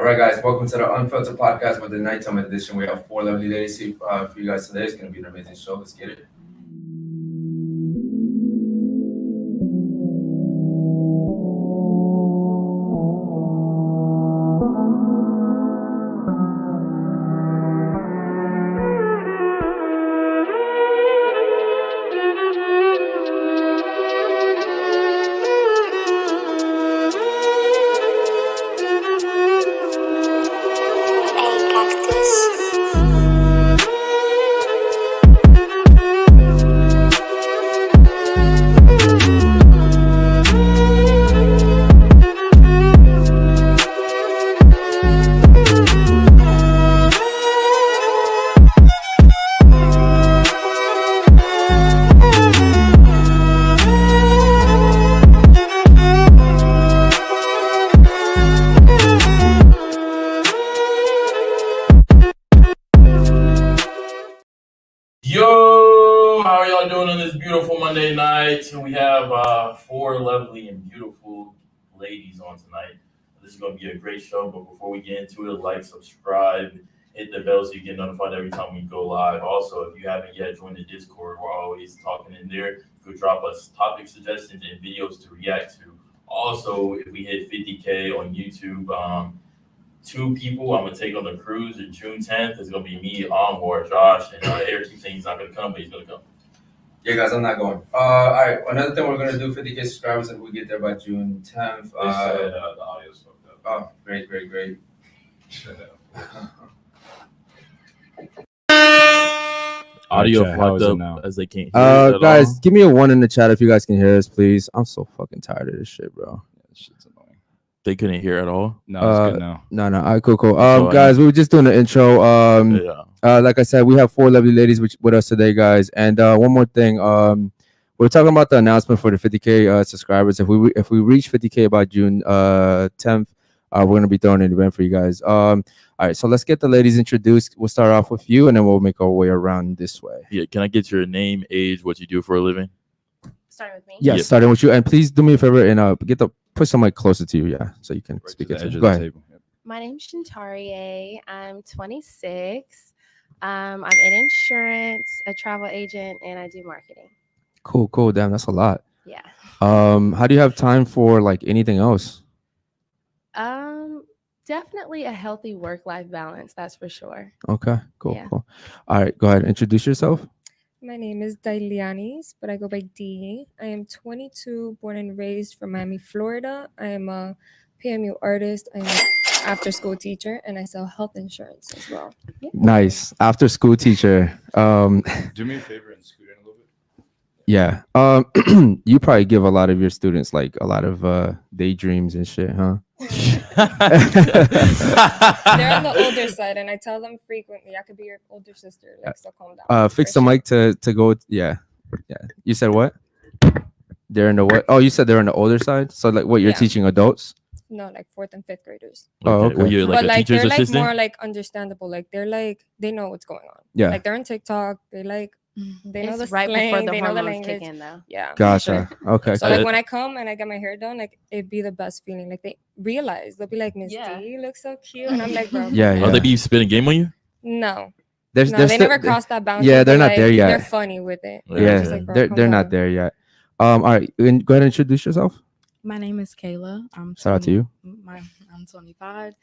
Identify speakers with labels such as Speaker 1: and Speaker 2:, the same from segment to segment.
Speaker 1: right, guys, welcome to the Unfiltered podcast with the nighttime edition. We have 4 lovely ladies for you guys today. It's going to be an amazing show. Let's get it.
Speaker 2: Yo, how are y'all doing on this beautiful Monday night? We have 4 lovely and beautiful ladies on tonight. This is going to be a great show, but before we get into it, like, subscribe, hit the bell so you get notified every time we go live. Also, if you haven't yet joined the Discord, we're always talking in there. Go drop us topic suggestions and videos to react to. Also, if we hit 50K on YouTube, 2 people I'm gonna take on the cruise on June 10th. It's gonna be me, or Josh, and Eric keeps saying he's not gonna come, but he's gonna come.
Speaker 1: Yeah, guys, I'm not going. All right, another thing we're gonna do 50K subscribers if we get there by June 10th.
Speaker 3: They said the audio's fucked up.
Speaker 1: Oh, great.
Speaker 3: Shut
Speaker 2: Audio
Speaker 3: Chat, how
Speaker 2: fucked
Speaker 3: is it
Speaker 2: up
Speaker 3: now?
Speaker 2: as they can't hear it at
Speaker 4: Guys,
Speaker 2: all.
Speaker 4: give me a 1 in the chat if you guys can hear us, please. I'm so fucking tired of this shit, bro.
Speaker 3: This shit's annoying.
Speaker 2: They couldn't hear at all.
Speaker 3: No, it's good now.
Speaker 4: No. All right, cool.
Speaker 2: So,
Speaker 4: Guys, we were just doing the intro.
Speaker 2: Yeah.
Speaker 4: Like I said, we have 4 lovely ladies with us today, guys. And one more thing. We're talking about the announcement for the 50K subscribers. If we reach 50K by June 10th, we're gonna be throwing an event for you guys. All right, so let's get the ladies introduced. We'll start off with you, and then we'll make our way around this way.
Speaker 2: Yeah. Can I get your name, age, what you do for a living?
Speaker 5: Starting with me.
Speaker 4: Yeah,
Speaker 2: Yep.
Speaker 4: starting with you. And please do me a favor and put some mic closer to you, yeah, so you can
Speaker 3: Right
Speaker 4: speak
Speaker 3: to
Speaker 4: it.
Speaker 3: the edge of
Speaker 4: Go
Speaker 3: the
Speaker 4: ahead.
Speaker 3: table. Yep.
Speaker 5: My name's Shantarie. I'm 26. I'm in insurance, a travel agent, and I do marketing.
Speaker 4: Cool. Damn, that's a lot.
Speaker 5: Yeah.
Speaker 4: How do you have time for like anything else?
Speaker 5: Definitely a healthy work-life balance. That's for sure.
Speaker 4: Okay, cool.
Speaker 5: Yeah.
Speaker 4: All right, go ahead. Introduce yourself.
Speaker 6: My name is Dailianis, but I go by D. I am 22, born and raised from Miami, Florida. I am a PMU artist. I'm an after-school teacher, and I sell health insurance as well.
Speaker 4: Nice. After school teacher.
Speaker 3: Do me a favor and scoot in a little bit.
Speaker 4: Yeah. You probably give a lot of your students like a lot of daydreams and shit, huh?
Speaker 6: They're on the older side, and I tell them frequently, I could be your older sister. Like, so calm down.
Speaker 4: Fix
Speaker 6: For
Speaker 4: the
Speaker 6: sure.
Speaker 4: mic to go. Yeah. You said what? They're in the what? Oh, you said they're on the older side. So like, what you're
Speaker 6: Yeah.
Speaker 4: teaching adults?
Speaker 6: No, like 4th and 5th graders.
Speaker 4: Oh, okay.
Speaker 2: Were you like
Speaker 6: But
Speaker 2: a
Speaker 6: like
Speaker 2: teacher's
Speaker 6: they're like
Speaker 2: assistant?
Speaker 6: more like understandable. Like they're like they know what's going on.
Speaker 4: Yeah.
Speaker 6: Like they're on TikTok. They know
Speaker 5: It's
Speaker 6: the
Speaker 5: right
Speaker 6: slang,
Speaker 5: before the
Speaker 6: they know the
Speaker 5: hormones kick
Speaker 6: language.
Speaker 5: in, though.
Speaker 6: Yeah. for
Speaker 4: Gotcha.
Speaker 6: sure.
Speaker 4: Okay.
Speaker 6: So
Speaker 2: cool.
Speaker 6: like when I come and I get my hair done, like it'd be the best feeling. Like they realize they'll be like, Miss
Speaker 5: Yeah.
Speaker 6: D, you look so cute, and I'm like, bro,
Speaker 4: Yeah.
Speaker 2: Oh, they be spitting game on you?
Speaker 6: no,
Speaker 4: There's,
Speaker 6: no,
Speaker 4: there's
Speaker 6: they
Speaker 4: still-
Speaker 6: never crossed that boundary.
Speaker 4: yeah, they're
Speaker 6: but,
Speaker 4: not
Speaker 6: like,
Speaker 4: there yet.
Speaker 6: They're funny with it.
Speaker 2: Yeah,
Speaker 6: I'm
Speaker 4: Yeah,
Speaker 6: just like, bro,
Speaker 4: they're
Speaker 6: come
Speaker 4: not
Speaker 6: on.
Speaker 4: there yet. All right, and go ahead and introduce yourself.
Speaker 7: My name is Kayla.
Speaker 4: Shout out to you.
Speaker 7: I'm 25.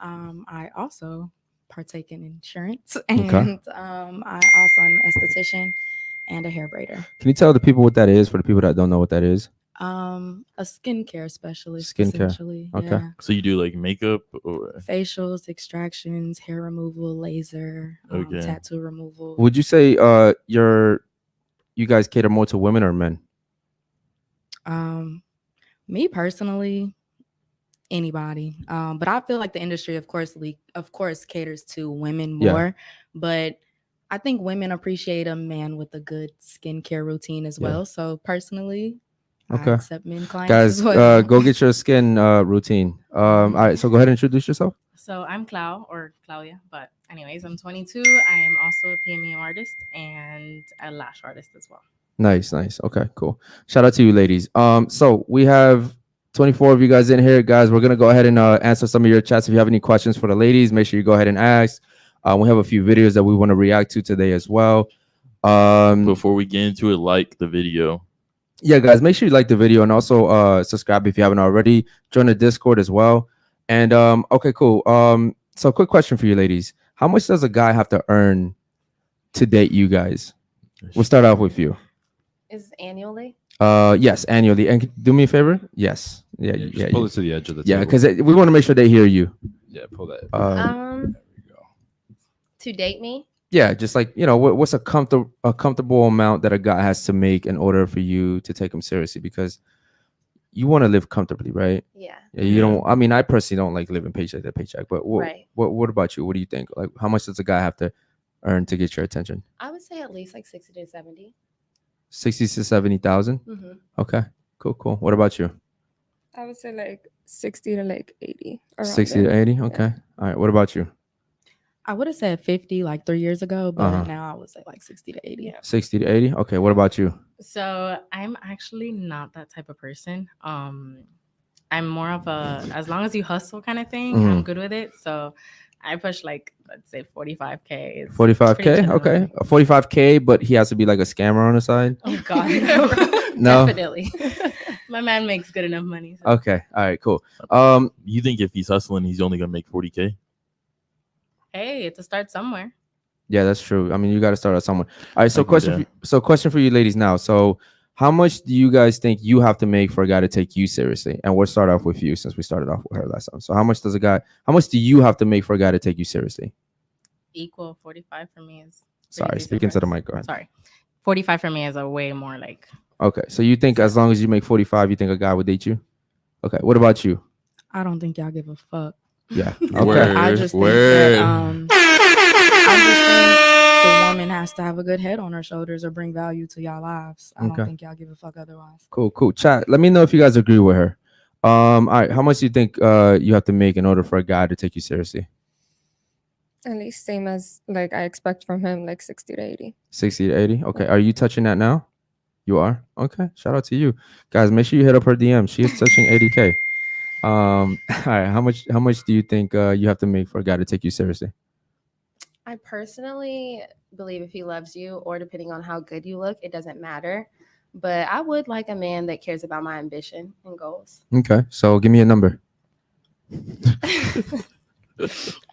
Speaker 7: I also partake in insurance,
Speaker 4: Okay.
Speaker 7: and I also am an esthetician and a hair braider.
Speaker 4: Can you tell the people what that is for the people that don't know what that is?
Speaker 7: A skincare specialist.
Speaker 4: Skincare.
Speaker 7: Essentially.
Speaker 4: Okay.
Speaker 7: Yeah.
Speaker 2: So you do like makeup or
Speaker 7: Facials, extractions, hair removal, laser,
Speaker 2: Okay.
Speaker 7: tattoo removal.
Speaker 4: Would you say you guys cater more to women or men?
Speaker 7: Me personally, anybody. But I feel like the industry, of course, caters to women
Speaker 4: Yeah.
Speaker 7: more. But I think women appreciate a man with a good skincare routine as
Speaker 4: Yeah.
Speaker 7: well. So personally,
Speaker 4: Okay.
Speaker 7: I accept men clients
Speaker 4: Guys,
Speaker 7: as well.
Speaker 4: go get your skin routine. All right, so go ahead and introduce yourself.
Speaker 8: So I'm Claudia, but anyways, I'm 22. I am also a PME artist and a lash artist as well.
Speaker 4: Nice. Okay, cool. Shout out to you, ladies. So we have 24 of you guys in here, guys. We're gonna go ahead and answer some of your chats. If you have any questions for the ladies, make sure you go ahead and ask. We have a few videos that we want to react to today as well.
Speaker 2: Before we get into it, like the video.
Speaker 4: Yeah, guys, make sure you like the video and also subscribe if you haven't already. Join the Discord as well. And okay, cool. So quick question for you ladies. How much does a guy have to earn to date you guys? We'll start off with you.
Speaker 5: Is annually?
Speaker 4: Yes, annually. And do me a favor? Yes. Yeah,
Speaker 3: Just
Speaker 4: yeah.
Speaker 3: pull it to the edge of the
Speaker 4: Yeah,
Speaker 3: table.
Speaker 4: because we want to make sure they hear you.
Speaker 3: Yeah, pull that.
Speaker 4: Um,
Speaker 3: There we go.
Speaker 5: To date me?
Speaker 4: yeah, just like, you know, what's a comfortable amount that a guy has to make in order for you to take him seriously? Because you want to live comfortably, right?
Speaker 5: Yeah.
Speaker 4: Yeah, you don't. I mean, I personally don't like living paycheck to paycheck. But
Speaker 5: Right.
Speaker 4: what about you? What do you think? Like, how much does a guy have to earn to get your attention?
Speaker 5: I would say at least like 60 to 70.
Speaker 4: 60 to 70,000.
Speaker 5: Mm-hmm.
Speaker 4: Okay, cool. What about you?
Speaker 6: I would say like 60 to like 80. around
Speaker 4: 60 to
Speaker 6: there.
Speaker 4: 80. Okay. All right. What about you?
Speaker 7: I would have said 50 like 3 years ago, but
Speaker 4: Uh-huh.
Speaker 7: now I would say like 60 to 80.
Speaker 4: 60 to 80. Okay. What about you?
Speaker 8: So I'm actually not that type of person. I'm more of a as long as you hustle kind of thing.
Speaker 4: Mhm.
Speaker 8: I'm good with it. So I push like let's say 45K. It's
Speaker 4: 45K.
Speaker 8: pretty chill.
Speaker 4: Okay. 45K, but he has to be like a scammer on the side.
Speaker 8: Oh God, no.
Speaker 4: No.
Speaker 5: Definitely.
Speaker 8: My man makes good enough money. So.
Speaker 4: Okay. All right. Cool.
Speaker 2: You think if he's hustling, he's only gonna make 40K?
Speaker 8: Hey, it's a start somewhere.
Speaker 4: Yeah, that's true. I mean, you got to start out somewhere. All right. So
Speaker 2: I agree,
Speaker 4: question.
Speaker 2: yeah.
Speaker 4: Question for you ladies now. So, how much do you guys think you have to make for a guy to take you seriously? And we'll start off with you since we started off with her last time. So, how much do you have to make for a guy to take you seriously?
Speaker 8: Equal 45 for me is. pretty
Speaker 4: Sorry,
Speaker 8: decent
Speaker 4: speaking to the
Speaker 8: price.
Speaker 4: mic. Go ahead.
Speaker 8: Sorry, 45 for me is a way more like.
Speaker 4: Okay. So you think as long as you make 45, you think a guy would date you? Okay. What about you?
Speaker 7: I don't think y'all give a fuck.
Speaker 4: Yeah.
Speaker 2: Word.
Speaker 4: Okay.
Speaker 7: I just think
Speaker 2: Word.
Speaker 7: that I just think the woman has to have a good head on her shoulders or bring value to y'all lives. I
Speaker 4: Okay.
Speaker 7: don't think y'all give a fuck otherwise.
Speaker 4: Cool. Chat. Let me know if you guys agree with her. All right. How much do you think you have to make in order for a guy to take you seriously?
Speaker 6: At least same as like I expect from him, like 60 to 80.
Speaker 4: 60 to 80. Okay. Are you touching that now? You are? Okay. Shout out to you. Guys, make sure you hit up her DM. She is touching 80K. All right. How much do you think you have to make for a guy to take you seriously?
Speaker 5: I personally believe if he loves you, or depending on how good you look, it doesn't matter. But I would like a man that cares about my ambition and goals.
Speaker 4: Okay. So give me a number.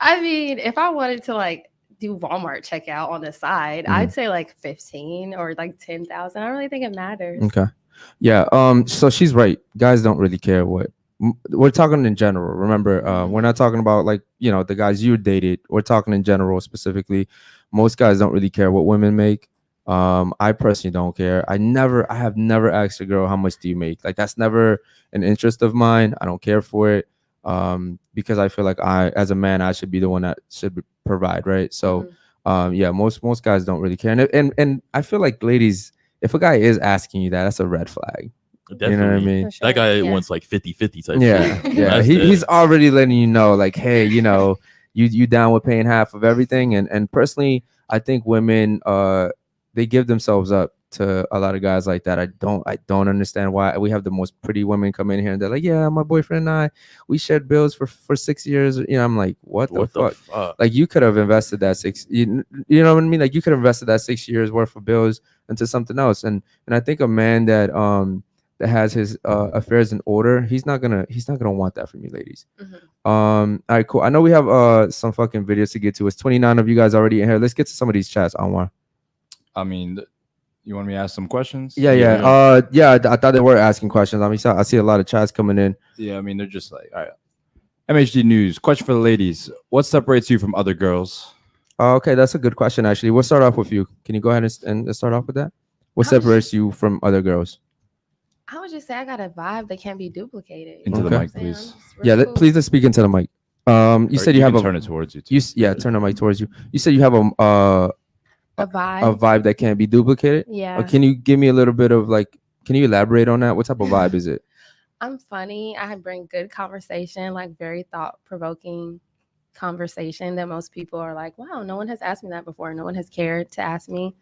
Speaker 5: I mean, if I wanted to like do Walmart checkout on the side, I'd say like 15 or like 10,000. I don't really think it matters.
Speaker 4: Okay. Yeah. So she's right. Guys don't really care what we're talking in general. Remember, we're not talking about like, you know, the guys you dated. We're talking in general specifically. Most guys don't really care what women make. I personally don't care. I have never asked a girl how much do you make. Like that's never an interest of mine. I don't care for it. Because I feel like as a man, I should be the one that should provide, right? So, yeah, most guys don't really care, and I feel like ladies, if a guy is asking you that, that's a red flag.
Speaker 2: Definitely.
Speaker 4: You know what I mean?
Speaker 6: For sure.
Speaker 2: That guy
Speaker 5: Yeah.
Speaker 2: wants like 50-50 type.
Speaker 4: Yeah,
Speaker 2: shit.
Speaker 4: yeah.
Speaker 2: That's
Speaker 4: He's
Speaker 2: it.
Speaker 4: already letting you know, like, hey, you know, you down with paying half of everything, and personally, I think women they give themselves up to a lot of guys like that. I don't understand why. We have the most pretty women come in here and they're like, yeah, my boyfriend and I, we shared bills for 6 years. You know, I'm like, what the fuck? Like you could have invested that you know what I mean? Like you could have invested that 6 years worth of bills into something else. And I think a man that that has his affairs in order, he's not gonna want that from you ladies. All right, cool. I know we have some fucking videos to get to. It's 29 of you guys already in here. Let's get to some of these chats, Anwar.
Speaker 3: I mean, you want me to ask some questions?
Speaker 4: Yeah. I thought they were asking questions. I mean, I see a lot of chats coming in.
Speaker 3: Yeah, I mean, they're just like, all right. MHD News, question for the ladies. What separates you from other girls?
Speaker 4: Okay, that's a good question, actually. We'll start off with you. Can you go ahead and start off with that? What separates you from other girls?
Speaker 5: I would just say I got a vibe that can't be duplicated.
Speaker 3: Into the
Speaker 4: Okay.
Speaker 3: mic, please.
Speaker 4: Please let's speak into the mic. You said you have
Speaker 3: can turn it towards you. Too.
Speaker 4: Turn the mic towards you. You said you have a vibe that can't be duplicated.
Speaker 5: Yeah.
Speaker 4: Can you give me a little bit of like? Can you elaborate on that? What type of vibe is it?
Speaker 5: I'm funny. I bring good conversation, like very thought-provoking conversation that most people are like, wow, no one has asked me that before. No one has cared to ask me.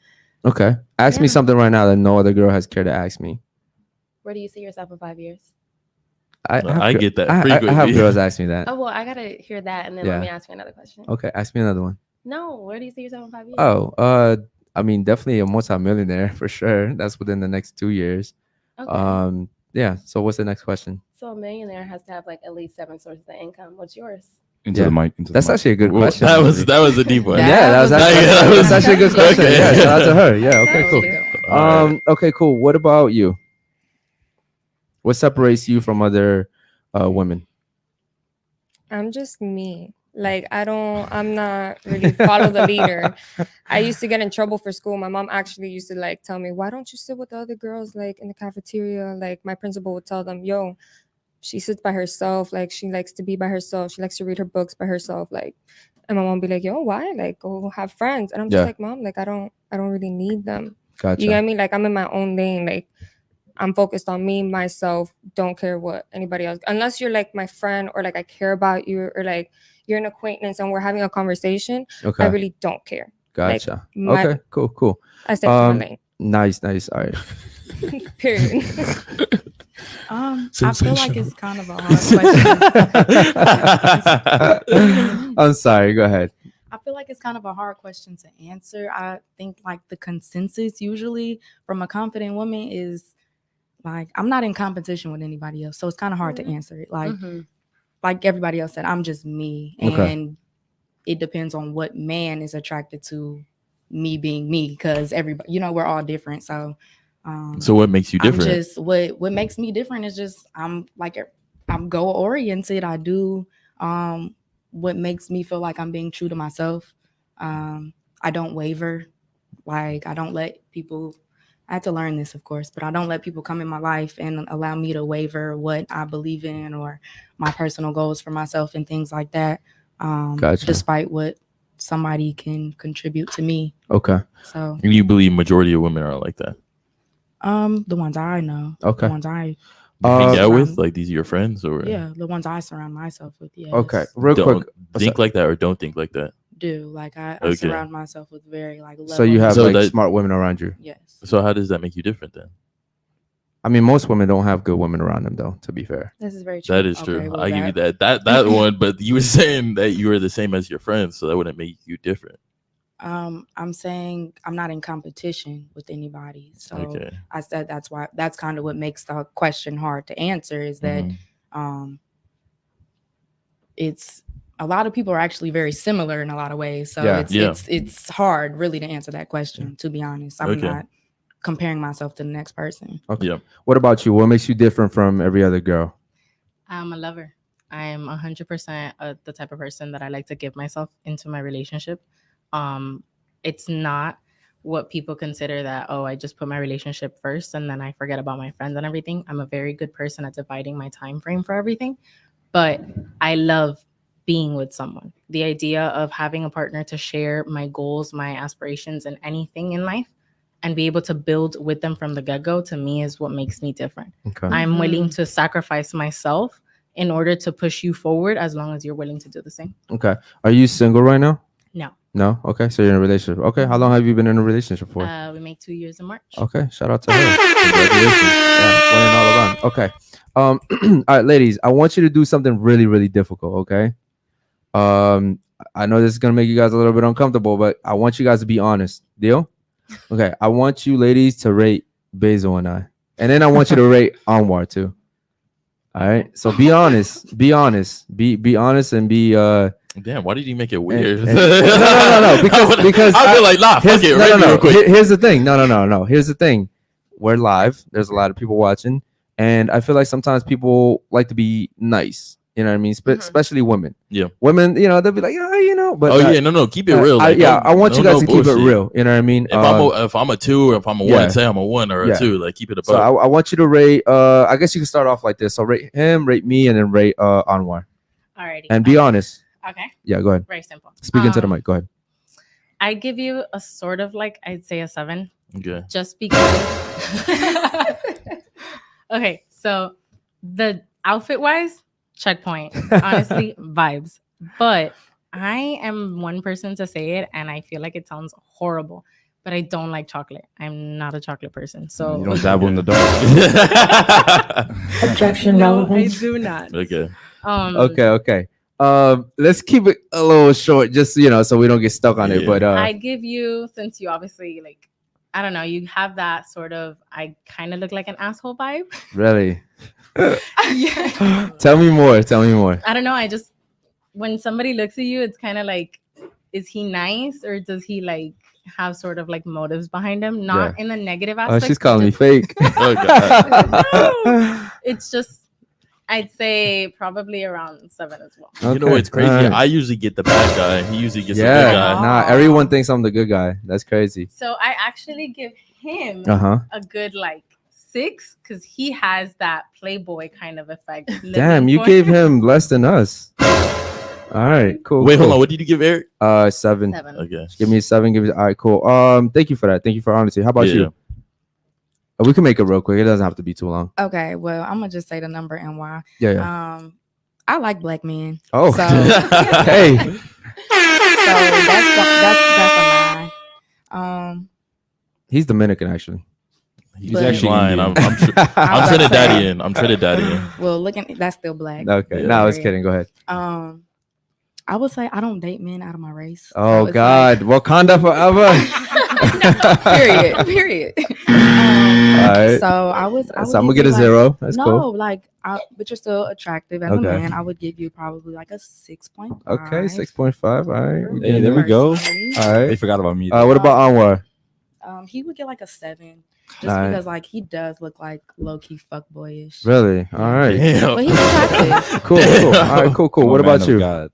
Speaker 4: Okay. Ask me something right now that no other girl has cared to ask me.
Speaker 5: Where do you see yourself in 5 years?
Speaker 2: I get that
Speaker 4: I
Speaker 2: frequently.
Speaker 4: have girls ask me that.
Speaker 5: Oh well, I gotta hear that, and then
Speaker 4: Yeah.
Speaker 5: let me ask you another question.
Speaker 4: Okay, ask me another one.
Speaker 5: No, where do you see yourself in 5 years?
Speaker 4: Oh, I mean, definitely a multi-millionaire for sure. That's within the next 2 years.
Speaker 5: Okay.
Speaker 4: Yeah. So what's the next question?
Speaker 5: So a millionaire has to have like at least 7 sources of income. What's yours?
Speaker 3: Into
Speaker 4: Yeah.
Speaker 3: the mic. Into
Speaker 4: That's
Speaker 3: the mic.
Speaker 4: actually a good
Speaker 2: Well,
Speaker 4: question.
Speaker 2: that was a deep one.
Speaker 4: Yeah, that was actually a good question.
Speaker 2: Okay.
Speaker 4: Yeah, shout out to her. Yeah,
Speaker 5: That
Speaker 4: okay,
Speaker 5: was
Speaker 4: cool.
Speaker 5: a good one.
Speaker 2: All right.
Speaker 4: Okay, cool. What about you? What separates you from other women?
Speaker 6: I'm just me. Like I'm not really follow the leader. I used to get in trouble for school. My mom actually used to like tell me, why don't you sit with the other girls like in the cafeteria? Like my principal would tell them, yo, she sits by herself. Like she likes to be by herself. She likes to read her books by herself. Like, and my mom would be like, yo, why? Like go have friends. And I'm just
Speaker 4: Yeah.
Speaker 6: like, mom, like I don't really need them.
Speaker 4: Gotcha.
Speaker 6: You get me? Like I'm in my own lane. Like I'm focused on me, myself, don't care what anybody else. Unless you're like my friend or like I care about you or like you're an acquaintance and we're having a conversation,
Speaker 4: Okay.
Speaker 6: I really don't care.
Speaker 4: Gotcha.
Speaker 6: my-
Speaker 4: Okay, cool.
Speaker 6: I stay to my lane.
Speaker 4: Nice. All right.
Speaker 6: Period.
Speaker 7: I feel like it's kind of a hard question.
Speaker 4: I'm sorry. Go ahead.
Speaker 7: I feel like it's kind of a hard question to answer. I think like the consensus usually from a confident woman is like I'm not in competition with anybody else, so it's kind of hard to answer it. Like everybody else said, I'm just me, and it depends on what man is attracted to me being me, because everybody, we're all different. So,
Speaker 2: So what makes you different?
Speaker 7: I'm just what makes me different is just I'm goal oriented. I do what makes me feel like I'm being true to myself. I don't waver. Like I don't let people. I had to learn this, of course, but I don't let people come in my life and allow me to waver what I believe in or my personal goals for myself and things like that.
Speaker 4: Gotcha.
Speaker 7: Despite what somebody can contribute to me.
Speaker 4: Okay.
Speaker 7: So
Speaker 2: And you believe majority of women are like that?
Speaker 7: the ones I know.
Speaker 4: Okay.
Speaker 7: The ones I
Speaker 2: Hang out with?
Speaker 7: surround-
Speaker 2: Like these are your friends or
Speaker 7: Yeah, the ones I surround myself with. Yes.
Speaker 4: Okay. Real
Speaker 2: don't
Speaker 4: quick.
Speaker 2: think like that or don't think like that?
Speaker 7: Do like I
Speaker 2: Okay.
Speaker 7: surround myself with very like
Speaker 4: So you have
Speaker 2: So
Speaker 4: like
Speaker 2: that-
Speaker 4: smart women around you.
Speaker 7: yes.
Speaker 2: So how does that make you different then?
Speaker 4: I mean, most women don't have good women around them, though. To be fair.
Speaker 5: This is very true.
Speaker 2: That is
Speaker 7: Okay,
Speaker 2: true.
Speaker 7: well,
Speaker 2: I give you that one, but you were saying that you were the same as your friends, so that wouldn't make you different.
Speaker 7: I'm saying I'm not in competition with anybody. So
Speaker 2: Okay.
Speaker 7: I said that's kind of what makes the question hard to answer is that
Speaker 2: Mhm.
Speaker 7: it's a lot of people are actually very similar in a lot of ways. So
Speaker 4: Yeah.
Speaker 7: it's hard really to answer that question, to be honest. I'm
Speaker 2: Okay.
Speaker 7: not comparing myself to the next person.
Speaker 4: Okay.
Speaker 2: Yeah.
Speaker 4: What about you? What makes you different from every other girl?
Speaker 8: I'm a lover. I'm 100% the type of person that I like to give myself into my relationship. It's not what people consider that, oh, I just put my relationship first and then I forget about my friends and everything. I'm a very good person at dividing my time frame for everything. But I love being with someone. The idea of having a partner to share my goals, my aspirations, and anything in life and be able to build with them from the get-go, to me is what makes me different.
Speaker 4: Okay.
Speaker 8: I'm willing to sacrifice myself in order to push you forward as long as you're willing to do the same.
Speaker 4: Okay. Are you single right now?
Speaker 8: No.
Speaker 4: No. Okay. So you're in a relationship. Okay. How long have you been in a relationship for?
Speaker 8: We make 2 years in March.
Speaker 4: Okay. Shout out to her. Congratulations. Yeah. Winning all around. Okay. All right, ladies. I want you to do something really, really difficult. Okay. I know this is gonna make you guys a little bit uncomfortable, but I want you guys to be honest. Deal? Okay. I want you ladies to rate Basil and then I want you to rate Anwar too. All right. So be honest. Be honest. Be honest and be
Speaker 2: Damn, why did you make it weird?
Speaker 4: No. Because
Speaker 2: I feel like fuck it, rate me real quick.
Speaker 4: Here's the thing. No. Here's the thing. We're live. There's a lot of people watching, and I feel like sometimes people like to be nice. You know what I mean? Especially women.
Speaker 2: Yeah.
Speaker 4: Women, they'll be like, but
Speaker 2: no, keep it real. Like,
Speaker 4: I want you guys to keep it
Speaker 2: bullshit.
Speaker 4: real. You know what I mean?
Speaker 2: If I'm a 2 or if I'm a 1, say I'm a 1 or a 2. Like keep it above.
Speaker 4: So I want you to rate. I guess you can start off like this. So rate him, rate me, and then rate Anwar.
Speaker 8: Alrighty.
Speaker 4: And be honest.
Speaker 8: Okay.
Speaker 4: Yeah, go ahead.
Speaker 8: Very simple.
Speaker 4: Speak into the mic. Go ahead.
Speaker 8: I give you a sort of like, I'd say a 7.
Speaker 2: Okay.
Speaker 8: Just because. Okay, so the outfit wise, checkpoint. Honestly, vibes. But I am one person to say it, and I feel like it sounds horrible. but I don't like chocolate. I'm not a chocolate person. So
Speaker 3: You don't dabble in the dark.
Speaker 9: Objection,
Speaker 8: no, I
Speaker 9: relevance.
Speaker 8: do not.
Speaker 2: Okay.
Speaker 4: Okay. Let's keep it a little short, just so we don't get stuck on it.
Speaker 2: Yeah.
Speaker 4: But
Speaker 8: I give you, since you obviously like, I don't know, you have that sort of, I kind of look like an asshole vibe.
Speaker 4: really,
Speaker 8: Yeah.
Speaker 4: tell me more.
Speaker 8: I don't know. I just, when somebody looks at you, it's kind of like, is he nice or does he like have sort of like motives behind him? Not in a negative
Speaker 4: Oh,
Speaker 8: aspect.
Speaker 4: she's
Speaker 8: but
Speaker 4: calling me
Speaker 8: just-
Speaker 4: fake.
Speaker 8: No. It's just, I'd say probably around 7 as well.
Speaker 2: You know what's crazy?
Speaker 4: alright.
Speaker 2: I usually get the bad guy. He usually gets the good
Speaker 4: Yeah,
Speaker 2: guy.
Speaker 4: nah. Everyone thinks I'm the good guy. That's crazy.
Speaker 8: So I actually give him
Speaker 4: Uh-huh.
Speaker 8: a good like 6 because he has that playboy kind of effect.
Speaker 4: Damn,
Speaker 8: living
Speaker 4: you
Speaker 8: for-
Speaker 4: gave him less than us. All right, cool.
Speaker 2: Wait, hold
Speaker 4: cool.
Speaker 2: on. What did you give Eric?
Speaker 4: 7.
Speaker 8: 7.
Speaker 2: Okay.
Speaker 4: Give me a 7. Give me. All right, cool. Thank you for that. Thank you for honesty. How about
Speaker 2: Yeah.
Speaker 4: you? We can make it real quick. It doesn't have to be too long.
Speaker 7: Okay, well, I'm gonna just say the number and why.
Speaker 4: Yeah.
Speaker 7: I like black men.
Speaker 4: Oh,
Speaker 7: So,
Speaker 4: hey.
Speaker 7: So that's a 9.
Speaker 4: He's Dominican, actually.
Speaker 2: He's
Speaker 7: But-
Speaker 2: actually lying. I'm
Speaker 7: I was about to say-
Speaker 2: Trinidadian. I'm Trinidadian.
Speaker 7: Well, that's still black.
Speaker 4: Okay.
Speaker 2: Yeah.
Speaker 4: No, I was
Speaker 7: Period.
Speaker 4: kidding. Go ahead.
Speaker 7: I would say I don't date men out of my race.
Speaker 4: Oh
Speaker 7: So it's
Speaker 4: God, Wakanda forever.
Speaker 7: like- period.
Speaker 4: Alright.
Speaker 7: So I was.
Speaker 4: So I'm gonna get a 0. That's
Speaker 7: no,
Speaker 4: cool.
Speaker 7: but you're still attractive as
Speaker 4: Okay.
Speaker 7: a man. I would give you probably like a 6.5.
Speaker 4: Okay, 6.5. All right. we
Speaker 3: Hey,
Speaker 4: getting
Speaker 3: there we go.
Speaker 7: Personally.
Speaker 4: All
Speaker 3: They
Speaker 4: right.
Speaker 3: forgot about me.
Speaker 4: What about Anwar?
Speaker 7: He would get like a 7, just
Speaker 4: Alright.
Speaker 7: because like he does look like low key fuckboyish.
Speaker 4: Really? All right.
Speaker 7: But he's attractive.
Speaker 4: Cool. All right. Cool. What about you?
Speaker 3: God.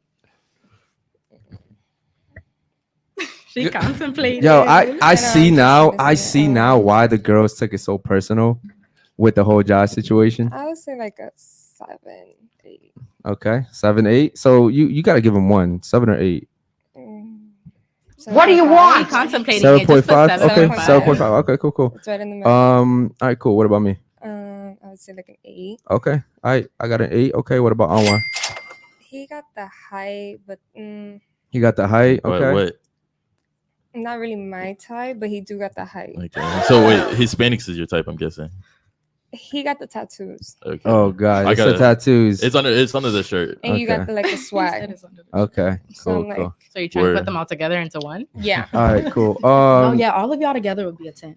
Speaker 8: She contemplated.
Speaker 4: Yo, I
Speaker 6: I
Speaker 4: see
Speaker 6: know,
Speaker 4: now.
Speaker 6: I'm
Speaker 4: I
Speaker 6: just
Speaker 4: see
Speaker 6: gonna say,
Speaker 4: now why the girls took it so personal with the whole Josh situation.
Speaker 6: I would say like a 7, 8.
Speaker 4: Okay, 7, 8. So you got to give him 1, 7 or 8.
Speaker 9: What do you
Speaker 6: 7.5.
Speaker 9: want?
Speaker 8: Contemplating it. Just put
Speaker 4: 7.5. Okay,
Speaker 8: 7.5.
Speaker 4: 7.5. Okay, cool.
Speaker 6: It's right in the middle.
Speaker 4: All right, cool. What about me?
Speaker 6: I would say like an 8.
Speaker 4: Okay, I got an 8. Okay, what about Anwar?
Speaker 6: He got the height, but
Speaker 4: You got the height. Okay.
Speaker 2: What?
Speaker 6: not really my type. But he do got the height.
Speaker 2: Okay. So wait, Hispanics is your type, I'm guessing.
Speaker 6: He got the tattoos,
Speaker 2: Okay.
Speaker 4: Oh God,
Speaker 2: I
Speaker 4: it's the
Speaker 2: gotta-
Speaker 4: tattoos.
Speaker 2: It's under the shirt.
Speaker 6: and you got
Speaker 4: Okay.
Speaker 6: the, like the
Speaker 8: He said
Speaker 6: swag.
Speaker 8: it's under the-
Speaker 4: Okay,
Speaker 6: So I'm
Speaker 4: cool.
Speaker 6: like,
Speaker 8: So you're trying to
Speaker 2: Word.
Speaker 8: put them all together into one?
Speaker 6: yeah.
Speaker 4: All right, cool.
Speaker 7: Oh yeah, all of y'all together would be a 10.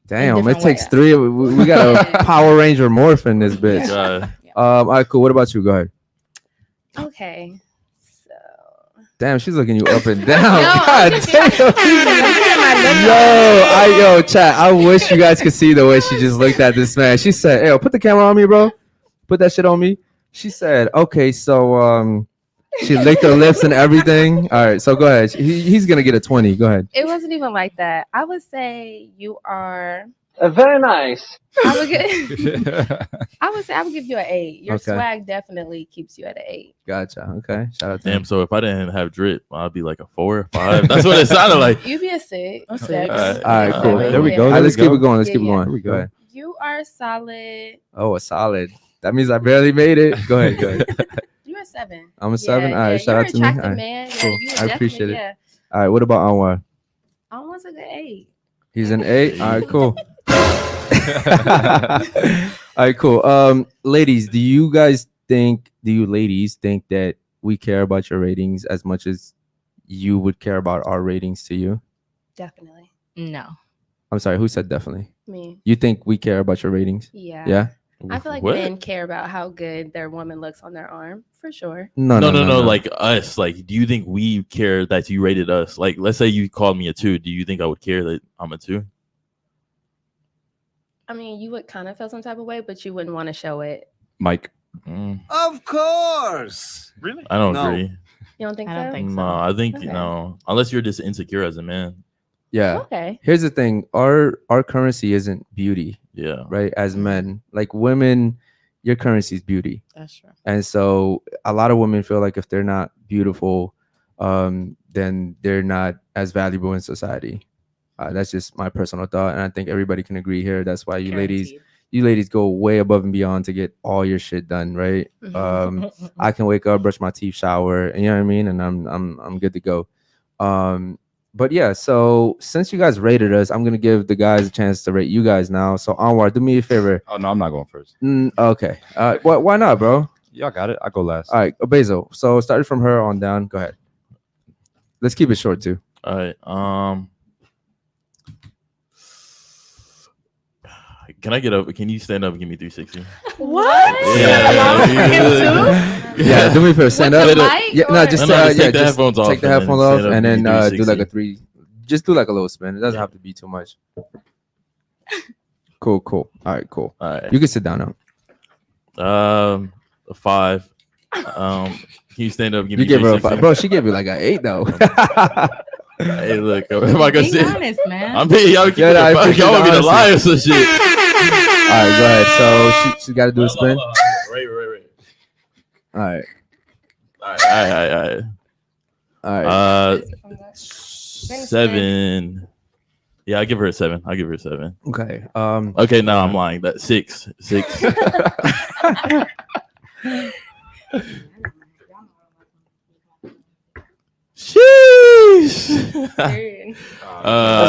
Speaker 4: Damn, it
Speaker 7: different
Speaker 4: takes
Speaker 7: ways.
Speaker 4: 3. We got a Power Ranger morph in this bitch.
Speaker 2: God.
Speaker 4: All right, cool. What about you? Go ahead.
Speaker 5: Okay. So
Speaker 4: Damn, she's looking you up and down.
Speaker 5: No,
Speaker 4: God
Speaker 5: I'm just-
Speaker 4: damn. Yo, chat. I wish you guys could see the way she just looked at this man. She said, "Hey, put the camera on me, bro. Put that shit on me." She said, "Okay, so she licked her lips and everything." All right, so go ahead. He's gonna get a 20. Go ahead.
Speaker 5: it wasn't even like that. I would say you are.
Speaker 9: Very nice.
Speaker 5: I would say I would give you an 8. Your
Speaker 4: Okay.
Speaker 5: swag definitely keeps you at an 8.
Speaker 4: Gotcha. Okay. Shout out to
Speaker 2: Damn.
Speaker 4: him.
Speaker 2: So if I didn't have drip, I'd be like a 4 or 5. That's what it sounded like.
Speaker 5: You'd be a 6.
Speaker 7: A 6.
Speaker 5: seven,
Speaker 2: All right.
Speaker 4: All right, cool.
Speaker 5: seven,
Speaker 3: There we
Speaker 5: yeah.
Speaker 3: go.
Speaker 4: All right,
Speaker 3: there
Speaker 4: let's
Speaker 3: we
Speaker 4: keep
Speaker 3: go.
Speaker 4: it going. Let's
Speaker 5: Yeah,
Speaker 4: keep it
Speaker 5: yeah.
Speaker 4: going.
Speaker 3: There we go.
Speaker 4: Go ahead.
Speaker 5: You are solid.
Speaker 4: Oh, a solid. That means I barely made it. Go ahead. Go ahead.
Speaker 5: You're a 7.
Speaker 4: I'm a 7. All right.
Speaker 5: Yeah,
Speaker 4: Shout
Speaker 5: you're
Speaker 4: out to me.
Speaker 5: attractive,
Speaker 4: All right.
Speaker 5: man. Yeah,
Speaker 4: cool.
Speaker 5: you
Speaker 4: I appreciate
Speaker 5: definitely-
Speaker 4: it.
Speaker 5: Yeah.
Speaker 4: All right. What about Anwar?
Speaker 5: I almost a good 8.
Speaker 4: He's an 8. All right. Cool. All right, cool. Ladies, do you ladies think that we care about your ratings as much as you would care about our ratings to you?
Speaker 5: Definitely.
Speaker 8: No.
Speaker 4: I'm sorry, who said definitely?
Speaker 5: Me.
Speaker 4: You think we care about your ratings?
Speaker 5: Yeah.
Speaker 4: Yeah?
Speaker 5: I feel like
Speaker 2: What?
Speaker 5: men care about how good their woman looks on their arm, for sure.
Speaker 2: No. Like us. Like, do you think we care that you rated us? Like, let's say you called me a 2. Do you think I would care that I'm a 2?
Speaker 5: I mean, you would kind of feel some type of way, but you wouldn't want to show it.
Speaker 3: Mike.
Speaker 10: Of course.
Speaker 2: Really? I don't
Speaker 10: No.
Speaker 2: agree.
Speaker 5: You don't think
Speaker 8: I
Speaker 5: so?
Speaker 8: don't think
Speaker 2: No, I think
Speaker 5: Okay.
Speaker 2: no. Unless you're just insecure as a man.
Speaker 4: Yeah.
Speaker 5: Okay.
Speaker 4: Here's the thing. Our currency isn't beauty,
Speaker 2: Yeah.
Speaker 4: right? As men. Like women, your currency is beauty.
Speaker 8: That's true.
Speaker 4: And so a lot of women feel like if they're not beautiful, then they're not as valuable in society. That's just my personal thought, and I think everybody can agree here. That's why you ladies go way above and beyond to get all your shit done, right? I can wake up, brush my teeth, shower, and you know what I mean, and I'm good to go. But yeah, so since you guys rated us, I'm gonna give the guys a chance to rate you guys now. So Anwar, do me a favor.
Speaker 3: Oh no, I'm not going first.
Speaker 4: Okay. Why not, bro?
Speaker 3: Y'all got it. I'll go last.
Speaker 4: All right, Basil. So starting from her on down. Go ahead. Let's keep it short too.
Speaker 2: All right. Can I get up? Can you stand up and give me 360?
Speaker 5: What?
Speaker 4: Yeah, do me a favor. Stand up. Yeah, no, just
Speaker 2: take the headphones off.
Speaker 4: Take the headphones off, and then do like
Speaker 2: 360.
Speaker 4: a 3. Just do like a little spin. It doesn't have to be too much. Cool. All right, cool.
Speaker 2: All right.
Speaker 4: You can sit down now.
Speaker 2: A 5. Can you stand up? And give
Speaker 4: You
Speaker 2: me
Speaker 4: gave her a
Speaker 2: 360?
Speaker 4: 5, bro. She gave you like an 8 though.
Speaker 2: Hey, look, am I gonna
Speaker 8: Be
Speaker 2: say?
Speaker 8: honest, man.
Speaker 2: I'm being y'all keep
Speaker 4: Yeah, no, I appreciate
Speaker 2: y'all want me
Speaker 4: the
Speaker 2: to lie or some shit.
Speaker 4: All right, go ahead. So she got to do a spin.
Speaker 2: Right.
Speaker 4: All right.
Speaker 2: All right. 7. Yeah, I give her a 7.
Speaker 4: Okay.
Speaker 2: Okay, no, I'm lying. That's 6. Sheesh.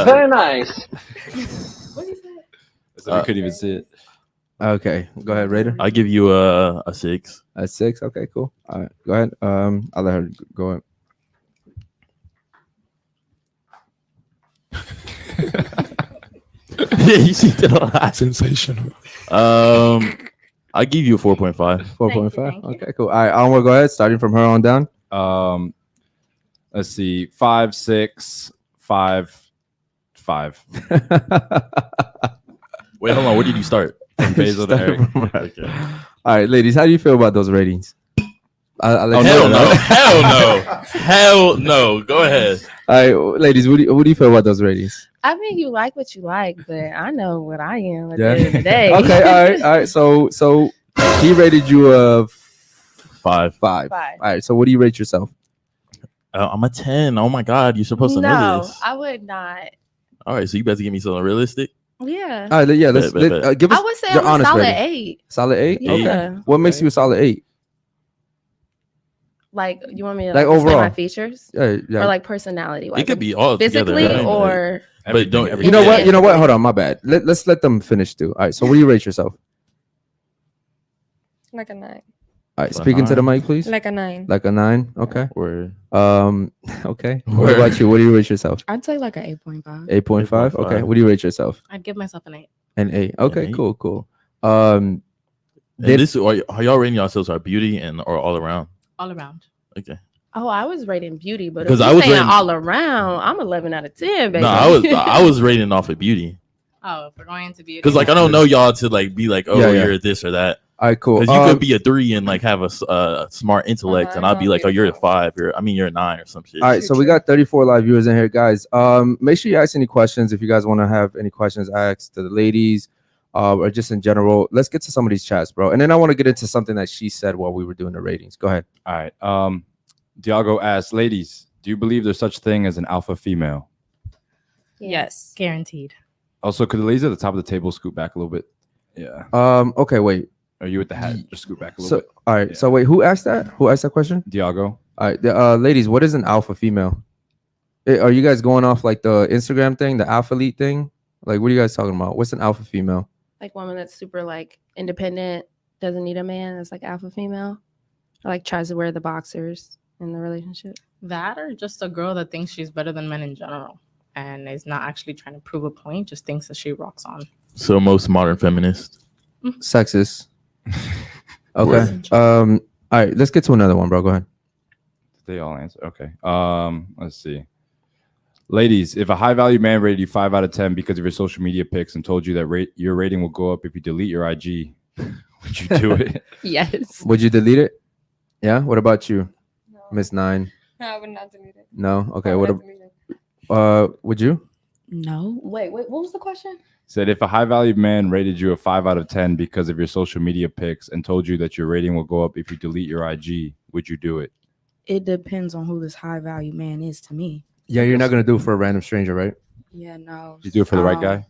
Speaker 9: Very nice.
Speaker 3: So we couldn't even see it.
Speaker 4: Okay. Go ahead, Raider.
Speaker 2: I give you a 6.
Speaker 4: At 6. Okay, cool. All right. Go ahead. I'll let her go ahead.
Speaker 2: Yeah, you see that a lot.
Speaker 11: Sensational.
Speaker 2: I give you a 4.5.
Speaker 4: 4.5.
Speaker 8: Thank you.
Speaker 4: Okay, cool. All right, Onward, go ahead. Starting from her on down.
Speaker 3: Let's see. 5, 6, 5, 5.
Speaker 2: Wait, hold on. Where did you start?
Speaker 3: From Basil to Eric.
Speaker 2: Okay.
Speaker 4: All right, ladies, how do you feel about those ratings? I'll let you
Speaker 2: Hell
Speaker 4: know.
Speaker 2: no. Hell no. Hell no. Go ahead.
Speaker 4: All right, ladies, what do you feel about those ratings?
Speaker 5: I mean, you like what you like, but I know what I am at
Speaker 4: Yeah.
Speaker 5: the end of the day.
Speaker 4: Okay, all right. So he rated you a
Speaker 2: 5.
Speaker 4: 5.
Speaker 5: 5.
Speaker 4: All right, so what do you rate yourself?
Speaker 2: I'm a 10. Oh my God. You're supposed to know
Speaker 5: No,
Speaker 2: this.
Speaker 5: I would not.
Speaker 2: All right. So you better give me something realistic.
Speaker 5: Yeah.
Speaker 4: All right, yeah,
Speaker 2: Bet.
Speaker 4: give us
Speaker 5: I would say
Speaker 4: your
Speaker 5: I'm a
Speaker 4: honest
Speaker 5: solid
Speaker 4: rating.
Speaker 5: 8.
Speaker 4: Solid 8?
Speaker 5: Yeah.
Speaker 4: Okay. What makes you a solid 8?
Speaker 5: Like, you want me to
Speaker 4: Like
Speaker 5: explain
Speaker 4: overall.
Speaker 5: my features?
Speaker 4: Yeah.
Speaker 5: Or like personality wise?
Speaker 2: It could be all
Speaker 5: physically
Speaker 2: together, right?
Speaker 5: or
Speaker 2: But don't.
Speaker 4: You know what? Hold on, my bad. Let's let them finish too. All right, so what do you rate yourself?
Speaker 6: Like a 9.
Speaker 4: All right, speaking to the mic, please.
Speaker 6: Like a 9.
Speaker 4: Like a 9. Okay.
Speaker 2: Word.
Speaker 4: Okay. What about you? What do you rate yourself?
Speaker 7: I'd say like an 8.5.
Speaker 4: 8.5. Okay. What do you rate yourself?
Speaker 8: I'd give myself an 8.
Speaker 4: An 8. Okay.
Speaker 2: An 8.
Speaker 4: Cool.
Speaker 2: And this are y'all rating yourselves our beauty and or all around?
Speaker 8: All around.
Speaker 2: Okay.
Speaker 5: Oh, I was rating beauty, but if
Speaker 2: Because
Speaker 5: you're
Speaker 2: I was
Speaker 5: saying
Speaker 2: rating-
Speaker 5: all around, I'm 11 out of 10, baby.
Speaker 2: No, I was rating off of beauty.
Speaker 8: Oh, if we're going to beauty.
Speaker 2: Because like I don't know y'all to like be like, oh,
Speaker 4: Yeah.
Speaker 2: you're this or that.
Speaker 4: All right. Cool.
Speaker 2: Because you could be a 3 and like have a smart intellect, and I'll be like, oh, you're a 5. You're a 9 or some shit.
Speaker 4: All right, so we got 34 live viewers in here, guys. Make sure you ask any questions if you guys want to have any questions asked to the ladies, or just in general. Let's get to some of these chats, bro. And then I want to get into something that she said while we were doing the ratings. Go ahead.
Speaker 3: All right. Diago asks, ladies, do you believe there's such thing as an alpha female?
Speaker 8: Yes. Guaranteed.
Speaker 3: Also, could the ladies at the top of the table scoot back a little bit? Yeah.
Speaker 4: Okay, wait.
Speaker 3: Are you with the hat? Just scoot back a little
Speaker 4: So,
Speaker 3: bit.
Speaker 4: all right. So, wait, who asked that? Who asked that question?
Speaker 3: Diago.
Speaker 4: All right, ladies, what is an alpha female? Are you guys going off like the Instagram thing, the alpha elite thing? Like, what are you guys talking about? What's an alpha female?
Speaker 5: Like woman that's super like independent, doesn't need a man. That's like alpha female. Or like tries to wear the boxers in the relationship.
Speaker 8: That or just a girl that thinks she's better than men in general and is not actually trying to prove a point, just thinks that she rocks on.
Speaker 2: So most modern feminists.
Speaker 4: Sexist. Okay. All right, let's get to another one, bro. Go ahead.
Speaker 3: They all answer. Okay. Let's see. Ladies, if a high value man rated you 5 out of 10 because of your social media pics and told you that your rating will go up if you delete your IG, would you do it?
Speaker 5: Yes.
Speaker 4: Would you delete it? Yeah. What about you, Miss 9?
Speaker 6: No, I would not delete it.
Speaker 4: No. Okay.
Speaker 6: I
Speaker 4: What?
Speaker 6: would not delete it.
Speaker 4: Would you?
Speaker 7: No. Wait. What was the question?
Speaker 3: Said if a high value man rated you a 5 out of 10 because of your social media pics and told you that your rating will go up if you delete your IG, would you do it?
Speaker 7: It depends on who this high value man is to me.
Speaker 4: Yeah, you're not gonna do it for a random stranger, right?
Speaker 7: Yeah, no.
Speaker 3: You do it for the right guy?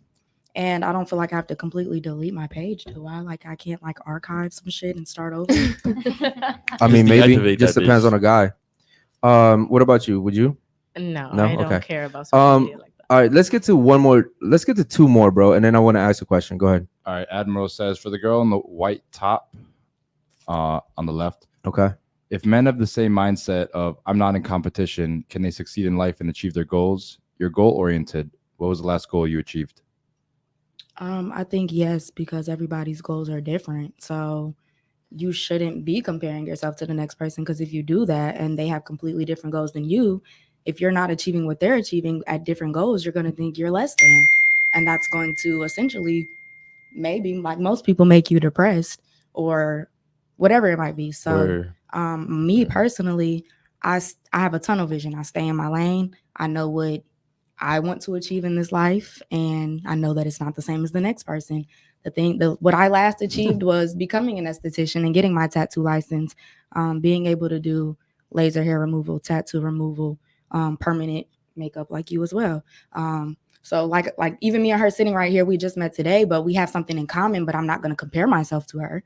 Speaker 7: And I don't feel like I have to completely delete my page, do I? Like I can't like archive some shit and start over.
Speaker 4: I mean,
Speaker 2: Just
Speaker 4: maybe.
Speaker 2: deactivate
Speaker 4: Just
Speaker 2: that
Speaker 4: depends
Speaker 2: bitch.
Speaker 4: on a guy. What about you? Would you?
Speaker 8: No,
Speaker 4: No?
Speaker 8: I don't
Speaker 4: Okay.
Speaker 8: care about social media like that.
Speaker 4: All right, let's get to one more. Let's get to two more, bro, and then I want to ask a question. Go ahead.
Speaker 3: All right. Admiral says for the girl in the white top on the left,
Speaker 4: Okay.
Speaker 3: if men have the same mindset of I'm not in competition, can they succeed in life and achieve their goals? You're goal oriented. What was the last goal you achieved?
Speaker 7: I think yes, because everybody's goals are different. So you shouldn't be comparing yourself to the next person, because if you do that and they have completely different goals than you, if you're not achieving what they're achieving at different goals, you're going to think you're less than. And that's going to essentially, maybe like most people, make you depressed or whatever it might be. So me personally, I have a tunnel vision. I stay in my lane. I know what I want to achieve in this life, and I know that it's not the same as the next person. What I last achieved was becoming an esthetician and getting my tattoo license, being able to do laser hair removal, tattoo removal, permanent makeup like you as well. So like even me and her sitting right here, we just met today, but we have something in common, but I'm not going to compare myself to her.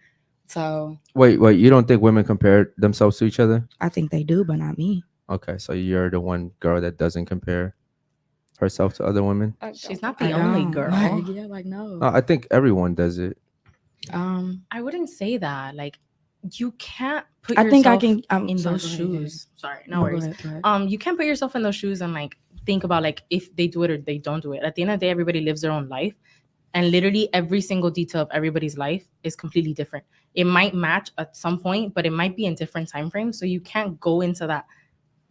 Speaker 7: So
Speaker 4: Wait, you don't think women compare themselves to each other?
Speaker 7: I think they do, but not me.
Speaker 4: Okay, so you're the one girl that doesn't compare herself to other women?
Speaker 8: She's not the only girl.
Speaker 7: Yeah, like no.
Speaker 4: I think everyone does it.
Speaker 8: I wouldn't say that. Like, you can't put
Speaker 7: I think I
Speaker 8: yourself
Speaker 7: can
Speaker 8: in
Speaker 7: sorry,
Speaker 8: those
Speaker 7: go ahead,
Speaker 8: shoes. Sorry, no
Speaker 7: go
Speaker 8: worries.
Speaker 7: ahead.
Speaker 8: You can't put yourself in those shoes and like think about like if they do it or they don't do it. At the end of the day, everybody lives their own life, and literally every single detail of everybody's life is completely different. It might match at some point, but it might be in different time frames. So you can't go into that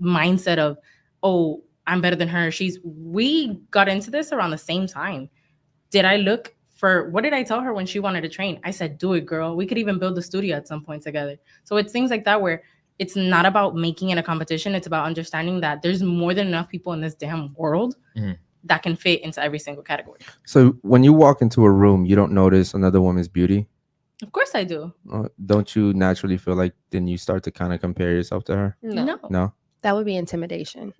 Speaker 8: mindset of, oh, I'm better than her. We got into this around the same time. Did I look for, what did I tell her when she wanted to train? I said, do it, girl. We could even build a studio at some point together. So it's things like that where it's not about making it a competition. It's about understanding that there's more than enough people in this damn world that can fit into every single category.
Speaker 4: So when you walk into a room, you don't notice another woman's beauty?
Speaker 8: Of course I do.
Speaker 4: Don't you naturally feel like then you start to kind of compare yourself to her?
Speaker 8: No.
Speaker 5: That would be intimidation.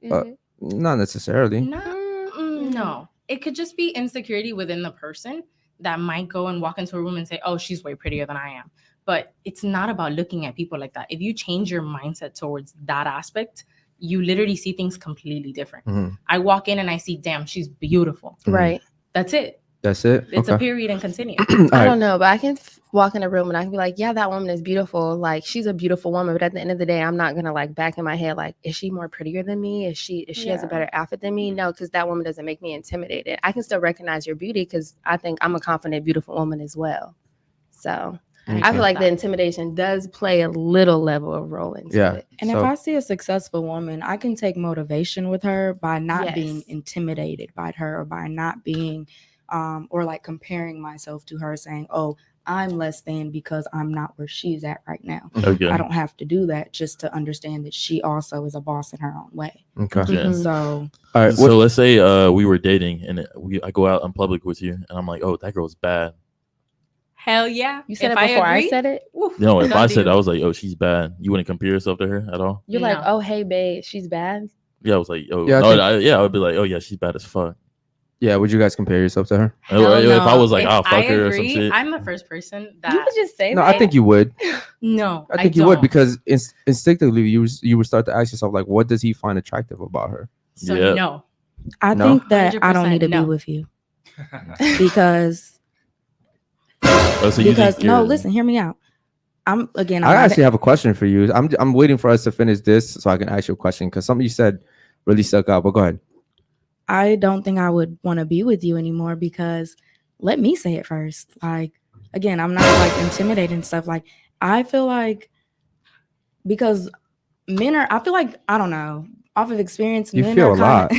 Speaker 4: Not necessarily.
Speaker 8: No. It could just be insecurity within the person that might go and walk into a room and say, oh, she's way prettier than I am. But it's not about looking at people like that. If you change your mindset towards that aspect, you literally see things completely different. I walk in and I see, damn, she's beautiful.
Speaker 5: Right.
Speaker 8: That's it.
Speaker 4: That's it?
Speaker 8: It's a period and continue.
Speaker 5: I don't know, but I can walk in a room and I can be like, yeah, that woman is beautiful. Like, she's a beautiful woman. But at the end of the day, I'm not going to like back in my head, like, is she more prettier than me? Is she has a better outfit than me? No, because that woman doesn't make me intimidated. I can still recognize your beauty because I think I'm a confident, beautiful woman as well. So I feel like the intimidation does play a little level of role into it.
Speaker 7: And if I see a successful woman, I can take motivation with her by not being intimidated by her, or by not being or like comparing myself to her, saying, oh, I'm less than because I'm not where she's at right now.
Speaker 2: Okay.
Speaker 7: I don't have to do that, just to understand that she also is a boss in her own way.
Speaker 4: Okay.
Speaker 2: Yeah.
Speaker 7: So,
Speaker 4: all right,
Speaker 2: so let's say we were dating and I go out in public with you and I'm like, oh, that girl's bad.
Speaker 8: Hell yeah.
Speaker 5: You said it before I said it?
Speaker 2: No, if I said, I was like, oh, she's bad, you wouldn't compare yourself to her at all?
Speaker 5: You're like, oh, hey, babe, she's bad?
Speaker 2: Yeah, I was like, oh,
Speaker 4: Yeah,
Speaker 2: I would be like, oh, yeah, she's bad as fuck.
Speaker 4: Yeah, would you guys compare yourself to her?
Speaker 2: If I was like,
Speaker 8: If
Speaker 2: I'll fuck
Speaker 8: I
Speaker 2: her or some
Speaker 8: agree,
Speaker 2: shit.
Speaker 8: I'm the first person that
Speaker 5: You would just say
Speaker 4: No,
Speaker 5: that.
Speaker 4: I think you would.
Speaker 8: No,
Speaker 4: I think you would, because instinctively you would start to ask yourself, like, what does he find attractive about her?
Speaker 8: So no.
Speaker 7: I
Speaker 4: No?
Speaker 7: think that I don't need to
Speaker 8: 100%
Speaker 7: be
Speaker 8: no.
Speaker 7: with you because
Speaker 2: Oh, so you
Speaker 7: because
Speaker 2: think
Speaker 7: no,
Speaker 2: you're-
Speaker 7: listen, hear me out. I'm
Speaker 4: I
Speaker 7: not-
Speaker 4: actually have a question for you. I'm waiting for us to finish this so I can ask you a question, because something you said really stuck out. But go ahead.
Speaker 7: I don't think I would want to be with you anymore, because let me say it first. Like, again, I'm not like intimidated and stuff. Like, I feel like, because men are, I feel like, I don't know, off of experience,
Speaker 4: You
Speaker 7: men
Speaker 4: feel
Speaker 7: are
Speaker 4: a lot.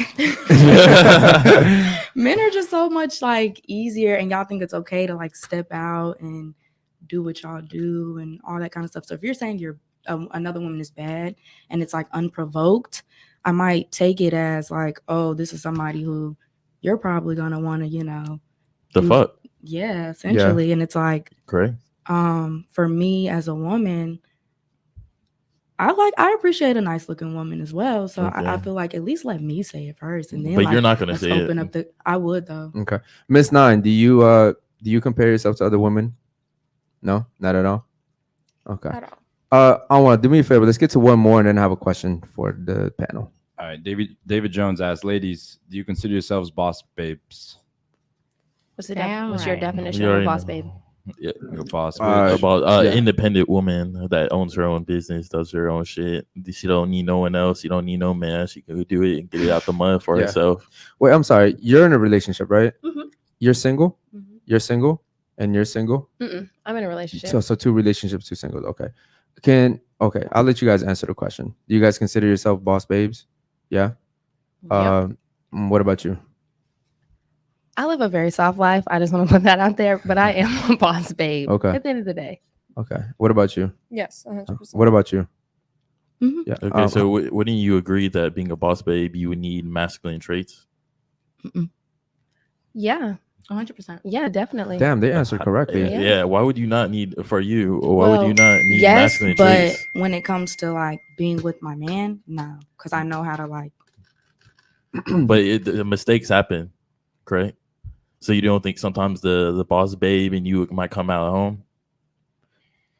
Speaker 7: men are just so much like easier, and y'all think it's okay to like step out and do what y'all do and all that kind of stuff. So if you're saying you're another woman is bad and it's like unprovoked, I might take it as like, oh, this is somebody who you're probably gonna want to, you know,
Speaker 2: fuck.
Speaker 7: Yeah, essentially. Yeah. And it's like,
Speaker 2: great.
Speaker 7: For me as a woman, I appreciate a nice looking woman as well. So
Speaker 2: Okay.
Speaker 7: I feel like at least let me say it first, and then.
Speaker 2: But
Speaker 7: like,
Speaker 2: you're not gonna
Speaker 7: let's
Speaker 2: say
Speaker 7: open
Speaker 2: it.
Speaker 7: up the. I would though.
Speaker 4: Okay, Miss Nine, do you compare yourself to other women? No, not at all. Okay.
Speaker 6: At all.
Speaker 4: I want to do me a favor. Let's get to one more and then I have a question for the panel.
Speaker 3: All right, David Jones asks, ladies, do you consider yourselves boss babes?
Speaker 5: What's
Speaker 8: Damn
Speaker 5: what's your
Speaker 8: right.
Speaker 5: definition
Speaker 2: You
Speaker 5: of a
Speaker 2: already
Speaker 5: boss
Speaker 2: know.
Speaker 5: babe?
Speaker 2: Yeah.
Speaker 3: You're a boss
Speaker 4: Uh,
Speaker 3: bitch.
Speaker 2: About
Speaker 4: yeah.
Speaker 2: independent woman that owns her own business, does her own shit. She don't need no one else. She don't need no man. She can do it and get it out the mud for
Speaker 4: Yeah.
Speaker 2: herself.
Speaker 4: Wait, I'm sorry. You're in a relationship, right?
Speaker 5: Mhm.
Speaker 4: You're single.
Speaker 5: Mhm.
Speaker 4: You're single, and you're single.
Speaker 5: I'm in a relationship.
Speaker 4: So two relationships, two singles. Okay. Okay. I'll let you guys answer the question. Do you guys consider yourself boss babes? Yeah.
Speaker 5: Yep.
Speaker 4: What about you?
Speaker 5: I live a very soft life. I just want to put that out there, but I am a boss babe.
Speaker 4: Okay.
Speaker 5: At the end of the day.
Speaker 4: Okay. What about you?
Speaker 6: Yes, 100%.
Speaker 4: What about you?
Speaker 7: Mhm.
Speaker 4: Yeah.
Speaker 2: Okay, so wouldn't you agree that being a boss babe, you would need masculine traits?
Speaker 5: Yeah.
Speaker 8: 100%.
Speaker 5: Yeah, definitely.
Speaker 4: Damn, they answered correctly.
Speaker 2: Yeah. Why would you not need for you? Or why would you
Speaker 7: Well,
Speaker 2: not need
Speaker 7: yes,
Speaker 2: masculine
Speaker 7: but
Speaker 2: traits?
Speaker 7: when it comes to like being with my man, no, because I know how to like.
Speaker 2: But the mistakes happen, correct? So you don't think sometimes the boss babe and you might come out at home?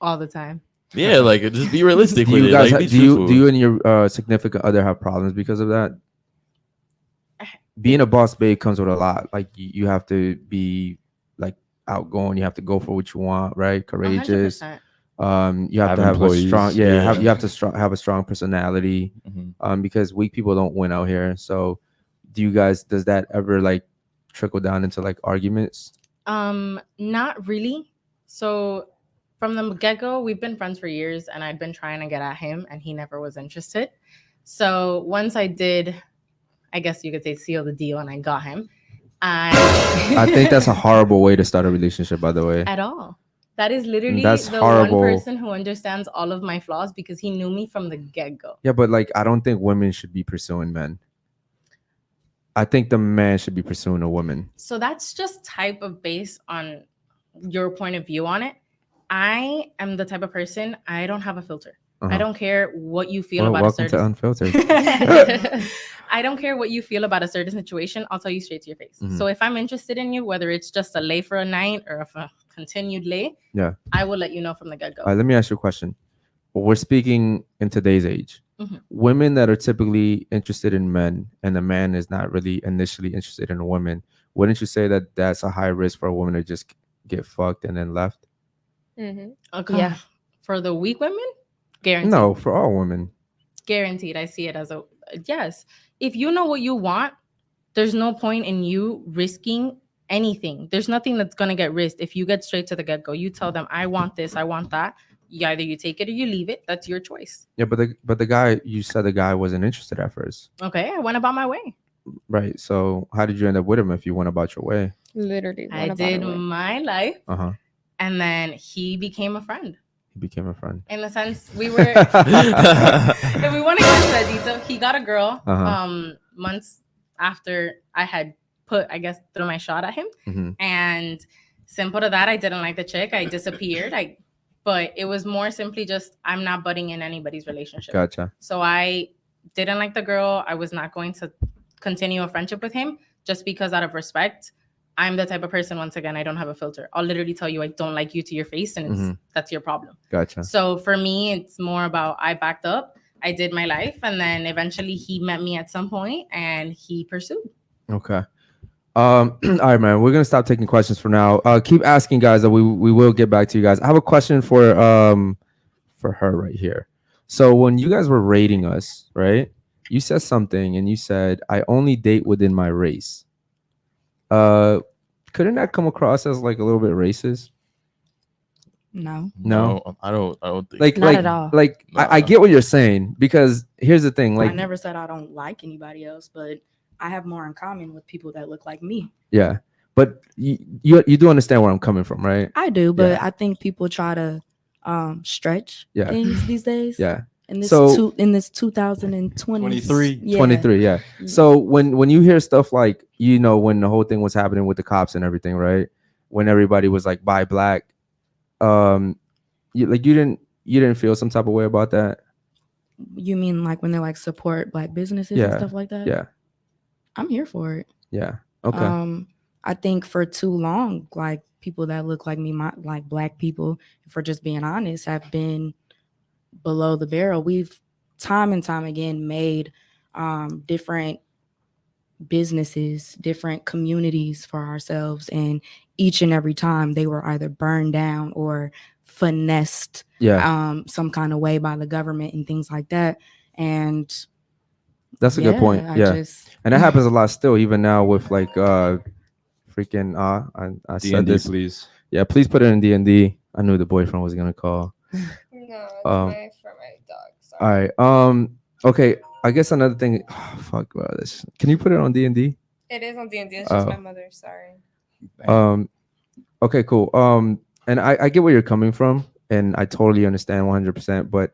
Speaker 8: All the time.
Speaker 2: Yeah, like just be realistic
Speaker 4: Do
Speaker 2: with
Speaker 4: you
Speaker 2: it.
Speaker 4: guys
Speaker 2: Like, be
Speaker 4: do you
Speaker 2: truthful.
Speaker 4: and your significant other have problems because of that? Being a boss babe comes with a lot. Like you have to be like outgoing. You have to go for what you want, right? Courageous.
Speaker 8: 100%.
Speaker 4: You have
Speaker 3: Have
Speaker 4: to have
Speaker 3: employees.
Speaker 4: a strong.
Speaker 2: Yeah.
Speaker 4: You have to have a strong personality.
Speaker 2: Mhm.
Speaker 4: Because weak people don't win out here. So, does that ever like trickle down into like arguments?
Speaker 8: Not really. So from the get-go, we've been friends for years and I'd been trying to get at him and he never was interested. So once I did, I guess you could say, seal the deal and I got him.
Speaker 4: I think that's a horrible way to start a relationship, by the way.
Speaker 8: At all. That is literally
Speaker 4: That's
Speaker 8: the
Speaker 4: horrible.
Speaker 8: one person who understands all of my flaws because he knew me from the get-go.
Speaker 4: Yeah, but like I don't think women should be pursuing men. I think the man should be pursuing a woman.
Speaker 8: So that's just type of based on your point of view on it. I am the type of person, I don't have a filter. I don't care what you feel about a
Speaker 4: welcome to
Speaker 8: certain
Speaker 4: Unfiltered.
Speaker 8: I don't care what you feel about a certain situation. I'll tell you straight to your face.
Speaker 4: Mhm.
Speaker 8: So if I'm interested in you, whether it's just a lay for a night or a continued lay,
Speaker 4: Yeah.
Speaker 8: I will let you know from the get-go.
Speaker 4: All right, let me ask you a question. We're speaking in today's age.
Speaker 8: Mhm.
Speaker 4: Women that are typically interested in men and the man is not really initially interested in a woman, wouldn't you say that that's a high risk for a woman to just get fucked and then left?
Speaker 8: Okay.
Speaker 5: Yeah.
Speaker 8: For the weak women, guaranteed.
Speaker 4: No, for all women.
Speaker 8: Guaranteed. I see it as a yes. If you know what you want, there's no point in you risking anything. There's nothing that's gonna get risked if you get straight to the get-go. You tell them, I want this, I want that. Either you take it or you leave it. That's your choice.
Speaker 4: Yeah, but the guy, you said the guy wasn't interested at first.
Speaker 8: Okay, I went about my way.
Speaker 4: Right. So how did you end up with him if you went about your way?
Speaker 6: Literally.
Speaker 8: I did my life,
Speaker 4: Uh-huh.
Speaker 8: and then he became a friend.
Speaker 4: He became a friend.
Speaker 8: In the sense, we were. If we want to get into that detail, he got a girl.
Speaker 4: Uh-huh.
Speaker 8: Months after I had put, I guess, threw my shot at him,
Speaker 4: Mhm.
Speaker 8: and simple to that, I didn't like the chick. I disappeared. But it was more simply just I'm not butting in anybody's relationship.
Speaker 4: Gotcha.
Speaker 8: So I didn't like the girl. I was not going to continue a friendship with him just because out of respect. I'm the type of person, once again, I don't have a filter. I'll literally tell you I don't like you to your face, and that's your problem.
Speaker 4: Gotcha.
Speaker 8: So for me, it's more about I backed up, I did my life, and then eventually he met me at some point and he pursued.
Speaker 4: Okay. All right, man. We're gonna stop taking questions for now. Keep asking, guys. That we will get back to you guys. I have a question for her right here. So when you guys were rating us, right? You said something, and you said, "I only date within my race." Couldn't that come across as like a little bit racist?
Speaker 7: No.
Speaker 4: No,
Speaker 2: I don't think
Speaker 4: like
Speaker 5: Not
Speaker 4: like
Speaker 5: at all.
Speaker 4: like I get what you're saying, because here's the thing. Like
Speaker 7: I never said I don't like anybody else, but I have more in common with people that look like me.
Speaker 4: yeah, but you do understand where I'm coming from, right?
Speaker 7: I do, but
Speaker 4: Yeah.
Speaker 7: I think people try to stretch
Speaker 4: Yeah.
Speaker 7: things these days.
Speaker 4: Yeah.
Speaker 7: In this
Speaker 4: So-
Speaker 7: in this 2023. Yeah.
Speaker 4: 23, yeah. So when you hear stuff like, when the whole thing was happening with the cops and everything, right? When everybody was like, buy black, you didn't feel some type of way about that?
Speaker 7: You mean like when they like support black businesses and
Speaker 4: Yeah.
Speaker 7: stuff like that?
Speaker 4: Yeah.
Speaker 7: I'm here for it.
Speaker 4: Yeah. Okay.
Speaker 7: I think for too long, like people that look like me, like black people, if we're just being honest, have been below the barrel. We've time and time again made different businesses, different communities for ourselves, and each and every time they were either burned down or finessed some kind of way by the government and things like that. And
Speaker 4: that's a good point.
Speaker 7: I
Speaker 4: Yeah,
Speaker 7: just,
Speaker 4: and that happens a lot still, even now with like freaking I said
Speaker 3: D&D,
Speaker 4: this.
Speaker 3: please.
Speaker 4: Yeah, please put it in D&D. I knew the boyfriend was gonna call.
Speaker 6: No, it's for my dog. Sorry.
Speaker 4: All right. Okay. I guess another thing. Fuck about this. Can you put it on D&D?
Speaker 6: It is on D&D. It's just my mother. Sorry.
Speaker 4: Okay. Cool. And I get where you're coming from, and I totally understand 100%. But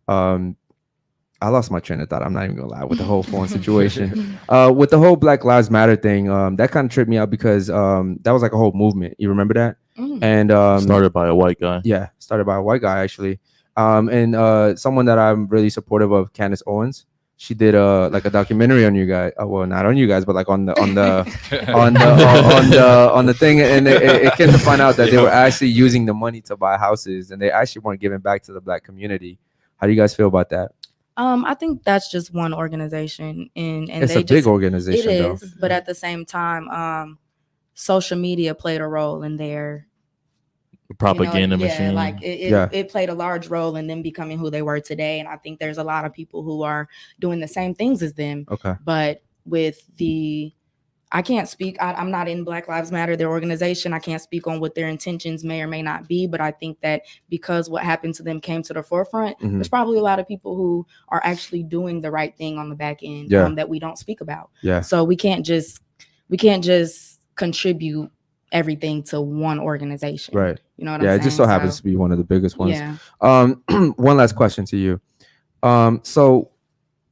Speaker 4: I lost my train of thought. I'm not even gonna lie with the whole phone situation. With the whole Black Lives Matter thing, that kind of tripped me out because that was like a whole movement. You remember that? And
Speaker 2: Started by a white guy.
Speaker 4: Yeah, started by a white guy actually. And someone that I'm really supportive of, Candace Owens. She did like a documentary on you guys. Well, not on you guys, but like on the thing. And it came to find out that they were actually using the money to buy houses, and they actually weren't giving back to the Black community. How do you guys feel about that?
Speaker 7: I think that's just one organization, and
Speaker 4: it's
Speaker 7: they
Speaker 4: a big organization.
Speaker 7: It
Speaker 4: though.
Speaker 7: is, but at the same time, social media played a role in their
Speaker 2: propaganda machine.
Speaker 7: Like it played a large role in them becoming who they were today. And I think there's a lot of people who are doing the same things as them.
Speaker 4: Okay.
Speaker 7: But with I can't speak. I'm not in Black Lives Matter, their organization. I can't speak on what their intentions may or may not be. But I think that because what happened to them came to the forefront, there's probably a lot of people who are actually doing the right thing on the back end that we don't speak about.
Speaker 4: Yeah.
Speaker 7: So we can't just contribute everything to one organization.
Speaker 4: Right.
Speaker 7: You know what I'm saying?
Speaker 4: Yeah, it just so happens to be one of the biggest ones.
Speaker 7: Yeah.
Speaker 4: One last question to you. So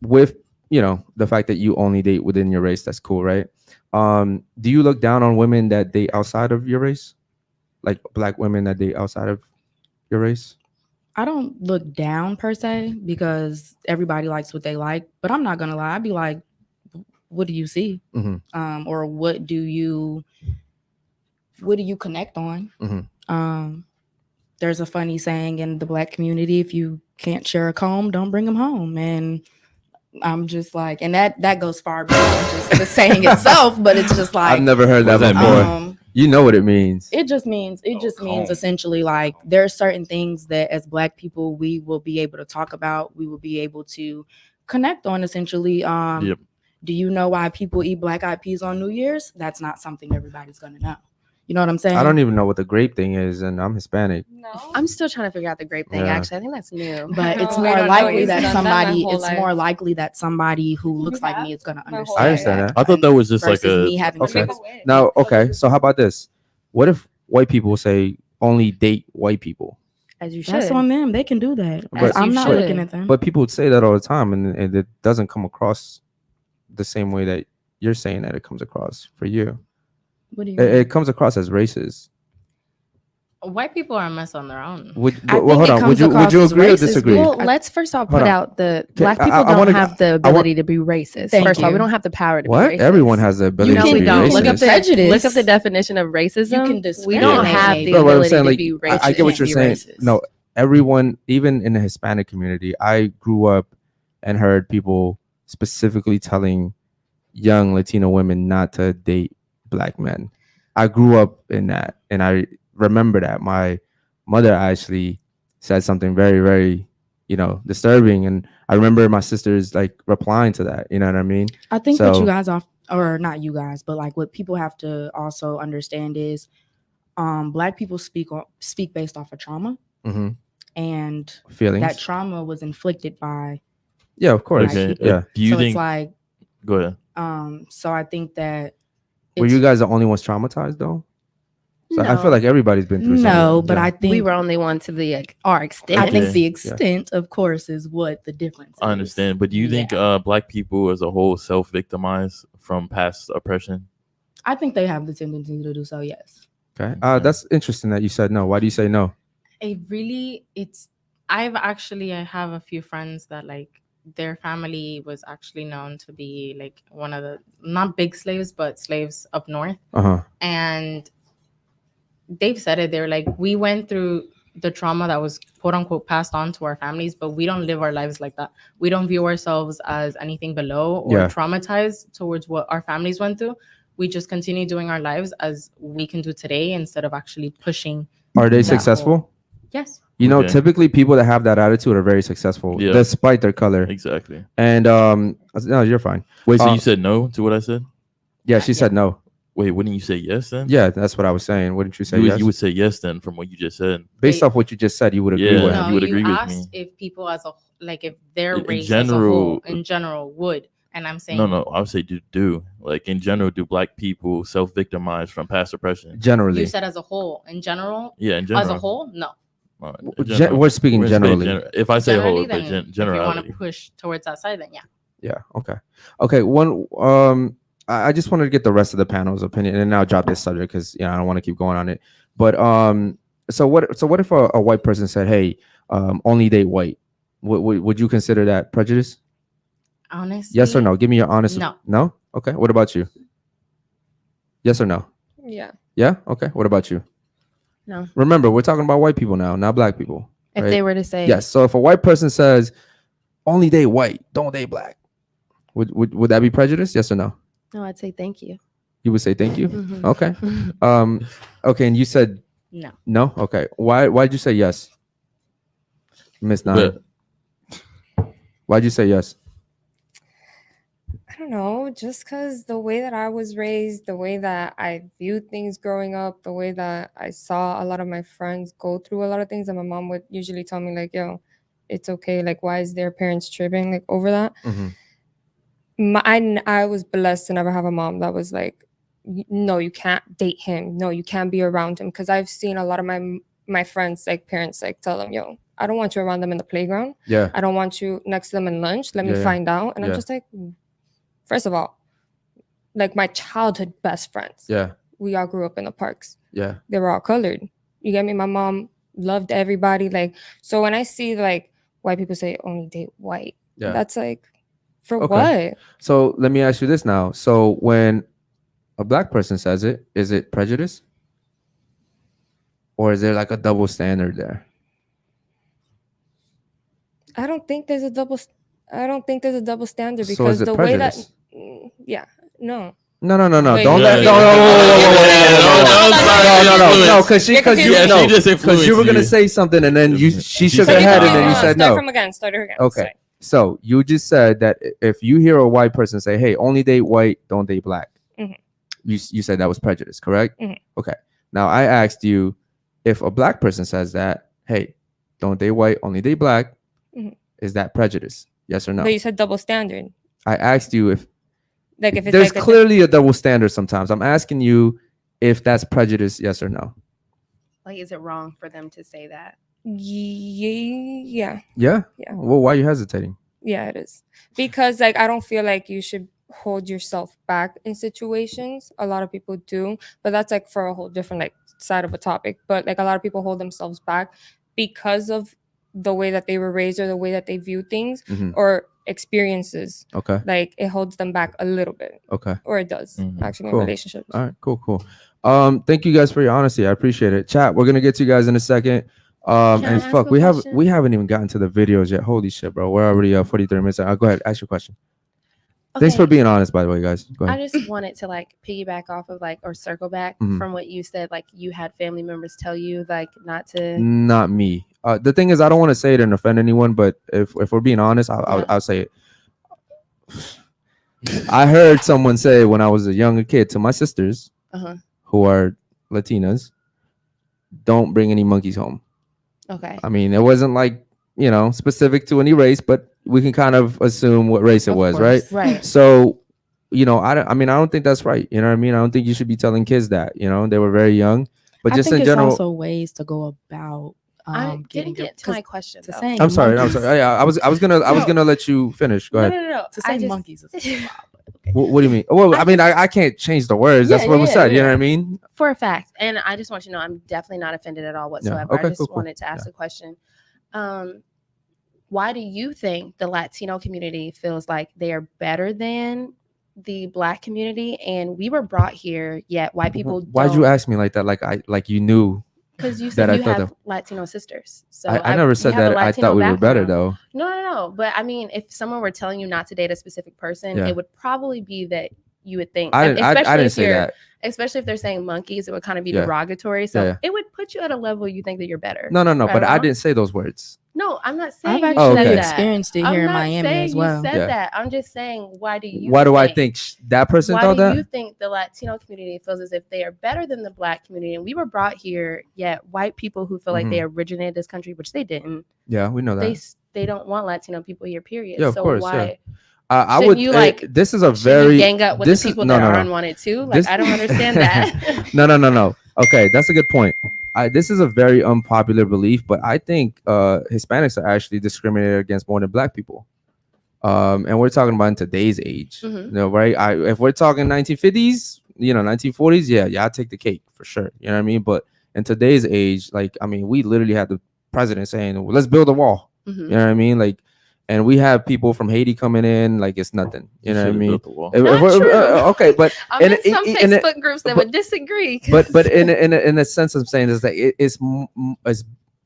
Speaker 4: with the fact that you only date within your race, that's cool, right? Do you look down on women that date outside of your race? Like Black women that date outside of your race?
Speaker 7: I don't look down per se because everybody likes what they like, but I'm not gonna lie. I'd be like, what do you see? Or what do you connect on? There's a funny saying in the Black community: if you can't share a comb, don't bring them home. And I'm just like, and that goes far beyond just the saying itself, but it's just like,
Speaker 4: I've never heard that before. You know what it means?
Speaker 7: It just means essentially like there are certain things that as Black people we will be able to talk about, we will be able to connect on. Essentially, do you know why people eat black eyed peas on New Year's? That's not something everybody's gonna know. You know what I'm saying?
Speaker 4: I don't even know what the grape thing is, and I'm Hispanic.
Speaker 5: No, I'm still trying to figure out the grape thing. Actually, I think that's new.
Speaker 7: But it's more likely that somebody. It's more likely that somebody who looks like me is going to understand.
Speaker 4: I understand that.
Speaker 2: I thought that was just like
Speaker 7: me having
Speaker 4: okay. Now, okay. So how about this? What if white people say only date white people?
Speaker 5: As you should.
Speaker 7: That's on them. They can do that.
Speaker 4: But
Speaker 7: I'm not looking at them.
Speaker 4: But people would say that all the time, and it doesn't come across the same way that you're saying that it comes across for you.
Speaker 7: What do you mean?
Speaker 4: It comes across as racist.
Speaker 8: White people are a mess on their own.
Speaker 4: Would you agree or disagree?
Speaker 5: Well, let's first off put out the Black people don't have the ability to be racist. First of all, we don't have the power to be racist.
Speaker 4: Everyone has the ability to be racist.
Speaker 5: Look up the definition of racism.
Speaker 7: You can
Speaker 5: we don't have the ability to be racist.
Speaker 4: I get what you're saying. No, everyone, even in the Hispanic community, I grew up and heard people specifically telling young Latino women not to date Black men. I grew up in that, and I remember that my mother actually said something very, very, disturbing, and I remember my sisters like replying to that. You know what I mean?
Speaker 7: I think what you guys or not you guys, but like what people have to also understand is, Black people speak based off of trauma, and
Speaker 4: feelings.
Speaker 7: That trauma was inflicted by.
Speaker 4: Yeah, of course.
Speaker 2: Okay.
Speaker 4: Yeah.
Speaker 2: Do you think?
Speaker 7: It's like.
Speaker 2: Go ahead.
Speaker 7: So I think that.
Speaker 4: Were you guys the only ones traumatized though? So
Speaker 5: no.
Speaker 4: I feel like everybody's been through something.
Speaker 7: No, but I think
Speaker 5: we were only one to our extent.
Speaker 7: I think the extent, of course, is what the difference is.
Speaker 2: I understand. But do you think Black people as a whole self-victimize from past oppression?
Speaker 7: I think they have the tendency to do so, yes.
Speaker 4: Okay. That's interesting that you said no. Why do you say no?
Speaker 8: I have a few friends that like their family was actually known to be like one of the not big slaves, but slaves up north. And they've said it. They're like, we went through the trauma that was quote unquote passed on to our families, but we don't live our lives like that. We don't view ourselves as anything below or traumatized towards what our families went through. We just continue doing our lives as we can do today instead of actually pushing.
Speaker 4: Are they successful?
Speaker 8: Yes.
Speaker 4: You know, typically people that have that attitude are very successful despite their color.
Speaker 2: Exactly.
Speaker 4: And no, you're fine.
Speaker 2: Wait, so you said no to what I said?
Speaker 4: Yeah, she said no.
Speaker 2: Wait, wouldn't you say yes then?
Speaker 4: Yeah, that's what I was saying. Wouldn't you say yes?
Speaker 2: You would say yes then from what you just said.
Speaker 4: Based off what you just said, you would agree with
Speaker 8: no,
Speaker 2: you would agree with me.
Speaker 8: If people as a like if their race as a whole in general would, and I'm saying
Speaker 2: no, I would say do like in general, do black people self-victimize from past oppression?
Speaker 4: Generally,
Speaker 8: you said as a whole. In general,
Speaker 2: yeah, in general.
Speaker 8: As a whole, no.
Speaker 4: We're speaking generally.
Speaker 2: If I say
Speaker 8: generally,
Speaker 2: whole, but generally,
Speaker 8: if you want to push towards that side, then yeah.
Speaker 4: Yeah. Okay. One. I just wanted to get the rest of the panel's opinion, and now drop this subject because I don't want to keep going on it. But so what if a white person said, "Hey, only date white"? Would you consider that prejudice?
Speaker 8: Honestly,
Speaker 4: yes or no? Give me your honest.
Speaker 8: No.
Speaker 4: No. Okay. What about you? Yes or no?
Speaker 6: Yeah.
Speaker 4: Yeah. Okay. What about you?
Speaker 5: No.
Speaker 4: Remember, we're talking about white people now, not black people.
Speaker 5: If
Speaker 4: right?
Speaker 5: they were to say
Speaker 4: yes, so if a white person says, "Only date white, don't date black," would that be prejudice? Yes or no?
Speaker 5: No, I'd say thank you.
Speaker 4: You would say thank you?
Speaker 5: Mm-hmm.
Speaker 4: Okay. Okay, and you said
Speaker 8: no.
Speaker 4: No? Okay. Why'd you say yes? Miss Nine. Why'd you say yes?
Speaker 6: I don't know, just because the way that I was raised, the way that I viewed things growing up, the way that I saw a lot of my friends go through a lot of things, and my mom would usually tell me like, yo, it's okay. Like, why is their parents tripping like over that?
Speaker 4: Mm-hmm.
Speaker 6: I was blessed to never have a mom that was like, no, you can't date him. No, you can't be around him. Because I've seen a lot of my friends, like parents, like tell them, yo, I don't want you around them in the playground.
Speaker 4: Yeah.
Speaker 6: I don't want you next to them in lunch. Let me find out. And I'm just like, first of all, like my childhood best friends.
Speaker 4: Yeah.
Speaker 6: We all grew up in the parks.
Speaker 4: Yeah.
Speaker 6: They were all colored. You get me? My mom loved everybody. Like, so when I see like white people say only date white, that's like, for what?
Speaker 4: So let me ask you this now. So when a black person says it, is it prejudice? Or is there like a double standard there?
Speaker 6: I don't think there's a double standard because
Speaker 4: so is it
Speaker 6: the
Speaker 4: prejudice?
Speaker 6: way that no.
Speaker 4: No.
Speaker 6: Wait,
Speaker 4: Don't let no, because you were gonna say something and then she shook her head and then you said no.
Speaker 6: Start again.
Speaker 4: Okay.
Speaker 6: Sorry.
Speaker 4: So you just said that if you hear a white person say, "Hey, only date white, don't date black," you said that was prejudice, correct? Okay. Now I asked you if a black person says that, "Hey, don't date white, only date black," is that prejudice? Yes or no?
Speaker 6: But you said double standard.
Speaker 4: I asked you if
Speaker 6: it's
Speaker 4: there's clearly a double standard sometimes. I'm asking you if that's prejudice, yes or no?
Speaker 5: Like, is it wrong for them to say that?
Speaker 6: Yeah.
Speaker 4: Well, why are you hesitating?
Speaker 6: Yeah, it is. Because like I don't feel like you should hold yourself back in situations. A lot of people do, but that's like for a whole different like side of a topic. But like a lot of people hold themselves back because of the way that they were raised or the way that they view things or experiences.
Speaker 4: Okay.
Speaker 6: Like it holds them back a little bit.
Speaker 4: Okay.
Speaker 6: Or it does actually in relationships.
Speaker 4: All right, cool. Thank you guys for your honesty. I appreciate it. Chat, we're gonna get to you guys in a second. And fuck, we haven't even gotten to the videos yet. Holy shit, bro. We're already 43 minutes. Go ahead, ask your question.
Speaker 5: Okay.
Speaker 4: Thanks for being honest, by the way, guys. Go ahead.
Speaker 5: I just wanted to like piggyback off of like or circle back from what you said. Like you had family members tell you like not to.
Speaker 4: Not me. The thing is, I don't want to say it and offend anyone, but if we're being honest, I'll say it. I heard someone say when I was a younger kid to my sisters who are Latinas, don't bring any monkeys home.
Speaker 5: Okay.
Speaker 4: I mean, it wasn't like, specific to any race, but we can kind of assume what race it was, right?
Speaker 5: Right.
Speaker 4: So, I don't think that's right. You know what I mean? I don't think you should be telling kids that, they were very young. But
Speaker 7: I
Speaker 4: just
Speaker 7: think
Speaker 4: in general,
Speaker 7: also ways to go about
Speaker 5: I didn't get to my question.
Speaker 4: I'm sorry. Yeah, I was gonna let you finish. Go ahead.
Speaker 5: No.
Speaker 7: To say monkeys is wild. Okay.
Speaker 4: What do you mean? Well, I can't change the words. That's what was said. You know what I mean?
Speaker 5: For a fact. And I just want you to know I'm definitely not offended at all whatsoever.
Speaker 4: Yeah. Okay,
Speaker 5: I just
Speaker 4: cool.
Speaker 5: wanted to ask a question. Why do you think the Latino community feels like they are better than the Black community? And we were brought here, yet white people
Speaker 4: Why'd you ask me like that? Like you knew
Speaker 5: Because you
Speaker 4: That
Speaker 5: said
Speaker 4: I
Speaker 5: you
Speaker 4: thought
Speaker 5: have
Speaker 4: that-
Speaker 5: Latino sisters. So
Speaker 4: I never
Speaker 5: you
Speaker 4: said
Speaker 5: have a
Speaker 4: that I
Speaker 5: Latino
Speaker 4: thought we were better
Speaker 5: background.
Speaker 4: though.
Speaker 5: No. But I mean, if someone were telling you not to date a specific person,
Speaker 4: Yeah.
Speaker 5: it would probably be that you would think,
Speaker 4: I didn't
Speaker 5: if
Speaker 4: say
Speaker 5: you're,
Speaker 4: that.
Speaker 5: especially if they're saying monkeys, it would kind of be
Speaker 4: Yeah.
Speaker 5: derogatory. So
Speaker 4: Yeah.
Speaker 5: it would put you at a level you think that you're better.
Speaker 4: No.
Speaker 5: Right
Speaker 4: But
Speaker 5: or
Speaker 4: I
Speaker 5: wrong?
Speaker 4: didn't say those words.
Speaker 5: No, I'm not
Speaker 7: I've
Speaker 5: saying you
Speaker 7: actually
Speaker 5: said
Speaker 4: okay.
Speaker 5: that.
Speaker 7: experienced it
Speaker 5: I'm
Speaker 7: here in
Speaker 5: not
Speaker 7: Miami
Speaker 5: saying
Speaker 7: as well.
Speaker 5: you said
Speaker 4: Yeah.
Speaker 5: that. I'm just saying, why do you?
Speaker 4: Why do I
Speaker 5: think-
Speaker 4: think that person
Speaker 5: Why
Speaker 4: thought
Speaker 5: do
Speaker 4: that?
Speaker 5: you think the Latino community feels as if they are better than the Black community? And we were brought here, yet white people who feel like they originated this country, which they didn't.
Speaker 4: Yeah, we know that.
Speaker 5: They don't want Latino people here. Period.
Speaker 4: Yeah, of
Speaker 5: so
Speaker 4: course,
Speaker 5: why?
Speaker 4: I
Speaker 5: Shouldn't
Speaker 4: would.
Speaker 5: you, like,
Speaker 4: This is a
Speaker 5: Should
Speaker 4: very.
Speaker 5: you gang up with
Speaker 4: this
Speaker 5: the
Speaker 4: is
Speaker 5: people
Speaker 4: no,
Speaker 5: that
Speaker 4: no,
Speaker 5: are
Speaker 4: no.
Speaker 5: unwanted too? Like,
Speaker 4: This-
Speaker 5: I don't understand that.
Speaker 4: No. Okay, that's a good point. This is a very unpopular belief, but I think Hispanics are actually discriminated against more than Black people. And we're talking about in today's age,
Speaker 5: Mhm.
Speaker 4: you know, right? If we're talking 1950s, 1940s, yeah, I'll take the cake for sure. You know what I mean? But in today's age, like, I mean, we literally had the president saying, well, "Let's build a wall."
Speaker 5: Mhm.
Speaker 4: You know what I mean? Like, and we have people from Haiti coming in, like it's nothing. You know what I
Speaker 2: should've
Speaker 4: mean?
Speaker 2: built the wall.
Speaker 5: Not true.
Speaker 4: Okay, but
Speaker 5: I'm
Speaker 4: and
Speaker 5: in some
Speaker 4: and
Speaker 5: Facebook groups that would disagree.
Speaker 4: but in a sense, I'm saying is that it's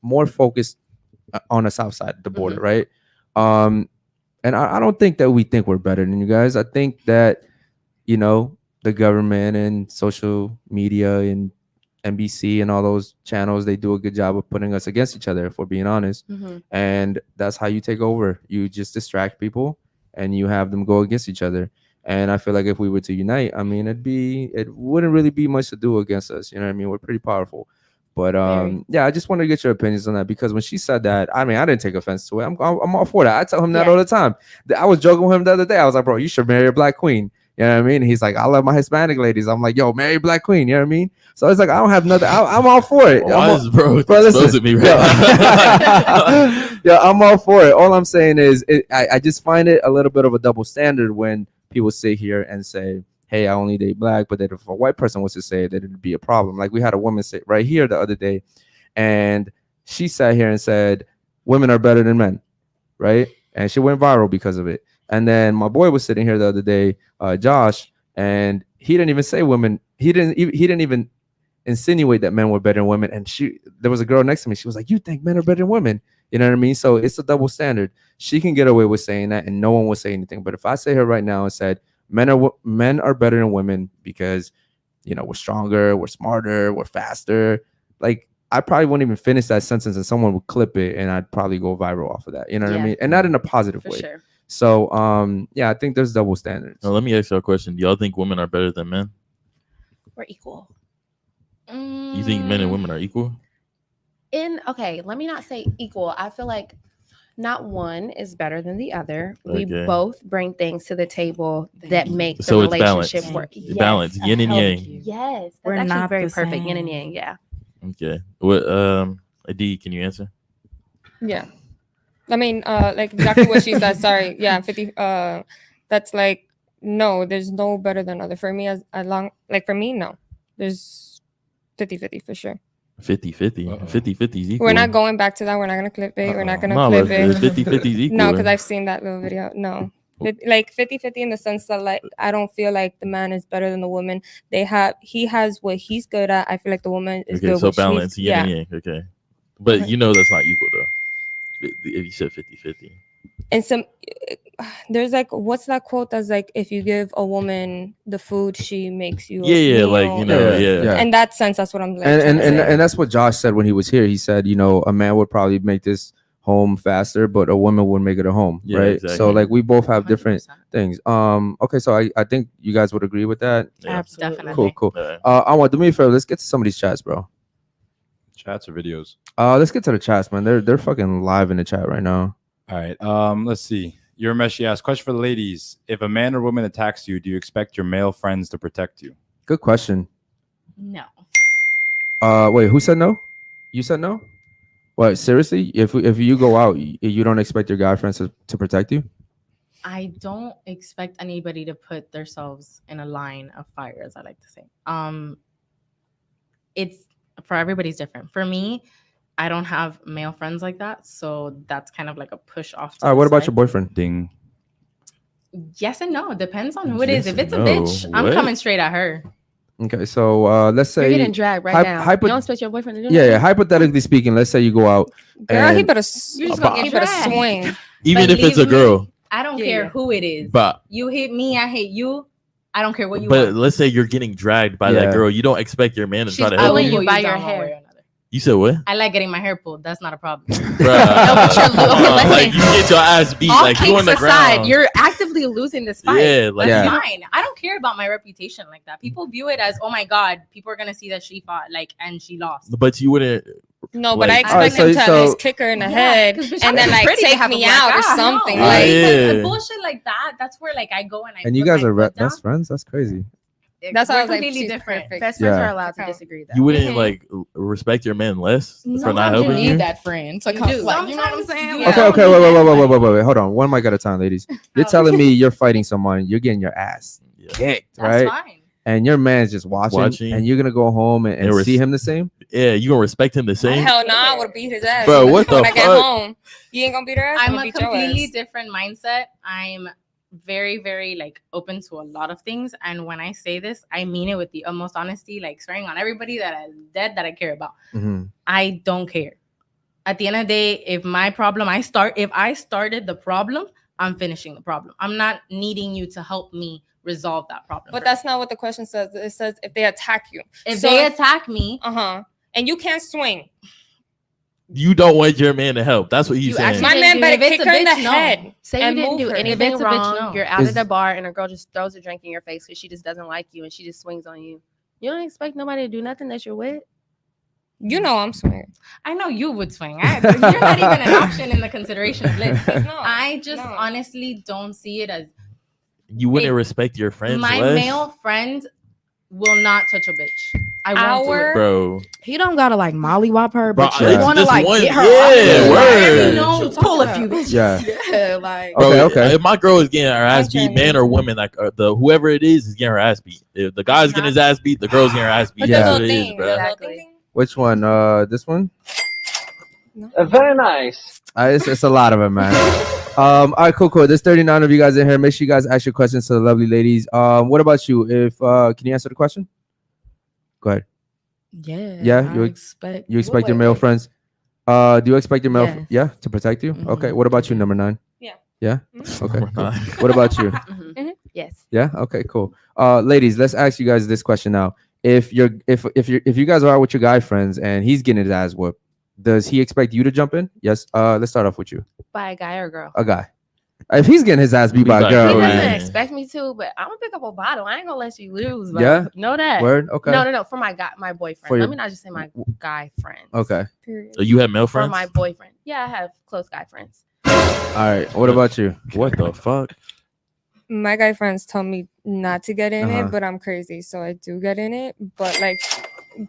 Speaker 4: more focused on the south side of the border, right? And I don't think that we think we're better than you guys. I think that the government and social media and NBC and all those channels, they do a good job of putting us against each other, if we're being honest. And that's how you take over. You just distract people and you have them go against each other. And I feel like if we were to unite, I mean, it wouldn't really be much to do against us. You know what I mean? We're pretty powerful. But yeah, I just wanted to get your opinions on that, because when she said that, I mean, I didn't take offense to it. I'm all for that. I tell him that all the time. I was joking with him the other day. I was like, bro, you should marry a Black queen. You know what I mean? He's like, I love my Hispanic ladies. I'm like, yo, marry Black queen. You know what I mean? So it's like, I don't have nothing. I'm all for it.
Speaker 2: Why is bro
Speaker 4: listen,
Speaker 2: exposing me right now?
Speaker 4: Yeah, I'm all for it. All I'm saying is, I just find it a little bit of a double standard when people sit here and say, hey, I only date Black, but then if a white person was to say it, then it'd be a problem. Like, we had a woman sit right here the other day, and she sat here and said, women are better than men, right? And she went viral because of it. And then my boy was sitting here the other day, Josh, and he didn't even say women. He didn't even insinuate that men were better than women. And there was a girl next to me. She was like, you think men are better than women? You know what I mean? So it's a double standard. She can get away with saying that and no one will say anything. But if I say her right now and said, men are better than women because, we're stronger, we're smarter, we're faster, like, I probably wouldn't even finish that sentence and someone would clip it and I'd probably go viral off of that. You know what I mean? And not in a positive way.
Speaker 5: Sure.
Speaker 4: So, yeah, I think there's double standards.
Speaker 2: Now, let me ask you a question. Do y'all think women are better than men?
Speaker 5: We're equal.
Speaker 2: You think men and women are equal?
Speaker 5: Okay, let me not say equal. I feel like not one is better than the other. We
Speaker 2: Okay.
Speaker 5: both bring things to the table that make the
Speaker 2: So it's
Speaker 5: relationship
Speaker 2: balance.
Speaker 5: work.
Speaker 2: It's balance, yin and yang.
Speaker 5: Yes, that's
Speaker 7: We're
Speaker 5: actually
Speaker 7: not
Speaker 5: very
Speaker 7: the
Speaker 5: perfect. Yin and
Speaker 7: same.
Speaker 5: yang. Yeah.
Speaker 2: Okay. What? Adi, can you answer?
Speaker 6: Yeah. I mean, like exactly what she said. Sorry. Yeah, 50. That's like, no, there's no better than other. For me, for me, no. There's 50-50 for sure.
Speaker 2: 50-50. 50-50 is equal.
Speaker 6: We're not going back to that. We're not gonna clip it. We're not gonna
Speaker 2: No,
Speaker 6: clip
Speaker 2: but
Speaker 6: it.
Speaker 2: 50-50 is equal.
Speaker 6: No, because I've seen that little video. No. Like 50-50 in the sense that, like, I don't feel like the man is better than the woman. He has what he's good at. I feel like the woman is good.
Speaker 2: Okay, so
Speaker 6: what she's-
Speaker 2: balance, yin and yang. Okay. But that's not equal though. If you said 50-50.
Speaker 6: And there's like, what's that quote that's like, if you give a woman the food, she makes you
Speaker 2: Yeah,
Speaker 6: meal.
Speaker 2: like, yeah.
Speaker 6: In that sense, that's what I'm like.
Speaker 4: And that's what Josh said when he was here. He said, a man would probably make this home faster, but a woman would make it a home,
Speaker 2: Yeah,
Speaker 4: right?
Speaker 2: exactly.
Speaker 4: So like, we both have different things. Okay, so I think you guys would agree with that.
Speaker 2: Yeah.
Speaker 8: Definitely.
Speaker 4: Cool.
Speaker 2: Alright.
Speaker 4: I want, do me a favor, let's get to some of these chats, bro.
Speaker 3: Chats or videos?
Speaker 4: Let's get to the chats, man. They're fucking live in the chat right now.
Speaker 3: All right. Let's see. Your Meshi asks, question for the ladies. If a man or woman attacks you, do you expect your male friends to protect you?
Speaker 4: Good question.
Speaker 8: No.
Speaker 4: Wait, who said no? You said no? What, seriously? If you go out, you don't expect your guy friends to protect you?
Speaker 8: I don't expect anybody to put themselves in a line of fire, as I like to say. It's for everybody's different. For me, I don't have male friends like that, so that's kind of like a push off.
Speaker 4: All right, what about your boyfriend?
Speaker 3: Ding.
Speaker 8: Yes and no. Depends on who it
Speaker 2: Yes
Speaker 8: is. If
Speaker 2: and
Speaker 8: it's a
Speaker 2: no.
Speaker 8: bitch, I'm
Speaker 2: What?
Speaker 8: coming straight at her.
Speaker 4: Okay, so let's say
Speaker 5: You're getting dragged right now. You don't expect your boyfriend to do that?
Speaker 4: Yeah, hypothetically speaking, let's say you go out.
Speaker 6: Girl, he
Speaker 4: and-
Speaker 6: better
Speaker 5: You're just gonna get
Speaker 6: he better
Speaker 5: dragged.
Speaker 6: swing.
Speaker 2: Even
Speaker 8: But
Speaker 2: if it's a
Speaker 8: leave me-
Speaker 2: girl.
Speaker 8: I don't
Speaker 5: Yeah,
Speaker 8: care
Speaker 5: yeah.
Speaker 8: who it is.
Speaker 2: But
Speaker 8: You hit me, I hate you. I don't care what you
Speaker 2: but
Speaker 8: want.
Speaker 2: let's say you're getting dragged by
Speaker 4: Yeah.
Speaker 2: that girl. You don't expect your man to
Speaker 8: She's
Speaker 2: try to help
Speaker 8: pulling
Speaker 2: you.
Speaker 8: you by your hair.
Speaker 2: You said what?
Speaker 8: I like getting my hair pulled. That's not a problem.
Speaker 2: Bruh.
Speaker 5: but you're okay, listen.
Speaker 2: Like you get your ass beat.
Speaker 5: All
Speaker 2: Like you on the
Speaker 5: kinks aside,
Speaker 2: ground.
Speaker 5: you're actively losing this fight.
Speaker 2: Yeah, like
Speaker 8: That's
Speaker 4: Yeah.
Speaker 8: fine. I don't care about my reputation like that. People view it as, oh my god, people are gonna see that she fought, like, and she lost.
Speaker 2: but you wouldn't.
Speaker 6: No, but I
Speaker 2: Like-
Speaker 6: expect
Speaker 4: Alright,
Speaker 6: him to
Speaker 4: so-
Speaker 6: at least kick her in the head
Speaker 5: 'cause bitch,
Speaker 6: and then
Speaker 5: I'm
Speaker 6: like
Speaker 5: pretty to
Speaker 6: take
Speaker 5: have a
Speaker 6: me
Speaker 5: black
Speaker 6: out or
Speaker 5: eye.
Speaker 6: something.
Speaker 8: No,
Speaker 6: Like,
Speaker 2: Yeah.
Speaker 8: but bullshit like that. That's where like I go and I.
Speaker 4: And you
Speaker 8: put
Speaker 4: guys
Speaker 8: my
Speaker 4: are
Speaker 8: foot down.
Speaker 4: best friends. That's crazy.
Speaker 6: That's why I
Speaker 8: We're
Speaker 6: was like,
Speaker 8: completely
Speaker 6: she's
Speaker 8: different.
Speaker 6: perfect.
Speaker 5: Best friends
Speaker 4: Yeah.
Speaker 5: are allowed to
Speaker 6: Okay.
Speaker 5: disagree though.
Speaker 2: You wouldn't
Speaker 8: Mhm.
Speaker 2: like respect your man less for not
Speaker 7: Sometimes
Speaker 2: helping
Speaker 7: you
Speaker 2: you.
Speaker 7: need that friend to
Speaker 8: You
Speaker 7: come.
Speaker 8: do.
Speaker 7: Like, you know what I'm
Speaker 8: Sometimes
Speaker 7: saying?
Speaker 8: you
Speaker 7: Like,
Speaker 8: do.
Speaker 4: Wait. Hold on. One mic at a time, ladies. You're telling me you're fighting someone. You're getting your ass
Speaker 2: Yeah.
Speaker 4: kicked,
Speaker 8: That's
Speaker 4: right?
Speaker 8: fine.
Speaker 4: And your man's just watching, and you're gonna go home and
Speaker 2: And
Speaker 4: see him the same.
Speaker 2: Yeah, you gonna respect him the same.
Speaker 6: hell no, I would have beat his ass.
Speaker 2: Bro, what the
Speaker 6: when I get
Speaker 2: fuck?
Speaker 6: home, you ain't gonna beat her ass.
Speaker 8: I'm
Speaker 6: I'm
Speaker 8: a
Speaker 6: beat your
Speaker 8: completely
Speaker 6: ass.
Speaker 8: different mindset. I'm very, very like open to a lot of things. And when I say this, I mean it with the utmost honesty, like swearing on everybody that is dead that I care about.
Speaker 4: Mm-hmm.
Speaker 8: I don't care. At the end of the day, if I started the problem, I'm finishing the problem. I'm not needing you to help me resolve that problem.
Speaker 6: But that's not what the question says. It says if they attack you.
Speaker 8: if
Speaker 6: So
Speaker 8: they attack me,
Speaker 6: and you can't swing.
Speaker 2: You don't want your man to help. That's what he's
Speaker 5: You
Speaker 2: saying.
Speaker 5: actually
Speaker 6: My
Speaker 5: didn't
Speaker 6: man
Speaker 5: do-
Speaker 6: better
Speaker 5: if it's
Speaker 6: kick
Speaker 5: a
Speaker 6: her in the
Speaker 5: bitch, no.
Speaker 6: head.
Speaker 5: Say you
Speaker 6: and
Speaker 5: didn't
Speaker 6: move
Speaker 5: do
Speaker 6: her.
Speaker 5: anything
Speaker 8: If it's a bitch,
Speaker 5: wrong.
Speaker 8: no.
Speaker 5: You're out
Speaker 4: Is-
Speaker 5: at the bar and a girl just throws a drink in your face because she just doesn't like you and she just swings on you. You don't expect nobody to do nothing that you're with.
Speaker 6: You know I'm swinging.
Speaker 8: I know you would swing. You're not even an option in the consideration list.
Speaker 6: No,
Speaker 8: I just
Speaker 6: no.
Speaker 8: honestly don't see it as
Speaker 2: You wouldn't
Speaker 8: It-
Speaker 2: respect your friends
Speaker 8: my
Speaker 2: less,
Speaker 8: male friend will not touch a bitch. I won't do
Speaker 6: Our-
Speaker 8: it.
Speaker 2: bro.
Speaker 7: he don't gotta like mollywop her, but
Speaker 2: Bro,
Speaker 7: you
Speaker 4: it's
Speaker 7: want to
Speaker 2: just
Speaker 7: like
Speaker 2: one-
Speaker 7: get her.
Speaker 2: yeah,
Speaker 7: off.
Speaker 2: word.
Speaker 7: Like, pull a few bitches.
Speaker 4: Yeah.
Speaker 7: Yeah, like.
Speaker 4: Okay,
Speaker 2: Bro,
Speaker 4: okay.
Speaker 2: If my girl is getting her ass beat,
Speaker 6: Trying
Speaker 2: man
Speaker 6: to-
Speaker 2: or woman, like the whoever it is getting her ass beat. If the guy's getting his ass beat, the girl's getting her ass beat.
Speaker 6: But
Speaker 4: Yeah.
Speaker 2: That's
Speaker 6: the
Speaker 2: what
Speaker 6: little
Speaker 2: it is,
Speaker 6: thing,
Speaker 2: bro.
Speaker 6: the little
Speaker 5: Exactly.
Speaker 6: thing.
Speaker 4: Which one? This one?
Speaker 9: Very nice.
Speaker 4: It's a lot of them, man. All right, cool. There's 39 of you guys in here. Make sure you guys ask your questions to the lovely ladies. What about you? If can you answer the question? Go ahead.
Speaker 7: Yeah,
Speaker 4: you
Speaker 7: I
Speaker 4: expect you expect your male friends. Do you expect your male?
Speaker 7: Yes.
Speaker 4: Yeah, to protect you.
Speaker 7: Mhm.
Speaker 4: Okay. What about you, number 9?
Speaker 6: Yeah.
Speaker 4: Yeah.
Speaker 6: Mhm.
Speaker 4: Okay.
Speaker 2: Number
Speaker 4: cool.
Speaker 2: 9.
Speaker 4: What about you?
Speaker 5: Mhm. Yes.
Speaker 4: Yeah. Okay. Cool. Ladies, let's ask you guys this question now. If you guys are out with your guy friends and he's getting his ass whooped, does he expect you to jump in? Yes. Let's start off with you.
Speaker 5: By a guy or a girl.
Speaker 4: A guy. If he's getting his ass beat by a
Speaker 5: He
Speaker 4: girl,
Speaker 2: Oh,
Speaker 5: doesn't
Speaker 2: yeah.
Speaker 5: expect me to, but I'm gonna pick up a bottle. I ain't gonna let you lose. Bro.
Speaker 4: Yeah?
Speaker 5: Know that.
Speaker 4: word. Okay.
Speaker 5: No. For my boyfriend.
Speaker 4: For your-
Speaker 5: Let me not just say my guy friends.
Speaker 4: Okay.
Speaker 6: Period.
Speaker 2: So you have male
Speaker 5: For
Speaker 2: friends?
Speaker 5: my boyfriend. Yeah, I have close guy friends.
Speaker 4: All right. What about you?
Speaker 2: What the fuck?
Speaker 6: My guy friends tell me not to get in
Speaker 4: Uh-huh.
Speaker 6: it, but I'm crazy, so I do get in it. But like,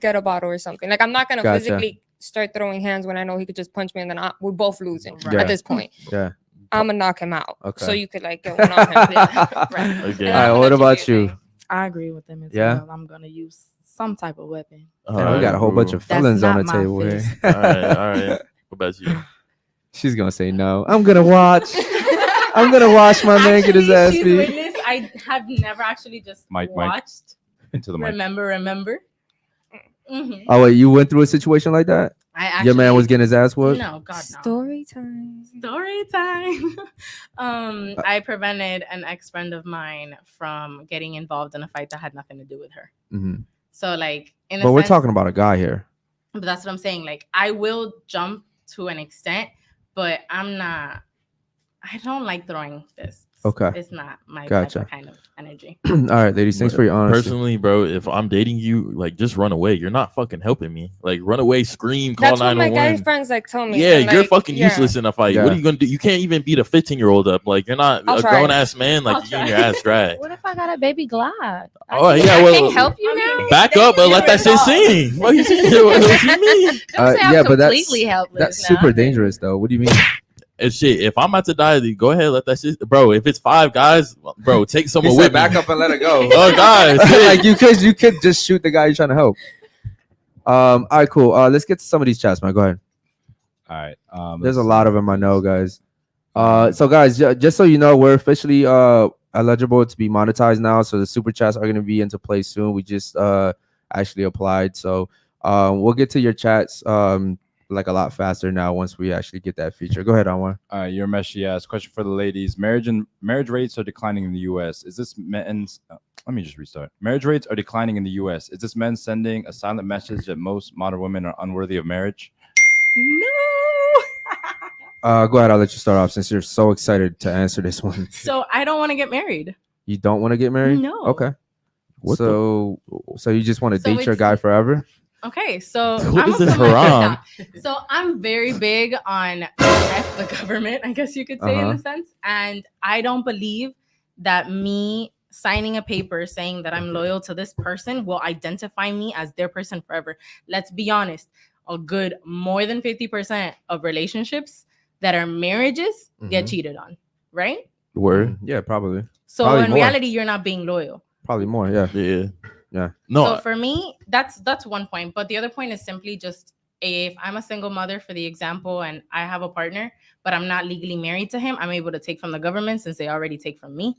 Speaker 6: get a bottle or something. Like, I'm not gonna
Speaker 4: Gotcha.
Speaker 6: physically start throwing hands when I know he could just punch me and then we're both losing
Speaker 4: Yeah.
Speaker 6: at this point.
Speaker 4: Yeah.
Speaker 6: I'm gonna knock him out.
Speaker 4: Okay.
Speaker 6: So you could like get one on him.
Speaker 2: Okay.
Speaker 6: And
Speaker 4: All
Speaker 6: I'm
Speaker 4: right.
Speaker 6: gonna
Speaker 4: What
Speaker 6: let
Speaker 4: about
Speaker 6: do your
Speaker 4: you?
Speaker 6: thing.
Speaker 7: I agree with them as
Speaker 4: Yeah?
Speaker 7: well. I'm gonna use some type of weapon.
Speaker 4: Damn, we got a whole bunch of
Speaker 7: That's
Speaker 4: felons on the
Speaker 7: not my
Speaker 4: table here.
Speaker 7: fist.
Speaker 2: All right. What about you?
Speaker 4: She's gonna say no. I'm gonna watch. I'm gonna watch my man get his ass
Speaker 8: she's
Speaker 4: beat.
Speaker 8: witness. I have never actually just
Speaker 3: Mike.
Speaker 8: watched.
Speaker 3: Into the mic.
Speaker 8: Remember. Mhm.
Speaker 4: Oh wait, you went through a situation like that?
Speaker 8: I actually,
Speaker 4: Your man was getting his ass whooped?
Speaker 8: No, God, no.
Speaker 6: Story time.
Speaker 8: Story time. I prevented an ex-friend of mine from getting involved in a fight that had nothing to do with her.
Speaker 4: Mhm.
Speaker 8: So like in a
Speaker 4: But we're
Speaker 8: sense-
Speaker 4: talking about a guy here.
Speaker 8: but that's what I'm saying. Like I will jump to an extent, but I don't like throwing fists.
Speaker 4: Okay.
Speaker 8: It's not my
Speaker 4: Gotcha.
Speaker 8: type of kind of energy.
Speaker 4: All right, ladies. Thanks for your honesty.
Speaker 2: Personally, bro, if I'm dating you, like just run away. You're not fucking helping me. Like run away, scream, call
Speaker 6: That's what my guy
Speaker 2: 911.
Speaker 6: friends like tell me.
Speaker 2: Yeah,
Speaker 6: and,
Speaker 2: you're
Speaker 6: like,
Speaker 2: fucking
Speaker 6: yeah.
Speaker 2: useless in a fight.
Speaker 4: Yeah.
Speaker 2: What are you gonna do? You can't even beat a 15-year-old up. Like you're not
Speaker 6: I'll
Speaker 2: a
Speaker 6: try.
Speaker 2: grown ass man. Like
Speaker 8: I'll
Speaker 2: you're getting
Speaker 8: try.
Speaker 2: your ass dragged.
Speaker 5: What if I got a baby Glock?
Speaker 2: Oh,
Speaker 5: I
Speaker 2: yeah,
Speaker 5: can't
Speaker 2: well,
Speaker 5: help you now.
Speaker 2: Back up, but let that shit sing. What you mean? What you mean?
Speaker 5: Don't say I'm
Speaker 4: yeah, but that's
Speaker 5: completely helpless.
Speaker 4: that's
Speaker 5: now.
Speaker 4: super dangerous, though. What do you mean?
Speaker 2: If shit, if I'm about to die, then go ahead, let that shit, bro. If it's 5 guys, bro, take someone with me.
Speaker 4: up and let it go.
Speaker 2: Oh, guys,
Speaker 4: like you could just shoot the guy you're trying to help. All right, cool. Let's get to some of these chats, man. Go ahead.
Speaker 3: All right.
Speaker 4: There's a lot of them I know, guys. So guys, just so you know, we're officially eligible to be monetized now, so the super chats are going to be into play soon. We just actually applied, so we'll get to your chats like a lot faster now once we actually get that feature. Go ahead, Anwar.
Speaker 3: Your Meshi asks, question for the ladies. Marriage rates are declining in the U.S. Is this men's? Let me just restart. Marriage rates are declining in the U.S. Is this men sending a silent message that most modern women are unworthy of marriage?
Speaker 8: No.
Speaker 4: Go ahead. I'll let you start off since you're so excited to answer this one.
Speaker 8: So I don't want to get married.
Speaker 4: You don't want to get married?
Speaker 8: No.
Speaker 4: Okay. So you just want to
Speaker 8: So
Speaker 4: date your
Speaker 8: it's-
Speaker 4: guy forever?
Speaker 8: Okay, so
Speaker 2: What
Speaker 8: I'm
Speaker 2: is this,
Speaker 8: gonna put my foot
Speaker 2: haram?
Speaker 8: down. So I'm very big on F the government, I guess you could say in a sense. And I don't believe that me signing a paper saying that I'm loyal to this person will identify me as their person forever. Let's be honest, a good more than 50% of relationships that are marriages get cheated on, right?
Speaker 2: Word.
Speaker 4: Yeah, probably.
Speaker 8: So
Speaker 4: Probably
Speaker 8: in
Speaker 4: more.
Speaker 8: reality, you're not being loyal.
Speaker 4: Probably more. Yeah.
Speaker 2: Yeah. No.
Speaker 8: So for me, that's one point. But the other point is simply just if I'm a single mother, for the example, and I have a partner, but I'm not legally married to him, I'm able to take from the government since they already take from me.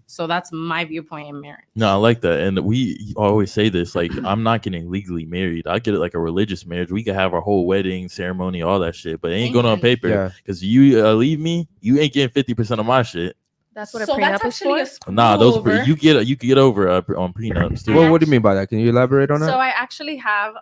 Speaker 8: So that's my viewpoint in marriage.
Speaker 2: No, I like that. And we always say this, like, I'm not getting legally married. I get it like a religious marriage. We could have our whole wedding ceremony, all that shit, but it ain't going on paper.
Speaker 4: Yeah.
Speaker 2: Because you leave me, you ain't getting 50% of my shit.
Speaker 5: That's what a
Speaker 8: So that's
Speaker 5: prenup is
Speaker 8: actually
Speaker 5: for.
Speaker 8: a
Speaker 2: Nah, those
Speaker 8: over.
Speaker 2: you could get over on prenups too.
Speaker 4: Well, what do you mean by that? Can you elaborate on that?
Speaker 8: So I actually have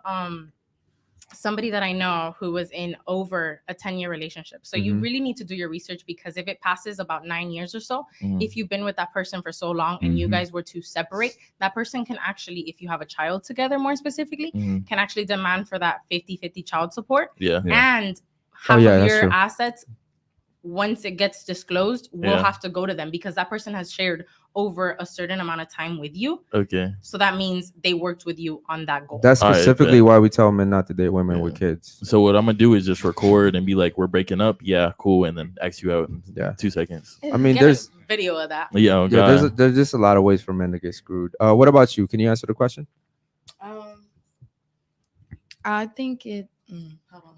Speaker 8: somebody that I know who was in over a 10-year relationship. So you really need to do your research, because if it passes about 9 years or so, if you've been with that person for so long and you guys were to separate, that person can actually, if you have a child together more specifically, can actually demand for that 50-50 child support.
Speaker 2: Yeah.
Speaker 8: And half
Speaker 4: yeah,
Speaker 8: of
Speaker 4: that's
Speaker 8: your
Speaker 4: true.
Speaker 8: assets, once it gets disclosed, will have to go to them, because that person has shared over a certain amount of time with you.
Speaker 2: Okay.
Speaker 8: So that means they worked with you on that goal.
Speaker 4: That's
Speaker 2: All right,
Speaker 4: specifically
Speaker 2: bet.
Speaker 4: why we tell men not to date women with kids.
Speaker 2: So what I'm gonna do is just record and be like, "We're breaking up." Yeah, cool, and then X you out in 2 seconds.
Speaker 4: I mean,
Speaker 8: Get a
Speaker 4: there's
Speaker 8: video of that.
Speaker 2: Yeah, oh,
Speaker 4: yeah,
Speaker 2: God.
Speaker 4: there's just a lot of ways for men to get screwed. What about you? Can you answer the question?
Speaker 7: I think it. Hold on.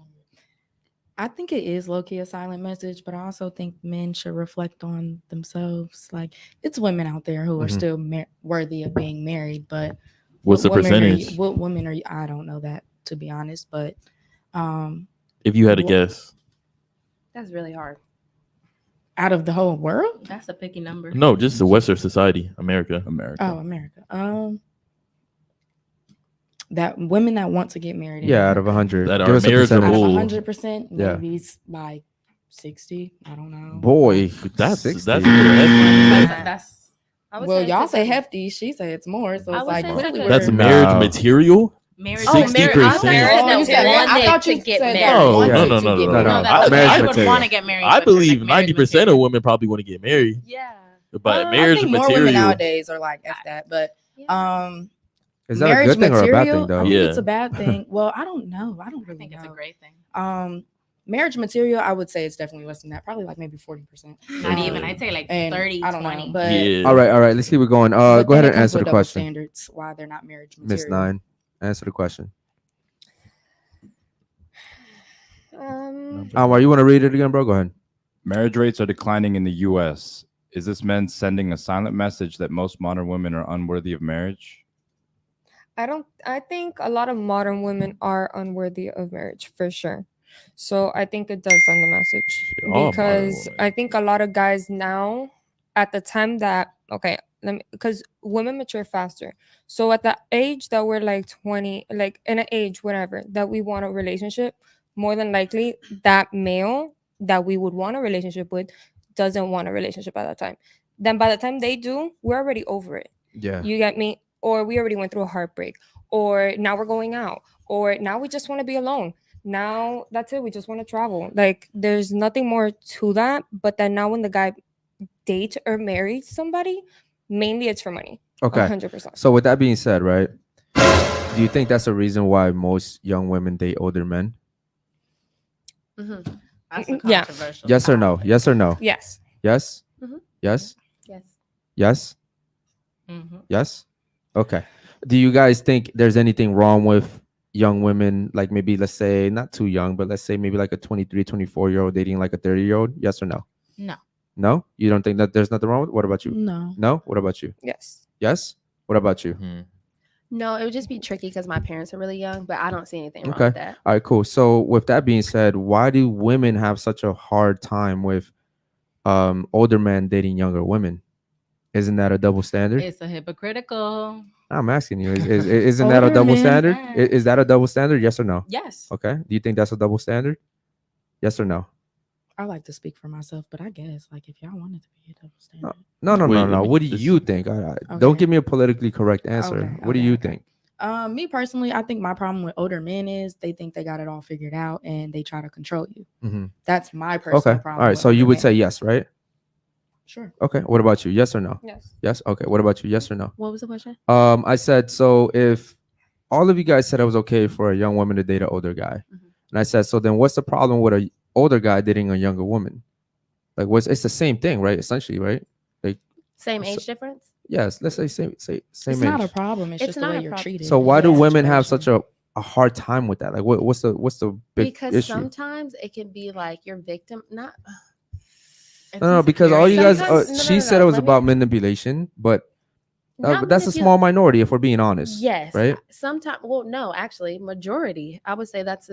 Speaker 7: I think it is low-key a silent message, but I also think men should reflect on themselves. Like, it's women out there who are still worthy of being married, but
Speaker 2: What's the
Speaker 7: what women are
Speaker 2: percentage?
Speaker 7: what women are you? I don't know that, to be honest, but
Speaker 2: If you had to guess.
Speaker 5: That's really hard.
Speaker 7: out of the whole world?
Speaker 8: That's a picky number.
Speaker 2: No, just the Western society, America.
Speaker 7: Oh, America. That women that want to get married.
Speaker 4: Yeah, out of 100.
Speaker 2: That
Speaker 4: Give
Speaker 2: are
Speaker 4: us a percentage.
Speaker 7: Out of
Speaker 2: marriageable.
Speaker 7: 100%,
Speaker 4: Yeah.
Speaker 7: maybe it's like 60. I don't know.
Speaker 4: Boy,
Speaker 2: That's
Speaker 4: 60.
Speaker 2: that's hefty.
Speaker 8: That's
Speaker 5: I would
Speaker 7: Well,
Speaker 5: say
Speaker 7: y'all
Speaker 5: it's
Speaker 7: say
Speaker 5: 50.
Speaker 7: hefty. She say it's more. So
Speaker 5: I
Speaker 7: it's
Speaker 5: would
Speaker 7: like
Speaker 5: say
Speaker 7: clearly
Speaker 5: it's
Speaker 2: That's
Speaker 7: we're-
Speaker 2: marriage
Speaker 4: No.
Speaker 2: material.
Speaker 8: marriage.
Speaker 2: 60%.
Speaker 5: marriage
Speaker 7: you said
Speaker 5: that
Speaker 7: I
Speaker 5: wanted
Speaker 7: thought you
Speaker 5: to get
Speaker 7: said
Speaker 5: married.
Speaker 7: that
Speaker 2: No,
Speaker 7: wanted
Speaker 2: no,
Speaker 7: to
Speaker 2: no,
Speaker 7: get
Speaker 2: no,
Speaker 7: married.
Speaker 2: no,
Speaker 4: no.
Speaker 8: That's
Speaker 4: Marriage
Speaker 8: I would
Speaker 4: material.
Speaker 8: want to get married.
Speaker 2: I
Speaker 8: but there's,
Speaker 2: believe
Speaker 8: like, marriage
Speaker 2: 90% of
Speaker 8: material.
Speaker 2: women probably want to get married,
Speaker 5: Yeah.
Speaker 2: but
Speaker 7: I
Speaker 2: marriage
Speaker 7: think more
Speaker 2: material.
Speaker 7: women nowadays are like F that, but
Speaker 4: Is that a
Speaker 7: marriage
Speaker 4: good thing or a bad
Speaker 7: material,
Speaker 4: thing, though?
Speaker 7: I think
Speaker 2: Yeah.
Speaker 7: it's a bad thing. Well, I don't know. I don't
Speaker 8: I
Speaker 7: really
Speaker 8: think
Speaker 7: know.
Speaker 8: it's a great thing.
Speaker 7: Marriage material, I would say it's definitely less than that. Probably like maybe 40%.
Speaker 8: Not even. I'd say like
Speaker 7: And
Speaker 8: 30,
Speaker 7: I don't
Speaker 8: 20.
Speaker 7: know, but
Speaker 2: Yeah.
Speaker 4: All right. Let's keep it going.
Speaker 7: but
Speaker 4: Go
Speaker 7: then
Speaker 4: ahead
Speaker 7: it
Speaker 4: and
Speaker 7: comes
Speaker 4: answer
Speaker 7: with
Speaker 4: the
Speaker 7: double
Speaker 4: question.
Speaker 7: standards why they're not marriage material.
Speaker 4: Miss Nine, answer the question. Why you want to read it again, bro? Go ahead.
Speaker 3: Marriage rates are declining in the U.S. Is this men sending a silent message that most modern women are unworthy of marriage?
Speaker 6: I think a lot of modern women are unworthy of marriage for sure. So I think it does send a message,
Speaker 2: All modern
Speaker 6: because
Speaker 2: women.
Speaker 6: I think a lot of guys now, at the time that, okay, because women mature faster. So at the age that we're like 20, like in an age, whatever, that we want a relationship, more than likely that male that we would want a relationship with doesn't want a relationship at that time. Then by the time they do, we're already over it.
Speaker 4: Yeah.
Speaker 6: You get me? Or we already went through a heartbreak, or now we're going out, or now we just want to be alone. Now that's it. We just want to travel. Like, there's nothing more to that. But then now when the guy dates or marries somebody, mainly it's for money.
Speaker 4: Okay.
Speaker 6: 100%.
Speaker 4: So with that being said, right? Do you think that's a reason why most young women date older men?
Speaker 8: That's a
Speaker 6: Yeah.
Speaker 8: controversial.
Speaker 4: Yes or no?
Speaker 8: topic.
Speaker 4: Yes or no?
Speaker 6: Yes.
Speaker 4: Yes?
Speaker 5: Mhm.
Speaker 4: Yes?
Speaker 5: Yes.
Speaker 4: Yes?
Speaker 8: Mhm.
Speaker 4: Yes? Okay. Do you guys think there's anything wrong with young women, like maybe let's say not too young, but let's say maybe like a 23, 24-year-old dating like a 30-year-old? Yes or no?
Speaker 8: No.
Speaker 4: No, you don't think that there's nothing wrong with it? What about you?
Speaker 7: No.
Speaker 4: No, what about you?
Speaker 6: Yes.
Speaker 4: Yes, what about you?
Speaker 5: No, it would just be tricky because my parents are really young, but I don't see anything wrong
Speaker 4: Okay.
Speaker 5: with that.
Speaker 4: All right, cool. So with that being said, why do women have such a hard time with older men dating younger women? Isn't that a double standard?
Speaker 8: It's a hypocritical.
Speaker 4: I'm asking you, isn't that a
Speaker 7: Older
Speaker 4: double
Speaker 7: men-
Speaker 4: standard? Is that a double standard? Yes or no?
Speaker 8: Yes.
Speaker 4: Okay. Do you think that's a double standard? Yes or no?
Speaker 7: I like to speak for myself, but I guess like if y'all wanted to be a double standard.
Speaker 4: No.
Speaker 2: Wait, let
Speaker 4: What
Speaker 2: me
Speaker 4: do
Speaker 2: get this.
Speaker 4: you think? Don't
Speaker 7: Okay.
Speaker 4: give me a politically correct answer.
Speaker 7: Okay,
Speaker 4: What do
Speaker 7: okay,
Speaker 4: you
Speaker 7: okay.
Speaker 4: think?
Speaker 7: Me personally, I think my problem with older men is they think they got it all figured out and they try to control you.
Speaker 4: Mhm.
Speaker 7: That's my personal
Speaker 4: Okay.
Speaker 7: problem.
Speaker 4: All right.
Speaker 7: with
Speaker 4: So you
Speaker 7: older
Speaker 4: would
Speaker 7: men.
Speaker 4: say yes, right?
Speaker 7: Sure.
Speaker 4: Okay. What about you? Yes or no?
Speaker 6: Yes.
Speaker 4: Yes. Okay. What about you? Yes or no?
Speaker 5: What was the question?
Speaker 4: I said, so if all of you guys said it was okay for a young woman to date an older guy, and I said, so then what's the problem with a older guy dating a younger woman? Like, it's the same thing, right? Essentially, right? Like,
Speaker 5: Same
Speaker 4: So-
Speaker 5: age difference?
Speaker 4: yes, let's say same
Speaker 7: It's
Speaker 4: age.
Speaker 7: not a problem. It's
Speaker 5: It's
Speaker 7: just the
Speaker 5: not
Speaker 7: way
Speaker 5: a
Speaker 7: you're
Speaker 5: problem.
Speaker 7: treated.
Speaker 4: So why
Speaker 7: in
Speaker 4: do
Speaker 7: that
Speaker 4: women have
Speaker 7: situation.
Speaker 4: such a hard time with that? Like, what's the big
Speaker 5: Because
Speaker 4: issue?
Speaker 5: sometimes it can be like your victim, not.
Speaker 8: It's
Speaker 4: No, because all you guys,
Speaker 5: Sometimes- no,
Speaker 4: she
Speaker 5: no,
Speaker 4: said
Speaker 5: no,
Speaker 4: it was
Speaker 5: let me-
Speaker 4: about manipulation, but
Speaker 5: not
Speaker 4: that's a
Speaker 5: manipula-
Speaker 4: small minority if we're being honest.
Speaker 5: Yes.
Speaker 4: Right?
Speaker 5: Sometimes, well, no, actually, majority. I would say that's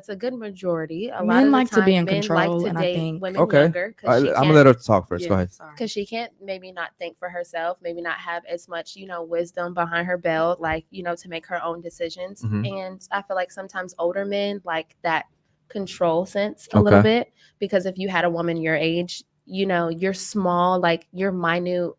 Speaker 5: a good majority. A lot
Speaker 7: Men
Speaker 5: of the
Speaker 7: like to be
Speaker 5: times
Speaker 7: in
Speaker 5: men
Speaker 7: control,
Speaker 5: like to
Speaker 7: and I
Speaker 5: date
Speaker 7: think-
Speaker 5: women
Speaker 4: Okay.
Speaker 5: younger because she
Speaker 4: I'm
Speaker 5: can't.
Speaker 4: gonna let her talk first. Go
Speaker 7: Yeah,
Speaker 4: ahead.
Speaker 7: sorry.
Speaker 5: Because she can't maybe not think for herself, maybe not have as much, wisdom behind her belt, like, to make her own decisions.
Speaker 4: Mhm.
Speaker 5: And I feel like sometimes older men like that control sense a little
Speaker 4: Okay.
Speaker 5: bit, because if you had a woman your age, you're small, like your minute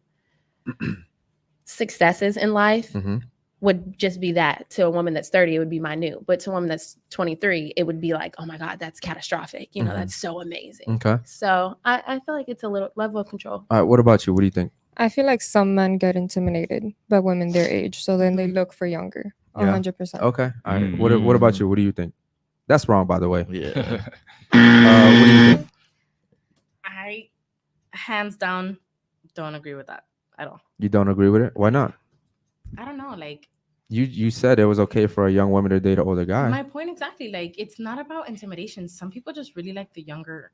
Speaker 5: successes in life
Speaker 4: Mhm.
Speaker 5: would just be that. To a woman that's 30, it would be minute. But to a woman that's 23, it would be like, oh my God, that's catastrophic.
Speaker 4: Mhm.
Speaker 5: That's so amazing.
Speaker 4: Okay.
Speaker 5: So I feel like it's a little level of control.
Speaker 4: All right. What about you? What do you think?
Speaker 6: I feel like some men get intimidated by women their age, so then they look for younger.
Speaker 4: Yeah.
Speaker 6: 100%.
Speaker 4: Okay. All right. What about you? What do you think? That's wrong, by the way.
Speaker 2: Yeah.
Speaker 4: What do you think?
Speaker 8: I, hands down, don't agree with that at all.
Speaker 4: You don't agree with it? Why not?
Speaker 8: I don't know. Like,
Speaker 4: You said it was okay for a young woman to date an older guy.
Speaker 8: my point exactly. Like, it's not about intimidation. Some people just really like the younger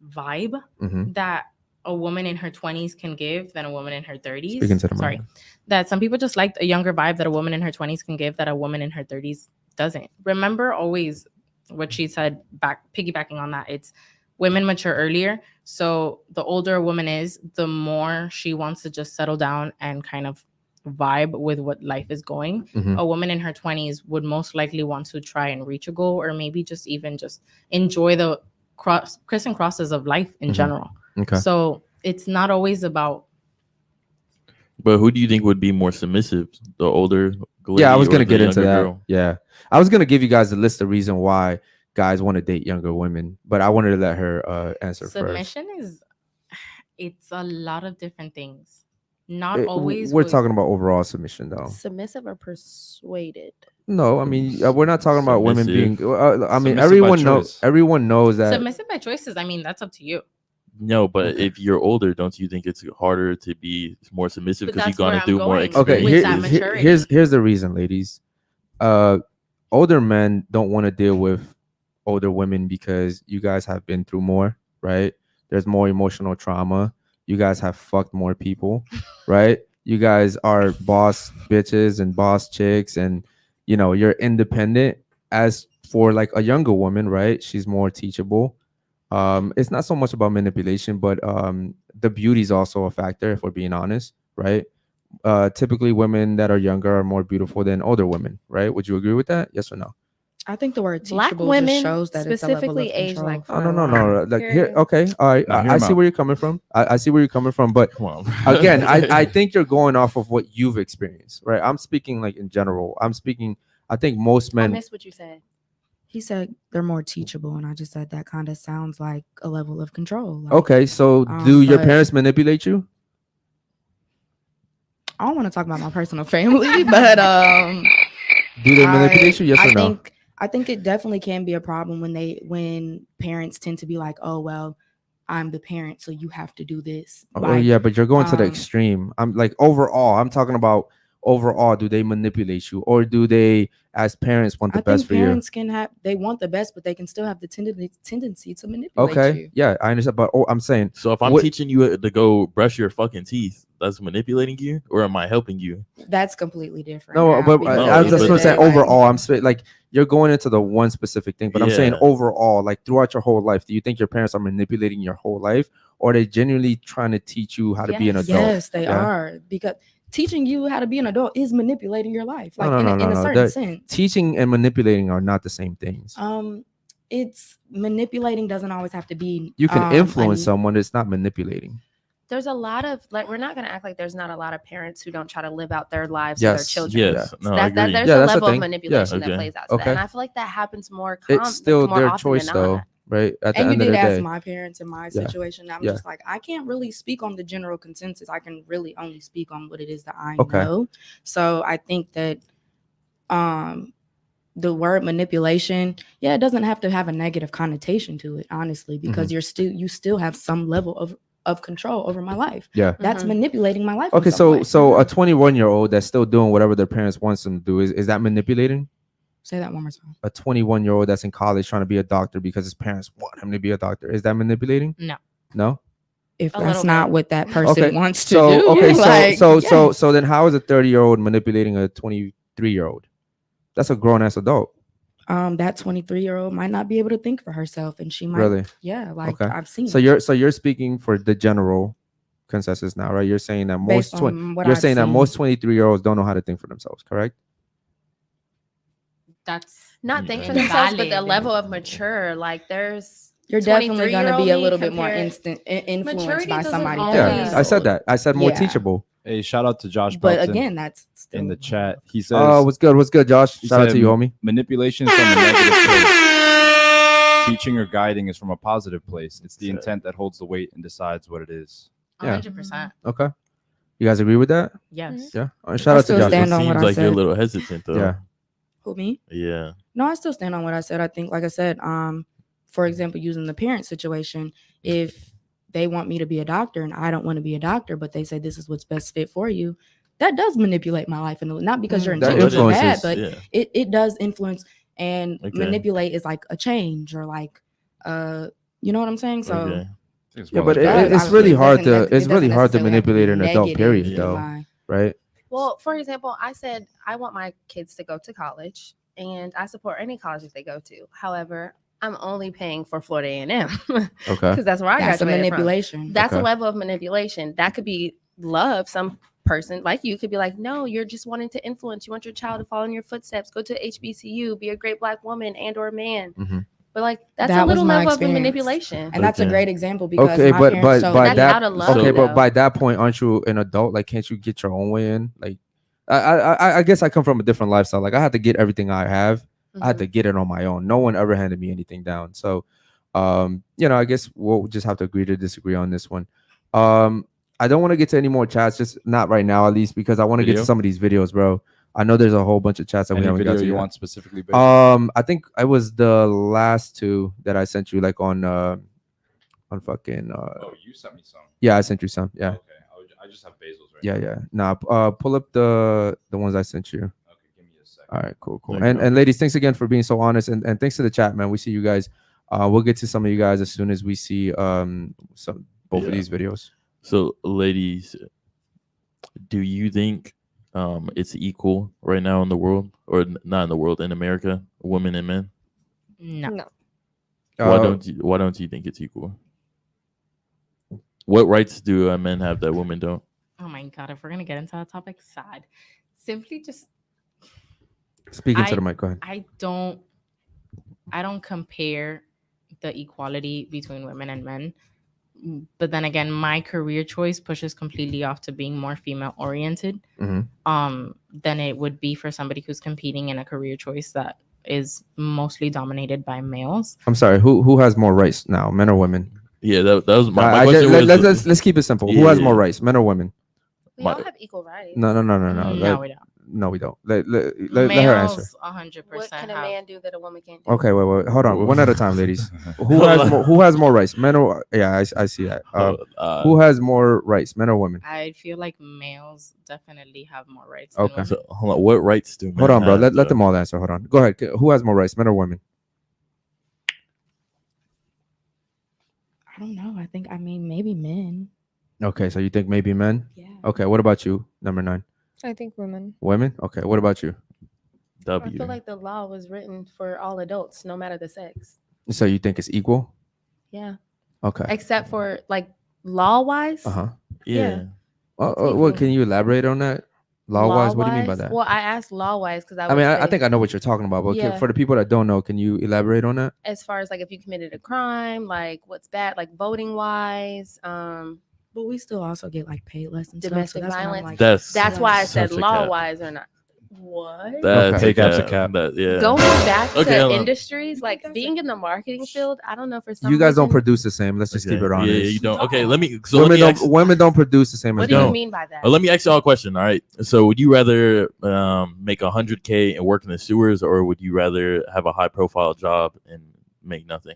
Speaker 8: vibe
Speaker 4: Mhm.
Speaker 8: that a woman in her 20s can give than a woman in her 30s.
Speaker 4: Speaking to the
Speaker 8: Sorry.
Speaker 4: mic.
Speaker 8: That some people just like a younger vibe that a woman in her 20s can give that a woman in her 30s doesn't. Remember always what she said, piggybacking on that, it's women mature earlier. So the older a woman is, the more she wants to just settle down and kind of vibe with what life is going.
Speaker 4: Mhm.
Speaker 8: A woman in her 20s would most likely want to try and reach a goal, or maybe just even just enjoy the criss and crosses of life in
Speaker 4: Mhm.
Speaker 8: general.
Speaker 4: Okay.
Speaker 8: So it's not always about.
Speaker 2: But who do you think would be more submissive? The older lady
Speaker 4: Yeah, I was
Speaker 2: or
Speaker 4: gonna
Speaker 2: the
Speaker 4: get into
Speaker 2: younger
Speaker 4: that.
Speaker 2: girl?
Speaker 4: Yeah, I was gonna give you guys a list of reason why guys want to date younger women, but I wanted to let her answer first.
Speaker 8: Submission is, it's a lot of different things. Not
Speaker 4: We're
Speaker 8: always.
Speaker 4: talking about overall submission, though.
Speaker 5: Submissive or persuaded?
Speaker 4: No, I mean we're not talking about women being.
Speaker 2: Submissive.
Speaker 4: I mean
Speaker 3: Submissive by
Speaker 4: everyone knows that.
Speaker 8: Submissive by choices. I mean, that's up to you.
Speaker 2: No, but
Speaker 4: Okay.
Speaker 2: if you're older, don't you think it's harder to be more submissive
Speaker 8: But
Speaker 2: because you've
Speaker 8: that's where
Speaker 2: gone
Speaker 8: I'm
Speaker 2: through more
Speaker 8: going.
Speaker 2: experience?
Speaker 4: Okay,
Speaker 8: with that maturity.
Speaker 4: here's the reason, ladies. Older men don't want to deal with older women because you guys have been through more, right? There's more emotional trauma. You guys have fucked more people, right? You guys are boss bitches and boss chicks, and you're independent. As for like a younger woman, right? She's more teachable. It's not so much about manipulation, but the beauty is also a factor, if we're being honest, right? Typically women that are younger are more beautiful than older women, right? Would you agree with that? Yes or no?
Speaker 7: I think the word
Speaker 5: Black
Speaker 7: teachable
Speaker 5: women
Speaker 7: just shows that it's a level of
Speaker 5: specifically age
Speaker 7: control.
Speaker 5: like
Speaker 4: Oh, no. Like here,
Speaker 6: Period.
Speaker 4: okay, all right.
Speaker 3: Now, hear
Speaker 4: I
Speaker 3: 'em
Speaker 4: see
Speaker 3: out.
Speaker 4: where you're coming from. I see where you're coming from, but
Speaker 2: Come on.
Speaker 4: again, I think you're going off of what you've experienced, right? I'm speaking like in general. I think most
Speaker 5: I
Speaker 4: men.
Speaker 5: missed what you said.
Speaker 7: He said they're more teachable, and I just said that kind of sounds like a level of control. Like,
Speaker 4: Okay, so do your
Speaker 7: but-
Speaker 4: parents manipulate you?
Speaker 7: I don't want to talk about my personal family, but
Speaker 4: Do they manipulate you? Yes or no?
Speaker 7: I think it definitely can be a problem when parents tend to be like, oh well, I'm the parent, so you have to do this.
Speaker 4: Oh
Speaker 7: Like,
Speaker 4: yeah, but you're going to the
Speaker 7: um,
Speaker 4: extreme. I'm like overall. I'm talking about overall, do they manipulate you, or do they, as parents, want the
Speaker 7: I
Speaker 4: best
Speaker 7: think
Speaker 4: for you?
Speaker 7: parents they want the best, but they can still have the tendency to manipulate
Speaker 4: Okay,
Speaker 7: you.
Speaker 4: yeah, I understand, but I'm saying,
Speaker 2: So if I'm
Speaker 4: what-
Speaker 2: teaching you to go brush your fucking teeth, that's manipulating you, or am I helping you?
Speaker 7: That's completely different.
Speaker 4: no,
Speaker 7: now,
Speaker 4: but
Speaker 7: because
Speaker 2: No,
Speaker 4: I
Speaker 7: at
Speaker 4: was
Speaker 7: the
Speaker 4: just
Speaker 7: end
Speaker 4: gonna
Speaker 7: of
Speaker 4: say
Speaker 7: the day, like,
Speaker 4: overall. I'm saying like you're going into the one specific thing, but I'm saying
Speaker 2: Yeah.
Speaker 4: overall, like throughout your whole life, do you think your parents are manipulating your whole life, or are they genuinely trying to teach you how to be an
Speaker 5: Yes.
Speaker 4: adult?
Speaker 7: yes, they
Speaker 4: Yeah.
Speaker 7: are, because teaching you how to be an adult is manipulating your life, like
Speaker 4: No,
Speaker 7: in a certain
Speaker 4: That-
Speaker 7: sense.
Speaker 4: Teaching and manipulating are not the same things.
Speaker 7: It's manipulating doesn't always have to be.
Speaker 4: You can influence someone. It's not manipulating.
Speaker 5: There's a lot of like, we're not going to act like there's not a lot of parents who don't try to live out their lives
Speaker 4: Yes.
Speaker 5: for their children.
Speaker 2: Yes.
Speaker 4: Yeah.
Speaker 2: No, I agree.
Speaker 5: There's
Speaker 4: Yeah,
Speaker 5: a
Speaker 4: that's the
Speaker 5: level of
Speaker 4: thing.
Speaker 5: manipulation
Speaker 2: Yeah.
Speaker 5: that
Speaker 2: Okay.
Speaker 5: plays out to
Speaker 4: Okay.
Speaker 5: that. And I feel like that happens more
Speaker 4: It's still
Speaker 5: more
Speaker 4: their
Speaker 5: often
Speaker 4: choice,
Speaker 5: than
Speaker 4: though,
Speaker 5: not.
Speaker 4: right? At the
Speaker 7: And you
Speaker 4: end of
Speaker 7: did
Speaker 4: the
Speaker 7: ask
Speaker 4: day,
Speaker 7: my parents in my
Speaker 4: Yeah.
Speaker 7: situation. I'm
Speaker 4: Yeah.
Speaker 7: just like, I can't really speak on the general consensus. I can really only speak on what it is that I
Speaker 4: Okay.
Speaker 7: know. So I think that the word manipulation, yeah, it doesn't have to have a negative connotation to it, honestly, because you still have some level of control over my life.
Speaker 4: yeah.
Speaker 7: That's
Speaker 5: Mhm.
Speaker 7: manipulating my life. in
Speaker 4: Okay,
Speaker 7: some way.
Speaker 4: so a 21-year-old that's still doing whatever their parents wants them to do is that manipulating?
Speaker 7: Say that one more time.
Speaker 4: A 21-year-old that's in college trying to be a doctor because his parents want him to be a doctor, is that manipulating?
Speaker 8: No.
Speaker 4: No.
Speaker 7: If
Speaker 5: A
Speaker 7: that's
Speaker 5: little
Speaker 7: not
Speaker 5: bit.
Speaker 7: what that person
Speaker 4: Okay,
Speaker 7: wants to
Speaker 4: so
Speaker 7: do,
Speaker 4: okay,
Speaker 7: like,
Speaker 4: so
Speaker 7: yes.
Speaker 4: then how is a 30-year-old manipulating a 23-year-old? That's a grown ass adult.
Speaker 7: That 23-year-old might not be able to think for herself, and she might,
Speaker 4: Really?
Speaker 7: yeah, like
Speaker 4: Okay.
Speaker 7: I've seen.
Speaker 4: So you're speaking for the general consensus now, right? You're saying that
Speaker 7: Based
Speaker 4: most
Speaker 7: on what
Speaker 4: you're
Speaker 7: I've
Speaker 4: saying that
Speaker 7: seen.
Speaker 4: most 23-year-olds don't know how to think for themselves, correct?
Speaker 8: That's
Speaker 5: Not think for
Speaker 2: Yeah.
Speaker 5: themselves, but the
Speaker 8: Valid.
Speaker 5: level of mature, like there's
Speaker 7: You're definitely going to be a
Speaker 5: 23-year-old
Speaker 7: little bit more
Speaker 5: compared-
Speaker 7: influenced
Speaker 5: Maturity
Speaker 7: by
Speaker 5: doesn't
Speaker 7: somebody.
Speaker 5: always-
Speaker 4: Yeah,
Speaker 7: 30
Speaker 4: I said
Speaker 7: old.
Speaker 4: that. I said more
Speaker 7: Yeah.
Speaker 4: teachable.
Speaker 3: Hey, shout out to Josh
Speaker 7: But
Speaker 3: Belton
Speaker 7: again, that's still
Speaker 3: in the chat. He says,
Speaker 4: What's good? What's good, Josh?
Speaker 3: he
Speaker 4: Shout out
Speaker 3: said,
Speaker 4: to you, homie.
Speaker 3: manipulation is from a negative place. Teaching or guiding is from a positive place. It's the intent that holds the weight and decides what it is.
Speaker 4: Yeah.
Speaker 8: 100%.
Speaker 4: Okay. You guys agree with that?
Speaker 8: Yes.
Speaker 4: Yeah. Shout out to
Speaker 7: still
Speaker 4: Josh.
Speaker 7: stand
Speaker 2: It
Speaker 7: on what
Speaker 2: seems
Speaker 7: I
Speaker 2: like you're a
Speaker 7: said.
Speaker 2: little hesitant though.
Speaker 4: Yeah.
Speaker 7: Who, me?
Speaker 2: Yeah.
Speaker 7: No, I still stand on what I said. I think, like I said, for example, using the parent situation, if they want me to be a doctor and I don't want to be a doctor, but they say this is what's best fit for you, that does manipulate my life, and not because you're
Speaker 4: That
Speaker 7: intentionally bad,
Speaker 4: influences.
Speaker 7: but
Speaker 2: Yeah.
Speaker 7: it does influence, and
Speaker 2: Okay.
Speaker 7: manipulate is like a change or like you know what I'm saying? So
Speaker 2: Okay.
Speaker 4: Yeah, but
Speaker 7: does.
Speaker 4: it's
Speaker 7: I-
Speaker 4: really
Speaker 7: it
Speaker 4: hard
Speaker 7: doesn't-
Speaker 4: to
Speaker 7: it
Speaker 4: it's really
Speaker 7: doesn't
Speaker 4: hard to
Speaker 7: necessarily have to be
Speaker 4: manipulate an adult,
Speaker 7: negative
Speaker 4: period,
Speaker 7: in
Speaker 4: though,
Speaker 7: my-
Speaker 4: right?
Speaker 5: Well, for example, I said I want my kids to go to college, and I support any college that they go to. However, I'm only paying for Florida A&M
Speaker 4: Okay.
Speaker 5: because that's where I
Speaker 7: That's a
Speaker 5: graduated from.
Speaker 7: manipulation.
Speaker 5: That's
Speaker 4: Okay.
Speaker 5: a level of manipulation. That could be love. Some person like you could be like, no, you're just wanting to influence. You want your child to follow in your footsteps, go to HBCU, be a great Black woman and or man.
Speaker 4: Mhm.
Speaker 5: But like that's
Speaker 7: That
Speaker 5: a
Speaker 7: was
Speaker 5: little
Speaker 7: my
Speaker 5: level of
Speaker 7: experience.
Speaker 5: manipulation.
Speaker 7: And that's a
Speaker 2: Okay.
Speaker 7: great example because
Speaker 4: Okay,
Speaker 7: my
Speaker 4: but
Speaker 7: parents told
Speaker 4: by
Speaker 7: me
Speaker 5: That's
Speaker 4: that
Speaker 5: out of love,
Speaker 4: okay, but
Speaker 5: though.
Speaker 4: by that point, aren't you an adult? Like, can't you get your own way in? Like, I guess I come from a different lifestyle. Like, I had to get everything I have. I had to get it on my own. No one ever handed me anything down. So, I guess we'll just have to agree to disagree on this one. I don't want to get to any more chats, just not right now, at least, because I want to get to
Speaker 3: Video?
Speaker 4: some of these videos, bro. I know there's a whole bunch of chats that we
Speaker 3: Any
Speaker 4: haven't got
Speaker 3: video
Speaker 4: to
Speaker 3: you
Speaker 4: yet.
Speaker 3: want specifically? Based on?
Speaker 4: I think it was the last two that I sent you, like on fucking.
Speaker 3: Oh, you sent me some.
Speaker 4: Yeah, I sent you some. Yeah.
Speaker 3: Okay, I just have Basil's right
Speaker 4: Yeah,
Speaker 3: now.
Speaker 4: yeah. Nah, pull up the ones I sent you.
Speaker 3: Okay, give me a second.
Speaker 4: All right, cool.
Speaker 2: Okay.
Speaker 4: And ladies, thanks again for being so honest, and thanks to the chat, man. We see you guys. We'll get to some of you guys as soon as we see both of
Speaker 2: Yeah.
Speaker 4: these videos.
Speaker 2: So, ladies, do you think it's equal right now in the world, or not in the world, in America, women and men?
Speaker 8: No.
Speaker 6: No.
Speaker 2: Why don't you think it's equal? What rights do men have that women don't?
Speaker 8: Oh my God. If we're going to get into that topic, sad. Simply just,
Speaker 4: Speaking to
Speaker 8: I-
Speaker 4: the mic, go ahead.
Speaker 8: I don't compare the equality between women and men. But then again, my career choice pushes completely off to being more female oriented than it would be for somebody who's competing in a career choice that is mostly dominated by males.
Speaker 4: I'm sorry. Who has more rights now, men or women?
Speaker 2: Yeah, that was my
Speaker 4: I
Speaker 2: question.
Speaker 4: let's keep it simple. Who
Speaker 2: Yeah,
Speaker 4: has
Speaker 2: yeah.
Speaker 4: more rights, men or women?
Speaker 5: We all have equal rights.
Speaker 4: No.
Speaker 8: No, we don't.
Speaker 4: No, we don't. Let her answer.
Speaker 8: Males 100%
Speaker 5: What can a
Speaker 8: have.
Speaker 5: man do that a woman can't do?
Speaker 4: Okay, wait. Hold on. One at a time, ladies. Who has more rights? Men or yeah, I see that. Who has more rights, men or women?
Speaker 8: I feel like males definitely have more rights.
Speaker 4: Okay.
Speaker 8: Than women.
Speaker 2: So, hold on. What rights do men
Speaker 4: Hold on, bro.
Speaker 2: have,
Speaker 4: Let them all answer. Hold on. Go ahead. Who has more rights, men or women?
Speaker 7: I don't know. I mean, maybe men.
Speaker 4: Okay, so you think maybe men?
Speaker 7: Yeah.
Speaker 4: Okay, what about you, number 9?
Speaker 6: I think women.
Speaker 4: Women? Okay, what about you?
Speaker 5: I feel like the law was written for all adults, no matter the sex.
Speaker 4: So you think it's equal?
Speaker 5: Yeah.
Speaker 4: Okay.
Speaker 5: Except for like law wise.
Speaker 2: Yeah.
Speaker 4: What can you elaborate on that? Law wise, what do you mean by that?
Speaker 5: Well, I asked law wise because
Speaker 4: I think I know what you're talking about, but
Speaker 5: Yeah.
Speaker 4: for the people that don't know, can you elaborate on that?
Speaker 5: as far as like if you committed a crime, like what's bad, like voting wise,
Speaker 7: But we still also get like paid less and
Speaker 5: domestic
Speaker 7: stuff, so
Speaker 5: violence.
Speaker 7: Like,
Speaker 5: That's why I said
Speaker 2: such a
Speaker 5: law
Speaker 2: cap.
Speaker 5: wise or not. What?
Speaker 2: That's
Speaker 3: Okay.
Speaker 2: a
Speaker 3: Cap's a
Speaker 2: cap.
Speaker 3: cap.
Speaker 2: Yeah.
Speaker 5: Going back
Speaker 2: Okay,
Speaker 5: to
Speaker 2: hold on.
Speaker 5: industries, like being in the marketing field, I don't know for some
Speaker 4: You guys don't
Speaker 5: reason-
Speaker 4: produce the same. Let's just keep it honest.
Speaker 2: Yeah, you don't. Okay, let me. So
Speaker 4: women
Speaker 2: let me
Speaker 4: don't.
Speaker 2: ask,
Speaker 4: Women don't produce the same
Speaker 5: What
Speaker 4: as
Speaker 5: do you
Speaker 4: men.
Speaker 5: mean by that?
Speaker 2: let me ask y'all a question. All right. So, would you rather make 100K and work in the sewers, or would you rather have a high profile job and make nothing?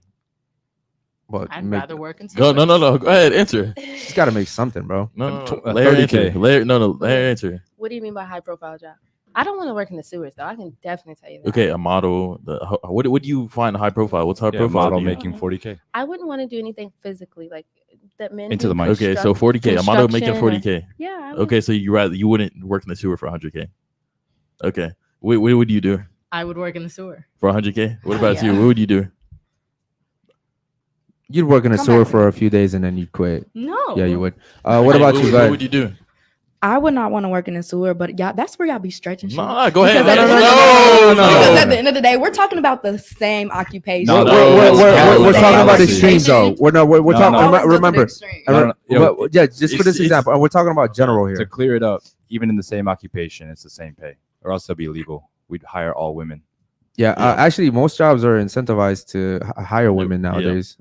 Speaker 4: But
Speaker 8: I'd rather work in
Speaker 2: Go.
Speaker 8: sewers.
Speaker 2: No. Go ahead. Answer.
Speaker 4: She's got to make something, bro.
Speaker 2: No.
Speaker 3: 30K.
Speaker 2: Answer. Larry, answer.
Speaker 5: What do you mean by high profile job? I don't want to work in the sewers though. I can definitely tell you that.
Speaker 2: Okay, a model. What do you find high profile? What's high
Speaker 3: Yeah,
Speaker 2: profile?
Speaker 3: model
Speaker 2: to you?
Speaker 3: making 40K.
Speaker 5: I wouldn't want to do anything physically like that men
Speaker 3: Into
Speaker 5: do
Speaker 3: the mic.
Speaker 2: Okay, so 40K. A model making
Speaker 5: construction
Speaker 2: 40K.
Speaker 5: Yeah. I would.
Speaker 2: Okay, so you wouldn't work in the sewer for 100K. Okay, what would you do
Speaker 8: I would work in the sewer.
Speaker 2: for 100K? What about
Speaker 8: Yeah.
Speaker 2: you? What would you do?
Speaker 4: You'd work in a
Speaker 7: Come
Speaker 4: sewer
Speaker 7: back.
Speaker 4: for a few days and then you'd quit.
Speaker 7: No.
Speaker 4: Yeah, you would. What about you,
Speaker 2: What
Speaker 4: guys?
Speaker 2: would you do?
Speaker 7: I would not want to work in a sewer, but y'all, that's where y'all be stretching shit.
Speaker 2: Nah, go ahead.
Speaker 7: Because
Speaker 2: No.
Speaker 7: at the end of the day, we're talking about the same occupation.
Speaker 3: No,
Speaker 4: We're talking about
Speaker 3: Galaxy.
Speaker 4: extremes, though. We're talking.
Speaker 3: No.
Speaker 4: Remember,
Speaker 3: No.
Speaker 4: yeah, just for
Speaker 2: It's-
Speaker 4: this example, and we're talking about general
Speaker 3: To
Speaker 4: here.
Speaker 3: clear it up, even in the same occupation, it's the same pay, or else it'll be illegal. We'd hire all women.
Speaker 4: Yeah,
Speaker 2: Yeah.
Speaker 4: actually, most jobs are incentivized to hire women nowadays.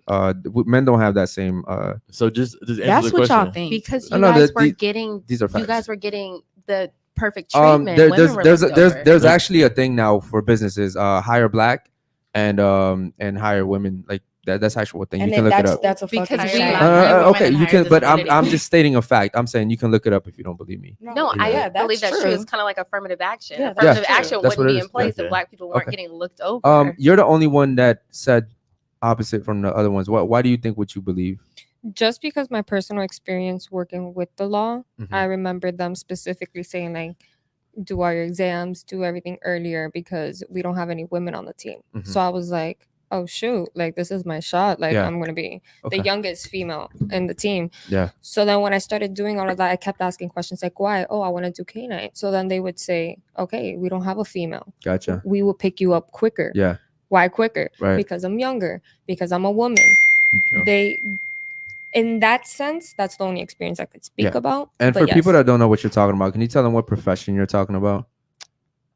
Speaker 4: Men don't have that same.
Speaker 2: So just answer
Speaker 7: That's
Speaker 2: the
Speaker 7: what
Speaker 2: question.
Speaker 7: y'all think.
Speaker 5: because
Speaker 4: No,
Speaker 5: you
Speaker 4: no,
Speaker 5: guys were
Speaker 4: these-
Speaker 5: getting
Speaker 4: these are
Speaker 5: you guys
Speaker 4: facts.
Speaker 5: were getting the perfect treatment.
Speaker 4: There's
Speaker 5: Women were looked over.
Speaker 4: there's actually a thing now for businesses. Hire black and hire women. Like that's actual thing.
Speaker 7: And
Speaker 4: You can
Speaker 7: then
Speaker 4: look it up.
Speaker 7: that's a
Speaker 5: Because
Speaker 7: fucking
Speaker 5: we-
Speaker 7: shame.
Speaker 8: Hire women
Speaker 4: Okay,
Speaker 8: and
Speaker 4: you
Speaker 8: hire
Speaker 4: can, but I'm
Speaker 8: disability.
Speaker 4: just stating a fact. I'm saying you can look it up if you don't believe me.
Speaker 5: No, I
Speaker 7: Yeah,
Speaker 5: believe
Speaker 7: that's
Speaker 5: that's true.
Speaker 7: true.
Speaker 5: It's kind of like affirmative action.
Speaker 7: Yeah, that's
Speaker 5: Affirmative
Speaker 7: true.
Speaker 5: action
Speaker 4: That's
Speaker 5: wouldn't
Speaker 4: what it
Speaker 5: be
Speaker 4: is.
Speaker 5: in place
Speaker 2: Okay.
Speaker 5: if black people weren't
Speaker 4: Okay.
Speaker 5: getting looked over.
Speaker 4: You're the only one that said opposite from the other ones. Why do you think what you believe?
Speaker 6: Just because my personal experience working with the law,
Speaker 4: Mhm.
Speaker 6: I remember them specifically saying like, do all your exams, do everything earlier because we don't have any women on the team.
Speaker 4: Mhm.
Speaker 6: So I was like, oh shoot, like this is my shot. Like
Speaker 4: Yeah.
Speaker 6: I'm gonna be
Speaker 4: Okay.
Speaker 6: the youngest female in the team.
Speaker 4: Yeah.
Speaker 6: So then when I started doing all of that, I kept asking questions like, why? Oh, I want to do K9. So then they would say, okay, we don't have a female.
Speaker 4: Gotcha.
Speaker 6: We will pick you up quicker.
Speaker 4: Yeah.
Speaker 6: Why quicker?
Speaker 4: Right.
Speaker 6: Because I'm younger, because I'm a woman.
Speaker 2: Okay.
Speaker 6: They, in that sense, that's the only experience I could speak
Speaker 4: Yeah.
Speaker 6: about.
Speaker 4: And
Speaker 6: But
Speaker 4: for
Speaker 6: yes.
Speaker 4: people that don't know what you're talking about, can you tell them what profession you're talking about?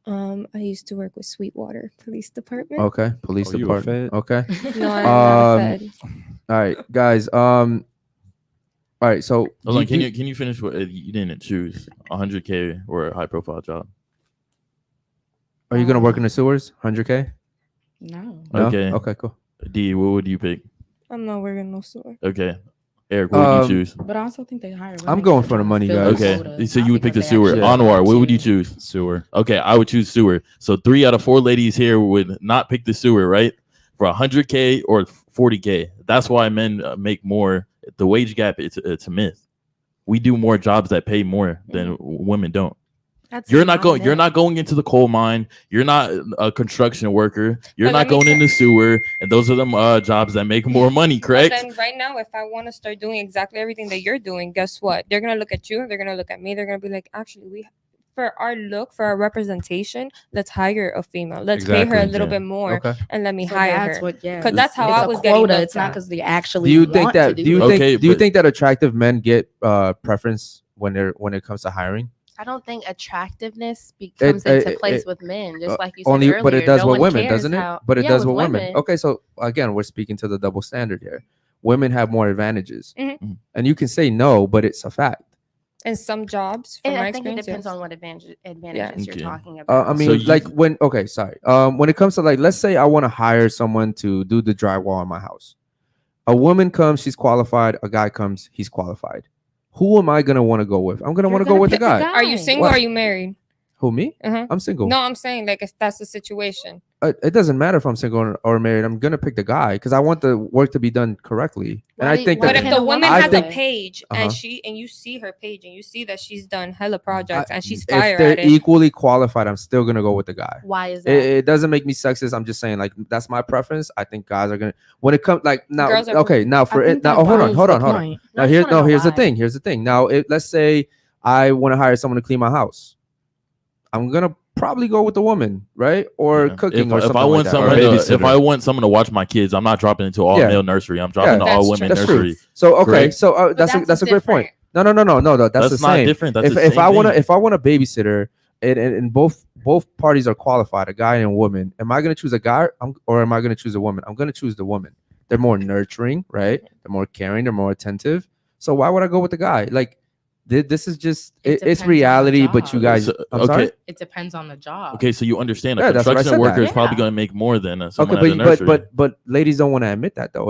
Speaker 6: I used to work with Sweetwater Police Department.
Speaker 4: Okay, police
Speaker 3: Oh, you a
Speaker 4: department.
Speaker 3: Fed?
Speaker 4: Okay.
Speaker 6: No, I'm not a Fed.
Speaker 4: All right, guys. All right. So
Speaker 2: Hold on, can you finish what you didn't choose 100K or a high profile job?
Speaker 4: are you gonna work in the sewers? 100K?
Speaker 7: No.
Speaker 4: No?
Speaker 2: Okay.
Speaker 4: Okay. Cool.
Speaker 2: D, what would you pick?
Speaker 6: I'm not working no sewer.
Speaker 2: Okay. Eric, what would you choose?
Speaker 7: But I also think they hire women.
Speaker 4: I'm going
Speaker 7: to
Speaker 4: for the
Speaker 7: try to
Speaker 4: money,
Speaker 7: fill
Speaker 4: guys.
Speaker 7: the
Speaker 2: Okay,
Speaker 7: quota,
Speaker 2: so
Speaker 7: not
Speaker 2: you would pick the
Speaker 7: because they
Speaker 2: sewer.
Speaker 7: actually
Speaker 4: Yeah.
Speaker 2: Anwar,
Speaker 7: want
Speaker 2: what would you
Speaker 7: to.
Speaker 2: choose?
Speaker 3: Sewer.
Speaker 2: Okay, I would choose sewer. So 3 out of 4 ladies here would not pick the sewer, right? For 100K or 40K. That's why men make more. The wage gap, it's a myth. We do more jobs that pay more than women don't.
Speaker 5: That's
Speaker 2: You're not
Speaker 5: a
Speaker 2: going. You're
Speaker 5: myth.
Speaker 2: not going into the coal mine. You're not a construction worker. You're
Speaker 6: But
Speaker 2: not
Speaker 6: let me
Speaker 2: going
Speaker 6: say-
Speaker 2: in the sewer. And those are the jobs that make more money.
Speaker 6: But
Speaker 2: Correct?
Speaker 6: then right now, if I want to start doing exactly everything that you're doing, guess what? They're gonna look at you. They're gonna look at me. They're gonna be like, actually, for our representation, let's hire a female. Let's pay her a
Speaker 3: Exactly,
Speaker 6: little
Speaker 2: yeah.
Speaker 6: bit more
Speaker 4: Okay.
Speaker 6: and let me
Speaker 7: So
Speaker 6: hire
Speaker 7: that's
Speaker 6: her.
Speaker 7: what, yeah.
Speaker 6: 'Cause that's how
Speaker 7: it's
Speaker 6: I
Speaker 7: a
Speaker 6: was getting
Speaker 7: quota.
Speaker 6: looked
Speaker 7: It's not
Speaker 6: at.
Speaker 7: because they actually
Speaker 4: Do you think
Speaker 7: want
Speaker 4: that?
Speaker 7: to
Speaker 4: Do
Speaker 7: do
Speaker 4: you
Speaker 7: it.
Speaker 2: Okay,
Speaker 4: think? Do you
Speaker 2: but-
Speaker 4: think that attractive men get preference when it comes to hiring?
Speaker 5: I don't think attractiveness comes into place with men, just like you said
Speaker 4: Only,
Speaker 5: earlier.
Speaker 4: but it does
Speaker 5: no
Speaker 4: with
Speaker 5: one
Speaker 4: women,
Speaker 5: cares
Speaker 4: doesn't it?
Speaker 5: how-
Speaker 4: But it
Speaker 5: Yeah,
Speaker 4: does
Speaker 5: with
Speaker 4: with women. Okay, so again, we're speaking to the double standard here. Women have more advantages,
Speaker 6: Mhm.
Speaker 4: and you can say no, but it's a fact.
Speaker 6: In some jobs, from
Speaker 5: And
Speaker 6: my
Speaker 5: I think it
Speaker 6: experience,
Speaker 5: depends
Speaker 6: yes.
Speaker 5: on what advantages you're
Speaker 2: Okay.
Speaker 5: talking about.
Speaker 4: I mean,
Speaker 2: So you-
Speaker 4: like when sorry. When it comes to like, let's say I want to hire someone to do the drywall in my house. A woman comes, she's qualified. A guy comes, he's qualified. Who am I gonna want to go with? I'm gonna
Speaker 5: You're
Speaker 4: want to
Speaker 5: gonna
Speaker 4: go with the
Speaker 5: pick the
Speaker 4: guy.
Speaker 5: guy.
Speaker 6: Are you single
Speaker 4: What?
Speaker 6: or are you married?
Speaker 4: Who, me?
Speaker 6: Uh-huh.
Speaker 4: I'm single.
Speaker 6: No, I'm saying like if that's the situation.
Speaker 4: It doesn't matter if I'm single or married. I'm gonna pick the guy because I want the work to be done correctly. And I think
Speaker 6: But
Speaker 4: that
Speaker 6: if the woman
Speaker 4: I
Speaker 6: has
Speaker 4: think-
Speaker 6: a page
Speaker 4: Uh-huh.
Speaker 6: and you see her page and you see that she's done hella projects and she's
Speaker 4: if
Speaker 6: fire
Speaker 4: they're
Speaker 6: at it.
Speaker 4: equally qualified, I'm still gonna go with the guy.
Speaker 5: Why is that?
Speaker 4: It doesn't make me sexist. I'm just saying, like, that's my preference. I think guys are gonna when it comes like now.
Speaker 6: Girls are
Speaker 4: Okay, now for it. Now, hold on. Now here's the thing. Here's the thing. Now, let's say I want to hire someone to clean my house. I'm gonna probably go with the woman, right? Or cooking or something
Speaker 2: if I want
Speaker 4: like that.
Speaker 2: someone
Speaker 4: Or
Speaker 2: to, if I want someone to watch my kids, I'm not dropping into all male nursery. I'm dropping to all women
Speaker 4: that's
Speaker 2: nursery.
Speaker 4: True. So okay,
Speaker 2: Correct?
Speaker 4: so that's a great point. No, that's the
Speaker 2: not
Speaker 4: same.
Speaker 2: different. That's the
Speaker 4: if
Speaker 2: same
Speaker 4: I want
Speaker 2: thing.
Speaker 4: if I want a babysitter and both parties are qualified, a guy and a woman, am I gonna choose a guy or am I gonna choose a woman? I'm gonna choose the woman. They're more nurturing, right? They're more caring. They're more attentive. So why would I go with the guy? Like, this is just it's reality. But you guys, I'm sorry.
Speaker 8: It depends on the job.
Speaker 2: Okay, so you understand a
Speaker 4: Yeah, that's what I
Speaker 2: construction
Speaker 4: said
Speaker 2: worker
Speaker 4: that.
Speaker 2: is probably going to make more than someone
Speaker 4: Okay,
Speaker 2: at a nursery.
Speaker 4: but ladies don't want to admit that though.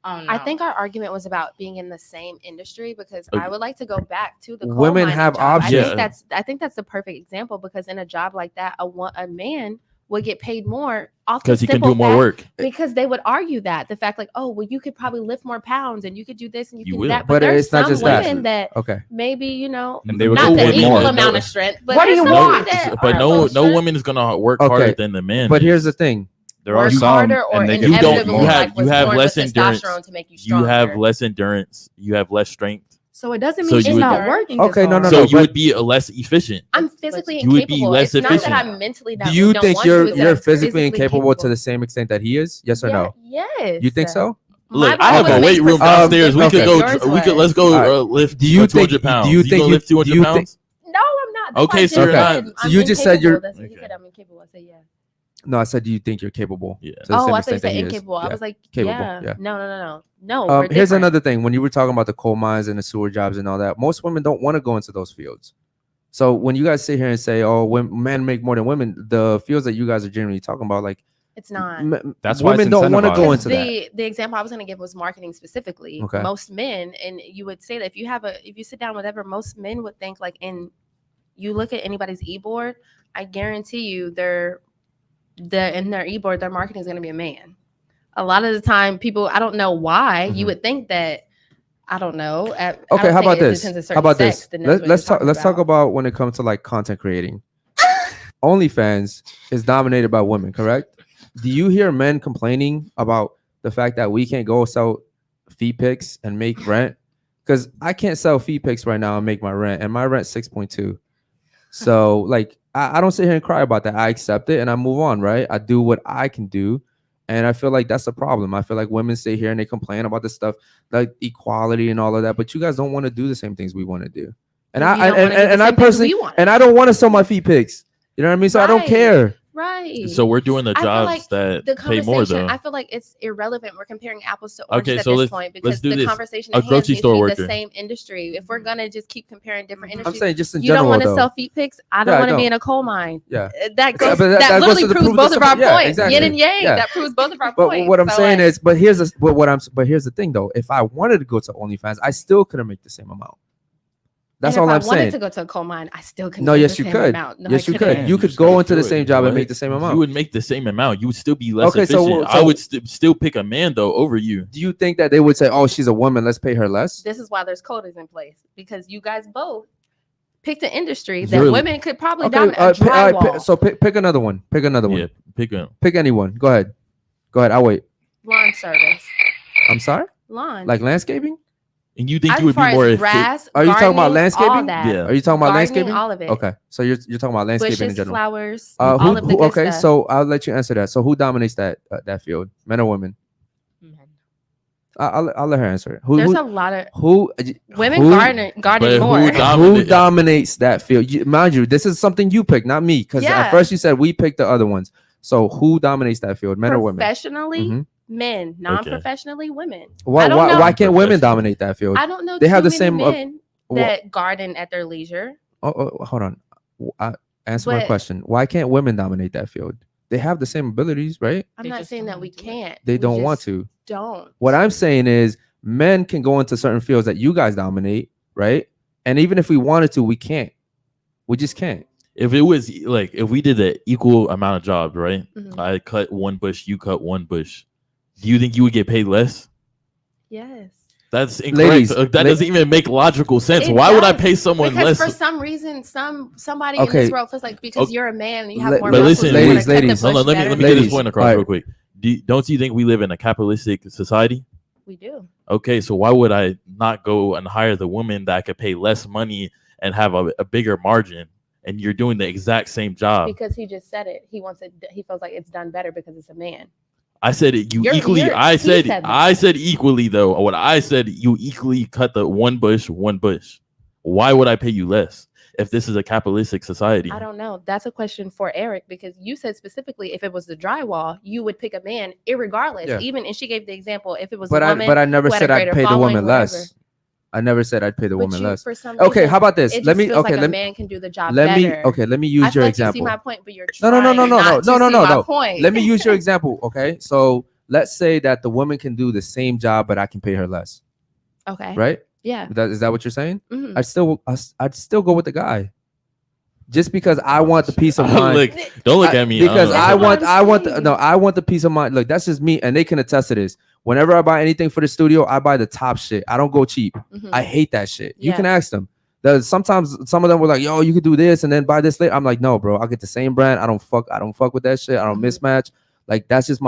Speaker 5: I think our argument was about being in the same industry because I would like to go back to the coal
Speaker 4: Women
Speaker 5: mining
Speaker 4: have
Speaker 5: job.
Speaker 4: options.
Speaker 5: I think that's the perfect example because in a job like that, a man would get paid more off
Speaker 2: because
Speaker 5: the
Speaker 2: he can
Speaker 5: simple
Speaker 2: do more
Speaker 5: fact-
Speaker 2: work.
Speaker 5: Because they would argue that the fact like, oh, well, you could probably lift more pounds and you could do this and you,
Speaker 2: You
Speaker 5: can
Speaker 2: will.
Speaker 5: do that.
Speaker 4: But
Speaker 5: there's
Speaker 4: it's not
Speaker 5: some
Speaker 4: just that.
Speaker 5: women that
Speaker 4: Okay.
Speaker 5: maybe
Speaker 3: And they would
Speaker 5: not
Speaker 3: get
Speaker 5: the
Speaker 3: paid
Speaker 5: equal
Speaker 3: more.
Speaker 5: amount of strength. But
Speaker 7: What do
Speaker 5: there's
Speaker 7: you
Speaker 5: some
Speaker 7: want?
Speaker 5: that
Speaker 2: But
Speaker 5: are
Speaker 2: no
Speaker 5: bullshit.
Speaker 2: woman is going to work
Speaker 4: Okay.
Speaker 2: harder than the man.
Speaker 4: But
Speaker 2: is.
Speaker 4: here's the thing.
Speaker 3: There
Speaker 5: Work
Speaker 3: are some,
Speaker 5: harder or
Speaker 3: and they
Speaker 2: you
Speaker 3: get
Speaker 2: don't.
Speaker 3: paid
Speaker 2: You
Speaker 3: more.
Speaker 2: have
Speaker 5: was
Speaker 2: have
Speaker 5: born
Speaker 2: less
Speaker 5: with
Speaker 2: endurance.
Speaker 5: testosterone to make you
Speaker 2: You have
Speaker 5: stronger.
Speaker 2: less endurance. You have less strength.
Speaker 7: So it doesn't
Speaker 2: So
Speaker 7: mean
Speaker 2: you
Speaker 7: it's
Speaker 2: would-
Speaker 7: not working.
Speaker 4: Okay,
Speaker 7: as
Speaker 4: no,
Speaker 7: hard.
Speaker 2: So you
Speaker 4: but-
Speaker 2: would be less efficient.
Speaker 5: I'm physically
Speaker 2: You would be
Speaker 5: incapable.
Speaker 2: less
Speaker 5: It's not
Speaker 2: efficient.
Speaker 5: that I'm mentally not.
Speaker 4: Do you
Speaker 5: don't
Speaker 4: think
Speaker 5: want to,
Speaker 4: you're
Speaker 5: it's that I'm
Speaker 4: physically incapable to the same extent that he is? Yes or no?
Speaker 5: Yes.
Speaker 4: You think so?
Speaker 2: Look,
Speaker 5: My
Speaker 2: I have
Speaker 5: body
Speaker 2: a
Speaker 5: was
Speaker 2: weight
Speaker 5: made
Speaker 2: room
Speaker 5: for something
Speaker 2: downstairs. We
Speaker 5: different
Speaker 2: could
Speaker 5: than
Speaker 2: go.
Speaker 5: yours
Speaker 2: We could
Speaker 5: was.
Speaker 2: let's go
Speaker 4: All right.
Speaker 2: lift.
Speaker 4: Do you
Speaker 2: 200
Speaker 4: think-
Speaker 2: pounds?
Speaker 4: do you think
Speaker 2: gonna
Speaker 4: you-
Speaker 2: lift 200
Speaker 4: do you think-
Speaker 2: pounds?
Speaker 5: No, I'm not. That's
Speaker 2: Okay,
Speaker 5: why I
Speaker 2: so
Speaker 5: just
Speaker 2: you're
Speaker 5: said
Speaker 2: not-
Speaker 4: so
Speaker 5: I'm
Speaker 4: you just said
Speaker 5: incapable.
Speaker 4: you're-
Speaker 5: That's what you
Speaker 2: Okay.
Speaker 5: said. I'm incapable. I said yeah.
Speaker 4: No, I said, do you think you're capable?
Speaker 2: Yeah.
Speaker 4: To the
Speaker 5: Oh,
Speaker 4: same
Speaker 5: I thought you
Speaker 4: extent that
Speaker 5: said
Speaker 4: he is?
Speaker 5: incapable. I
Speaker 4: Yeah.
Speaker 5: was like,
Speaker 4: Capable,
Speaker 5: yeah.
Speaker 4: yeah.
Speaker 5: No. we're
Speaker 4: Here's
Speaker 5: different.
Speaker 4: another thing. When you were talking about the coal mines and the sewer jobs and all that, most women don't want to go into those fields. So when you guys sit here and say, "Oh, when men make more than women," the fields that you guys are generally talking about, like,
Speaker 5: It's not.
Speaker 3: That's why
Speaker 4: women
Speaker 3: it's
Speaker 4: don't want to
Speaker 3: incentivized.
Speaker 4: go
Speaker 5: Because
Speaker 4: into that.
Speaker 5: the example I was going to give was marketing specifically.
Speaker 4: Okay.
Speaker 5: Most men, and you would say that if you sit down with ever, most men would think like, and you look at anybody's e-board, I guarantee you in their e-board, their marketing is going to be a man. A lot of the time, people, I don't know why you would think that. I don't know.
Speaker 4: Okay, how about this? How about this? Let's talk about when it comes to like content creating. OnlyFans is dominated by women, correct? Do you hear men complaining about the fact that we can't go sell feet pics and make rent? Because I can't sell feet pics right now and make my rent, and my rent's 6.2. So like I don't sit here and cry about that. I accept it and I move on, right? I do what I can do. And I feel like that's a problem. I feel like women sit here and they complain about this stuff like equality and all of that, but you guys don't want to do the same things we want to do. And I personally I don't want to sell my feet pics. You know what I mean? So I don't care.
Speaker 5: Right.
Speaker 2: So we're doing the
Speaker 5: I feel
Speaker 2: jobs
Speaker 5: like
Speaker 2: that
Speaker 5: the
Speaker 2: pay more,
Speaker 5: conversation,
Speaker 2: though.
Speaker 5: I feel like it's irrelevant. We're comparing apples to oranges
Speaker 2: Okay,
Speaker 5: at
Speaker 2: so
Speaker 5: this
Speaker 2: let's-
Speaker 5: point
Speaker 2: let's
Speaker 5: because
Speaker 2: do
Speaker 5: the
Speaker 2: this.
Speaker 5: conversation
Speaker 2: A
Speaker 5: at hand
Speaker 2: grocery
Speaker 5: is
Speaker 2: store
Speaker 5: the
Speaker 2: worker.
Speaker 5: same industry. If we're gonna just keep comparing different industries,
Speaker 4: I'm saying just in
Speaker 5: you don't
Speaker 4: general,
Speaker 5: want to
Speaker 4: though.
Speaker 5: sell feet pics. I
Speaker 4: Yeah,
Speaker 5: don't
Speaker 4: I
Speaker 5: want to be
Speaker 4: don't.
Speaker 5: in a coal mine.
Speaker 4: Yeah.
Speaker 5: That goes.
Speaker 4: but
Speaker 5: That
Speaker 4: goes
Speaker 5: literally
Speaker 4: to the
Speaker 5: proves
Speaker 4: prove
Speaker 5: both
Speaker 4: the
Speaker 5: of our
Speaker 4: yeah,
Speaker 5: points.
Speaker 4: exactly.
Speaker 5: Yin and yang.
Speaker 4: Yeah.
Speaker 5: That proves both of our
Speaker 4: But
Speaker 5: points.
Speaker 4: what I'm
Speaker 5: So,
Speaker 4: saying
Speaker 5: like,
Speaker 4: is, but here's the thing though. If I wanted to go to OnlyFans, I still couldn't make the same amount. That's
Speaker 5: and
Speaker 4: all
Speaker 5: if
Speaker 4: I'm
Speaker 5: I wanted
Speaker 4: saying.
Speaker 5: to go to a coal mine, I still couldn't.
Speaker 4: No,
Speaker 5: make
Speaker 4: yes,
Speaker 5: the
Speaker 4: you
Speaker 5: same
Speaker 4: could.
Speaker 5: amount. No,
Speaker 4: Yes,
Speaker 5: I
Speaker 4: you
Speaker 5: couldn't.
Speaker 4: could. You could
Speaker 2: just
Speaker 4: go
Speaker 2: gotta
Speaker 4: into the
Speaker 2: do
Speaker 4: same
Speaker 2: it.
Speaker 4: job and
Speaker 2: What?
Speaker 4: make the same amount.
Speaker 2: You would make the same amount. You would still be less
Speaker 4: Okay, so-
Speaker 2: efficient. I would still pick a man though over you.
Speaker 4: Do you think that they would say, "Oh, she's a woman, let's pay her less"?
Speaker 5: This is why there's quotas in place because you guys both picked an industry that
Speaker 2: You're-
Speaker 5: women could probably
Speaker 4: Okay,
Speaker 5: dominate.
Speaker 4: all right,
Speaker 5: Drywall,
Speaker 4: so pick another one. Pick another one.
Speaker 2: Yeah, pick a.
Speaker 4: Pick anyone. Go ahead. I'll wait.
Speaker 5: lawn service,
Speaker 4: I'm sorry.
Speaker 5: lawn.
Speaker 4: Like landscaping?
Speaker 2: And you think
Speaker 5: As
Speaker 2: you would
Speaker 5: far
Speaker 2: be
Speaker 5: as
Speaker 2: more
Speaker 5: grass,
Speaker 4: Are you talking about
Speaker 5: gardening,
Speaker 4: landscaping?
Speaker 5: All that.
Speaker 2: Yeah.
Speaker 4: Are you talking about
Speaker 5: Gardening,
Speaker 4: landscaping?
Speaker 5: all of it.
Speaker 4: Okay, so you're talking about landscaping in
Speaker 5: Bushes,
Speaker 4: general.
Speaker 5: flowers,
Speaker 4: Who,
Speaker 5: all of the good
Speaker 4: okay,
Speaker 5: stuff.
Speaker 4: so I'll let you answer that. So who dominates that field, men or women? I'll let her answer it.
Speaker 5: There's a lot of
Speaker 4: who
Speaker 5: women
Speaker 4: who-
Speaker 5: gardening
Speaker 2: But
Speaker 5: more.
Speaker 4: who dominates that field? Mind you, this is something you picked, not me. Because
Speaker 5: Yeah.
Speaker 4: at first you said we picked the other ones. So who dominates that field, men or women?
Speaker 5: Professionally,
Speaker 4: Mhm.
Speaker 5: men. Non-professionally, women.
Speaker 4: Why
Speaker 5: I don't know.
Speaker 4: can't women dominate that field?
Speaker 5: I don't know.
Speaker 4: They have
Speaker 5: too
Speaker 4: the
Speaker 5: many
Speaker 4: same.
Speaker 5: men. that garden at their leisure.
Speaker 4: Hold on. Answer my
Speaker 5: But-
Speaker 4: question. Why can't women dominate that field? They have the same abilities, right?
Speaker 5: I'm
Speaker 8: They
Speaker 5: not
Speaker 8: just
Speaker 5: saying
Speaker 8: don't
Speaker 5: that we
Speaker 8: do it.
Speaker 5: can't.
Speaker 4: They
Speaker 5: We
Speaker 4: don't want
Speaker 5: just
Speaker 4: to.
Speaker 5: Don't.
Speaker 4: What I'm saying is men can go into certain fields that you guys dominate, right? And even if we wanted to, we can't. We just can't.
Speaker 2: If it was like if we did the equal amount of jobs, right?
Speaker 5: Mhm.
Speaker 2: I cut one bush, you cut one bush. Do you think you would get paid less?
Speaker 5: Yes.
Speaker 2: That's incorrect.
Speaker 4: Ladies,
Speaker 2: That doesn't even make logical sense.
Speaker 5: It
Speaker 2: Why would I
Speaker 5: does,
Speaker 2: pay someone
Speaker 5: because
Speaker 2: less?
Speaker 5: for some reason, somebody in
Speaker 4: Okay.
Speaker 5: this world feels like because
Speaker 2: Okay.
Speaker 5: you're a man and you have
Speaker 4: Let-
Speaker 5: more
Speaker 4: but
Speaker 5: muscles,
Speaker 2: listen,
Speaker 5: you wanna
Speaker 4: ladies,
Speaker 5: cut the
Speaker 4: ladies.
Speaker 2: Hold
Speaker 5: bush
Speaker 2: on, let me
Speaker 5: better.
Speaker 2: get this
Speaker 4: Ladies,
Speaker 2: point across
Speaker 4: alright.
Speaker 2: real quick. Don't you think we live in a capitalistic society?
Speaker 5: We do.
Speaker 2: Okay, so why would I not go and hire the woman that I could pay less money and have a bigger margin? And you're doing the exact same job.
Speaker 5: Because he just said it. He wants it. He feels like it's done better because it's a man.
Speaker 2: I said it. You
Speaker 5: You're-
Speaker 2: equally.
Speaker 5: you're-
Speaker 2: I
Speaker 5: he
Speaker 2: said.
Speaker 5: said that.
Speaker 2: I said equally though. What I said, you equally cut the one bush. Why would I pay you less if this is a capitalistic society?
Speaker 5: I don't know. That's a question for Eric because you said specifically if it was the drywall, you would pick a man irregardless.
Speaker 4: Yeah.
Speaker 5: Even and she gave the example if it was
Speaker 4: But
Speaker 5: a woman.
Speaker 4: I never
Speaker 5: who had a
Speaker 4: said I'd
Speaker 5: greater
Speaker 4: pay the
Speaker 5: following,
Speaker 4: woman
Speaker 5: whatever.
Speaker 4: less. I never said I'd pay the
Speaker 5: But
Speaker 4: woman
Speaker 5: you,
Speaker 4: less.
Speaker 5: for some
Speaker 4: Okay,
Speaker 5: reason,
Speaker 4: how about this?
Speaker 5: it
Speaker 4: Let
Speaker 5: just
Speaker 4: me
Speaker 5: feels
Speaker 4: okay,
Speaker 5: like
Speaker 4: let
Speaker 5: a
Speaker 4: me
Speaker 5: man can do the job
Speaker 4: let me
Speaker 5: better.
Speaker 4: okay, let me
Speaker 5: I
Speaker 4: use
Speaker 5: feel
Speaker 4: your
Speaker 5: like you see
Speaker 4: example.
Speaker 5: my point, but you're
Speaker 4: No,
Speaker 5: trying
Speaker 4: no.
Speaker 5: not to see my point.
Speaker 4: Let me use your example, okay? So let's say that the woman can do the same job, but I can pay her less,
Speaker 5: Okay.
Speaker 4: right?
Speaker 5: Yeah.
Speaker 4: Is that what you're saying?
Speaker 5: Mhm.
Speaker 4: I'd still go with the guy, just because I want the peace of mind.
Speaker 2: Look, don't look at me.
Speaker 4: Because
Speaker 5: That's
Speaker 4: I
Speaker 5: what I'm
Speaker 4: want
Speaker 5: saying.
Speaker 4: I want the peace of mind. Look, that's just me, and they can attest to this. Whenever I buy anything for the studio, I buy the top shit. I don't go cheap.
Speaker 5: Mhm.
Speaker 4: I hate that shit. You
Speaker 5: Yeah.
Speaker 4: can ask them. Sometimes some of them were like, "Yo, you could do this and then buy this later." I'm like, "No, bro. I'll get the same brand. I don't fuck with that shit. I don't
Speaker 5: Mhm.
Speaker 4: mismatch." Like that's just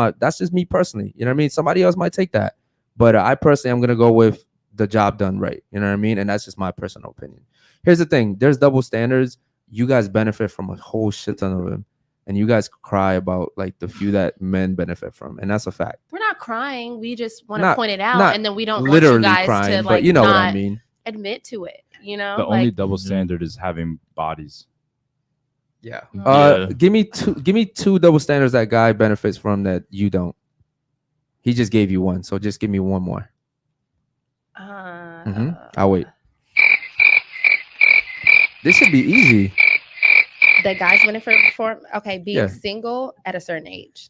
Speaker 4: me personally. You know what I mean? Somebody else might take that, but I personally I'm gonna go with the job done right. You know what I mean? And that's just my personal opinion. Here's the thing: there's double standards. You guys benefit from a whole shit ton of them, and you guys cry about like the few that men benefit from, and that's a fact.
Speaker 5: We're not crying. We just want to
Speaker 4: Not-
Speaker 5: point it out,
Speaker 4: not
Speaker 5: and then we don't want you
Speaker 4: literally
Speaker 5: guys
Speaker 4: crying,
Speaker 5: to
Speaker 4: but
Speaker 5: like
Speaker 4: you know what I
Speaker 5: not
Speaker 4: mean.
Speaker 5: admit to it. You know,
Speaker 3: The only
Speaker 5: like
Speaker 3: double standard is having bodies.
Speaker 4: Yeah.
Speaker 2: Yeah.
Speaker 4: Give me two double standards that guy benefits from that you don't. He just gave you one, so just give me one more. I'll wait. This should be easy.
Speaker 5: the guys benefit from being
Speaker 4: Yeah.
Speaker 5: single at a certain age.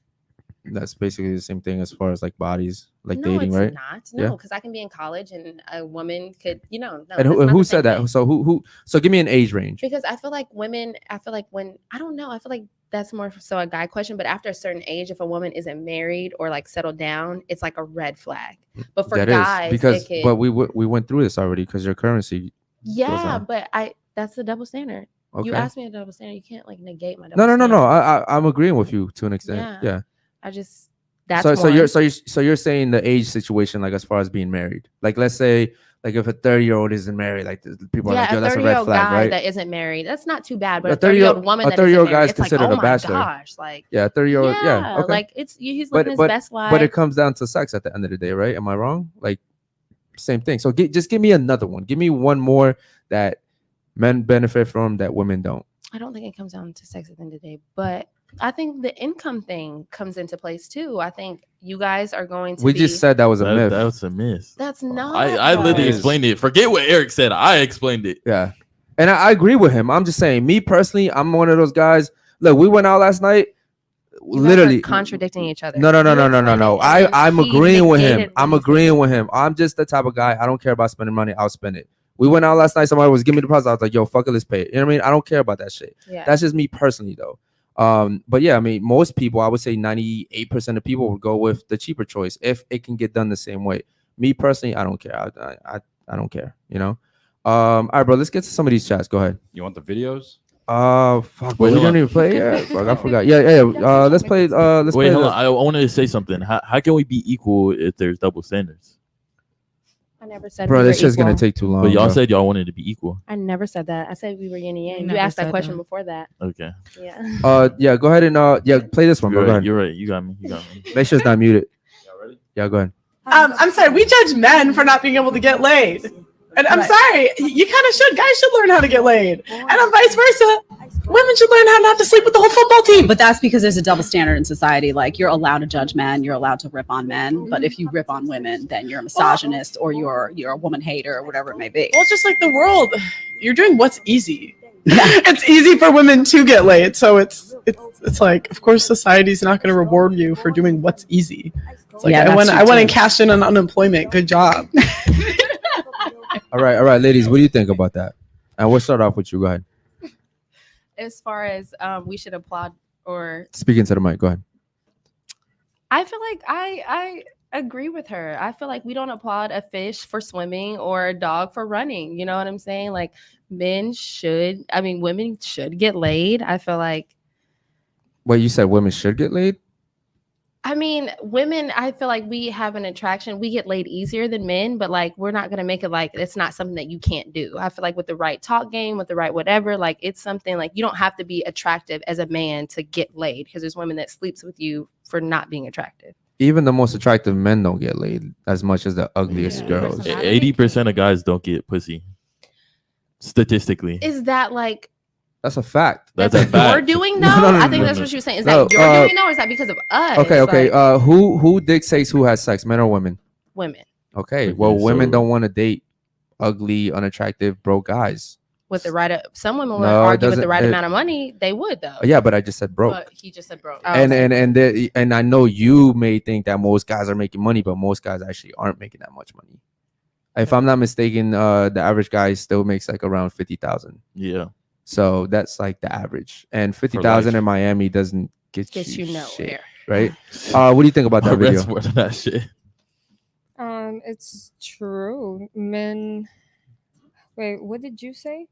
Speaker 4: That's basically the same thing as far as like bodies, like
Speaker 5: No,
Speaker 4: dating,
Speaker 5: it's
Speaker 4: right?
Speaker 5: not.
Speaker 4: Yeah.
Speaker 5: No, because I can be in college and a woman could, no.
Speaker 4: And
Speaker 5: that's not
Speaker 4: who
Speaker 5: the
Speaker 4: said
Speaker 5: same
Speaker 4: that?
Speaker 5: thing.
Speaker 4: So who? So give me an age range.
Speaker 5: Because I feel like when I don't know, I feel like that's more so a guy question. But after a certain age, if a woman isn't married or like settled down, it's like a red flag. But for
Speaker 4: That is
Speaker 5: guys,
Speaker 4: because,
Speaker 5: it could,
Speaker 4: but we went through this already because your currency.
Speaker 5: yeah,
Speaker 4: on.
Speaker 5: but that's the double standard.
Speaker 4: Okay.
Speaker 5: You asked me a double standard. You can't like negate my double
Speaker 4: No.
Speaker 5: standard.
Speaker 4: I'm agreeing with you to an extent. Yeah.
Speaker 5: I just that's
Speaker 4: So
Speaker 5: one.
Speaker 4: you're saying the age situation, like as far as being married, like let's say like if a 30-year-old isn't married, like people are like,
Speaker 5: a
Speaker 4: yo, that's a red
Speaker 5: 30-year-old
Speaker 4: flag,
Speaker 5: guy
Speaker 4: right?
Speaker 5: that isn't married, that's not too bad. But
Speaker 4: A
Speaker 5: a 30-year-old woman that isn't
Speaker 4: 30-year-old
Speaker 5: married,
Speaker 4: guy is
Speaker 5: it's like,
Speaker 4: considered
Speaker 5: oh
Speaker 4: a
Speaker 5: my
Speaker 4: bachelor.
Speaker 5: gosh, like
Speaker 4: Yeah, 30-year-old. Yeah, okay.
Speaker 5: like he's living his best life.
Speaker 4: But it comes down to sex at the end of the day, right? Am I wrong? Like same thing. So just give me another one. Give me one more that men benefit from that women don't.
Speaker 5: I don't think it comes down to sex at the end of the day, but I think the income thing comes into place too. I think you guys are going to.
Speaker 4: We just said that was a myth.
Speaker 2: That was a myth.
Speaker 5: That's not.
Speaker 2: I literally
Speaker 4: Yes.
Speaker 2: explained it. Forget what Eric said. I explained it.
Speaker 4: Yeah. And I agree with him. I'm just saying, me personally, I'm one of those guys. Look, we went out last night.
Speaker 5: You guys
Speaker 4: Literally
Speaker 5: are contradicting each other.
Speaker 4: No.
Speaker 5: You explained it, and
Speaker 4: I'm
Speaker 5: he
Speaker 4: agreeing with him.
Speaker 5: negated what
Speaker 4: I'm
Speaker 5: he
Speaker 4: agreeing
Speaker 5: said.
Speaker 4: with him. I'm just the type of guy. I don't care about spending money. I'll spend it. We went out last night. Somebody was giving me the deposit. I was like, yo, fuck it, let's pay it. You know what I mean? I don't care about that shit.
Speaker 5: Yeah.
Speaker 4: That's just me personally, though. But yeah, I mean, most people, I would say 98% of people would go with the cheaper choice if it can get done the same way. Me personally, I don't care. I don't care. All right, bro. Let's get to some of these chats. Go ahead.
Speaker 3: You want the videos?
Speaker 4: Fuck.
Speaker 2: Wait,
Speaker 4: We
Speaker 2: hold
Speaker 4: don't
Speaker 2: on.
Speaker 4: even play yet. Fuck, I forgot. Yeah. Let's play. Let's
Speaker 2: Wait,
Speaker 4: play.
Speaker 2: hold on. I wanted to say something. How can we be equal if there's double standards?
Speaker 5: I never said.
Speaker 4: Bro,
Speaker 5: we
Speaker 4: this
Speaker 5: were
Speaker 4: shit's gonna
Speaker 5: equal.
Speaker 4: take too long.
Speaker 2: But y'all
Speaker 4: bro.
Speaker 2: said y'all wanted to be equal.
Speaker 5: I never said that. I said we were yin and yang. You
Speaker 8: never
Speaker 5: asked that
Speaker 8: said
Speaker 5: question
Speaker 8: that.
Speaker 5: before that.
Speaker 2: Okay.
Speaker 5: Yeah.
Speaker 4: Yeah. Go ahead and play this one, bro.
Speaker 2: You're
Speaker 4: Go
Speaker 2: right.
Speaker 4: ahead.
Speaker 2: You're right. You got me. You got me.
Speaker 4: Make sure it's not muted.
Speaker 2: Y'all ready?
Speaker 4: Yeah, go ahead.
Speaker 11: I'm sorry, we judge men for not being able to get laid. And I'm sorry, you kind of should. Guys should learn how to get laid. And I'm vice versa. women should learn how not to sleep with the whole football team.
Speaker 12: But that's because there's a double standard in society. Like, you're allowed to judge men, you're allowed to rip on men, but if you rip on women, then you're a misogynist or you're a woman hater or whatever it may be.
Speaker 11: Well, it's just like the world. You're doing what's easy. It's easy for women to get laid, so it's like, of course, society's not going to reward you for doing what's easy. It's like, I went and cashed in on unemployment. Good job.
Speaker 4: All right, ladies, what do you think about that? And we'll start off with you. Go ahead.
Speaker 5: As far as we should applaud or
Speaker 4: Speaking to the mic. Go ahead.
Speaker 5: I feel like I agree with her. I feel like we don't applaud a fish for swimming or a dog for running. You know what I'm saying? Like women should get laid. I feel like.
Speaker 4: Wait, you said women should get laid?
Speaker 5: I mean, women, I feel like we have an attraction. We get laid easier than men, but like we're not going to make it like it's not something that you can't do. I feel like with the right talk game, with the right whatever, like it's something like you don't have to be attractive as a man to get laid because there's women that sleeps with you for not being attractive.
Speaker 4: Even the most attractive men don't get laid as much as the ugliest girls.
Speaker 2: 80% of guys don't get pussy. Statistically.
Speaker 5: Is that like...
Speaker 4: That's a fact.
Speaker 2: That's a fact.
Speaker 5: You're doing though? I think that's what she was saying. Is that you're doing though, or is that because of us?
Speaker 4: Okay.
Speaker 5: Like,
Speaker 4: Who dictates who has sex, men or women?
Speaker 5: Women.
Speaker 4: Okay. Well, women don't want to date ugly, unattractive, broke guys.
Speaker 5: With the right, some women would argue with the right amount of money, they would though.
Speaker 4: Yeah, but I just said broke.
Speaker 5: But he just said broke.
Speaker 4: And I know you may think that most guys are making money, but most guys actually aren't making that much money. If I'm not mistaken, the average guy still makes like around 50,000.
Speaker 2: Yeah.
Speaker 4: So that's like the average, and 50,000 in Miami doesn't get you
Speaker 5: nowhere,
Speaker 4: shit, right? What do you think about that video?
Speaker 2: That's more than that shit.
Speaker 6: It's true. Men. Wait, what did you say?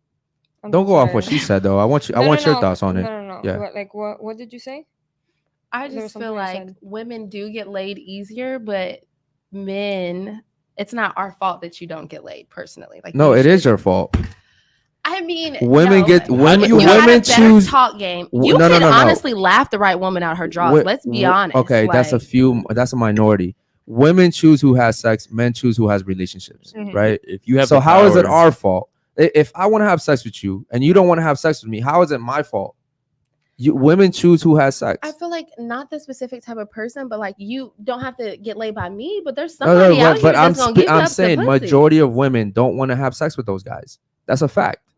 Speaker 4: Don't go off what she said though. I want your thoughts on it.
Speaker 6: No.
Speaker 4: Yeah.
Speaker 6: What did you say?
Speaker 5: I just feel like women do get laid easier, but men, it's not our fault that you don't get laid personally. Like
Speaker 4: no, it is your fault.
Speaker 5: I mean,
Speaker 4: women
Speaker 5: women
Speaker 4: choose
Speaker 5: talk game. You can honestly laugh the right woman out her drawers. Let's be honest.
Speaker 4: Okay, that's a minority. Women choose who has sex. Men choose who has relationships. Right?
Speaker 2: If you have
Speaker 4: so how is it our fault? If I want to have sex with you and you don't want to have sex with me, how is it my fault? Women choose who has sex.
Speaker 5: I feel like not the specific type of person, but like you don't have to get laid by me, but there's somebody out here that's gonna give you up
Speaker 4: saying
Speaker 5: the
Speaker 4: majority of women don't want to have sex with those guys. That's a fact.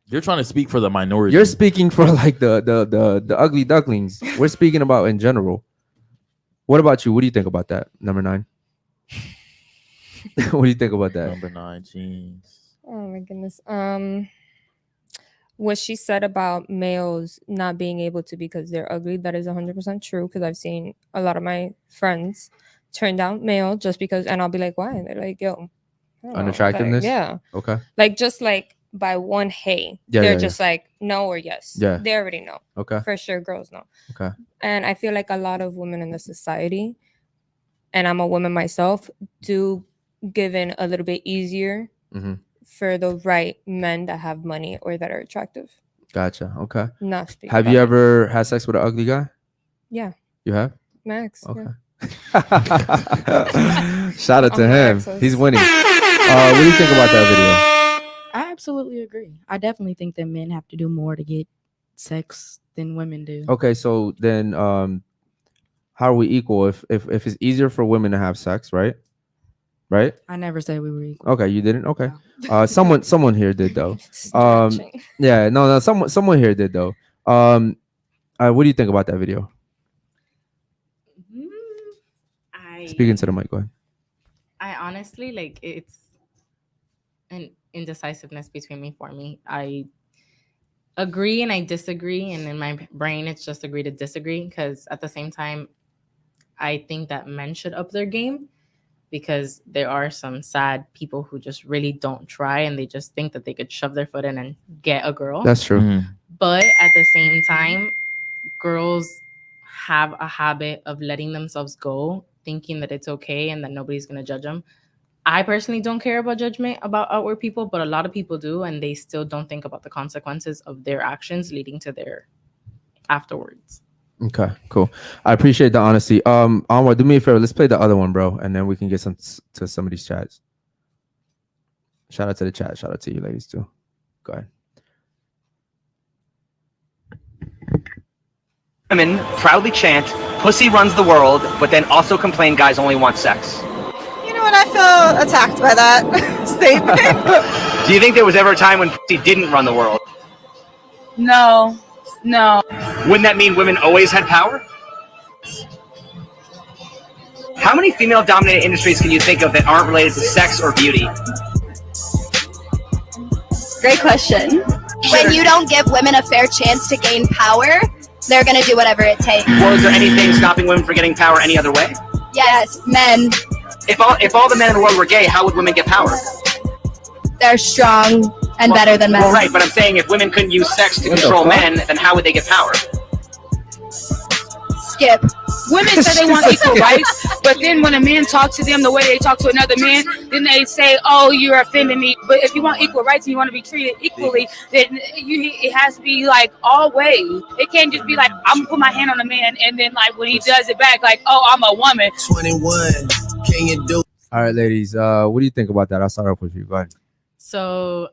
Speaker 2: You're trying to speak for the minority.
Speaker 4: You're speaking for like the ugly ducklings. We're speaking about in general. What about you? What do you think about that? Number 9. What do you think about that?
Speaker 2: Number 9, jeez.
Speaker 6: Oh my goodness. What she said about males not being able to because they're ugly, that is 100% true. Because I've seen a lot of my friends turn down male just because, and I'll be like, why? And they're like, yo,
Speaker 4: unattractiveness.
Speaker 6: Yeah.
Speaker 4: Okay.
Speaker 6: Like just like by one hey, they're just like no or yes.
Speaker 4: Yeah.
Speaker 6: They already know.
Speaker 4: Okay.
Speaker 6: For sure, girls know.
Speaker 4: Okay.
Speaker 6: And I feel like a lot of women in the society, and I'm a woman myself, do give in a little bit easier for the right men that have money or that are attractive.
Speaker 4: Gotcha. Okay.
Speaker 6: Nasty.
Speaker 4: Have you ever had sex with an ugly guy?
Speaker 6: Yeah.
Speaker 4: You have?
Speaker 6: Max.
Speaker 4: Okay.
Speaker 6: Yeah.
Speaker 4: Shout out to him. He's winning. What do you think about that video?
Speaker 7: I absolutely agree. I definitely think that men have to do more to get sex than women do.
Speaker 4: Okay, so then how are we equal if it's easier for women to have sex, right? Right?
Speaker 7: I never said we were equal.
Speaker 4: Okay, you didn't? Okay. Someone here did though. Yeah, no, someone here did though. What do you think about that video? Speaking to the mic, go ahead.
Speaker 8: I honestly like it's an indecisiveness between me for me. I agree and I disagree, and in my brain it's just agree to disagree, because at the same time I think that men should up their game, because there are some sad people who just really don't try and they just think that they could shove their foot in and get a girl.
Speaker 4: That's true.
Speaker 8: But at the same time, girls have a habit of letting themselves go, thinking that it's okay and that nobody's going to judge them. I personally don't care about judgment about outward people, but a lot of people do, and they still don't think about the consequences of their actions leading to their afterwards.
Speaker 4: Okay, cool. I appreciate the honesty. Anwar, do me a favor. Let's play the other one, bro, and then we can get to some of these chats. Shout out to the chat. Shout out to you ladies too. Go ahead.
Speaker 13: Women proudly chant, "Pussy runs the world," but then also complain guys only want sex.
Speaker 14: You know what? I feel attacked by that statement.
Speaker 13: Do you think there was ever a time when pussy didn't run the world?
Speaker 14: No.
Speaker 13: Wouldn't that mean women always had power? How many female-dominated industries can you think of that aren't related to sex or beauty?
Speaker 15: Great question. When you don't give women a fair chance to gain power, they're going to do whatever it takes.
Speaker 13: Or is there anything stopping women from getting power any other way?
Speaker 15: Yes, men,
Speaker 13: If all the men in the world were gay, how would women get power?
Speaker 15: they're strong and better than men.
Speaker 13: Well, right, but I'm saying if women couldn't use sex to
Speaker 4: What the
Speaker 13: control
Speaker 4: fuck?
Speaker 13: men, then how would they get power?
Speaker 15: Skip.
Speaker 14: Women say they want equal rights, but then when a man talks to them the way they talk to another man, then they say, "Oh, you're offending me." But if you want equal rights and you want to be treated equally, then it has to be like all ways. It can't just be like I'm gonna put my hand on a man and then like when he does it back, like, "Oh, I'm a woman."
Speaker 10: 21. Can you do?
Speaker 4: All right, ladies. What do you think about that? I'll start off with you. Go ahead.
Speaker 8: So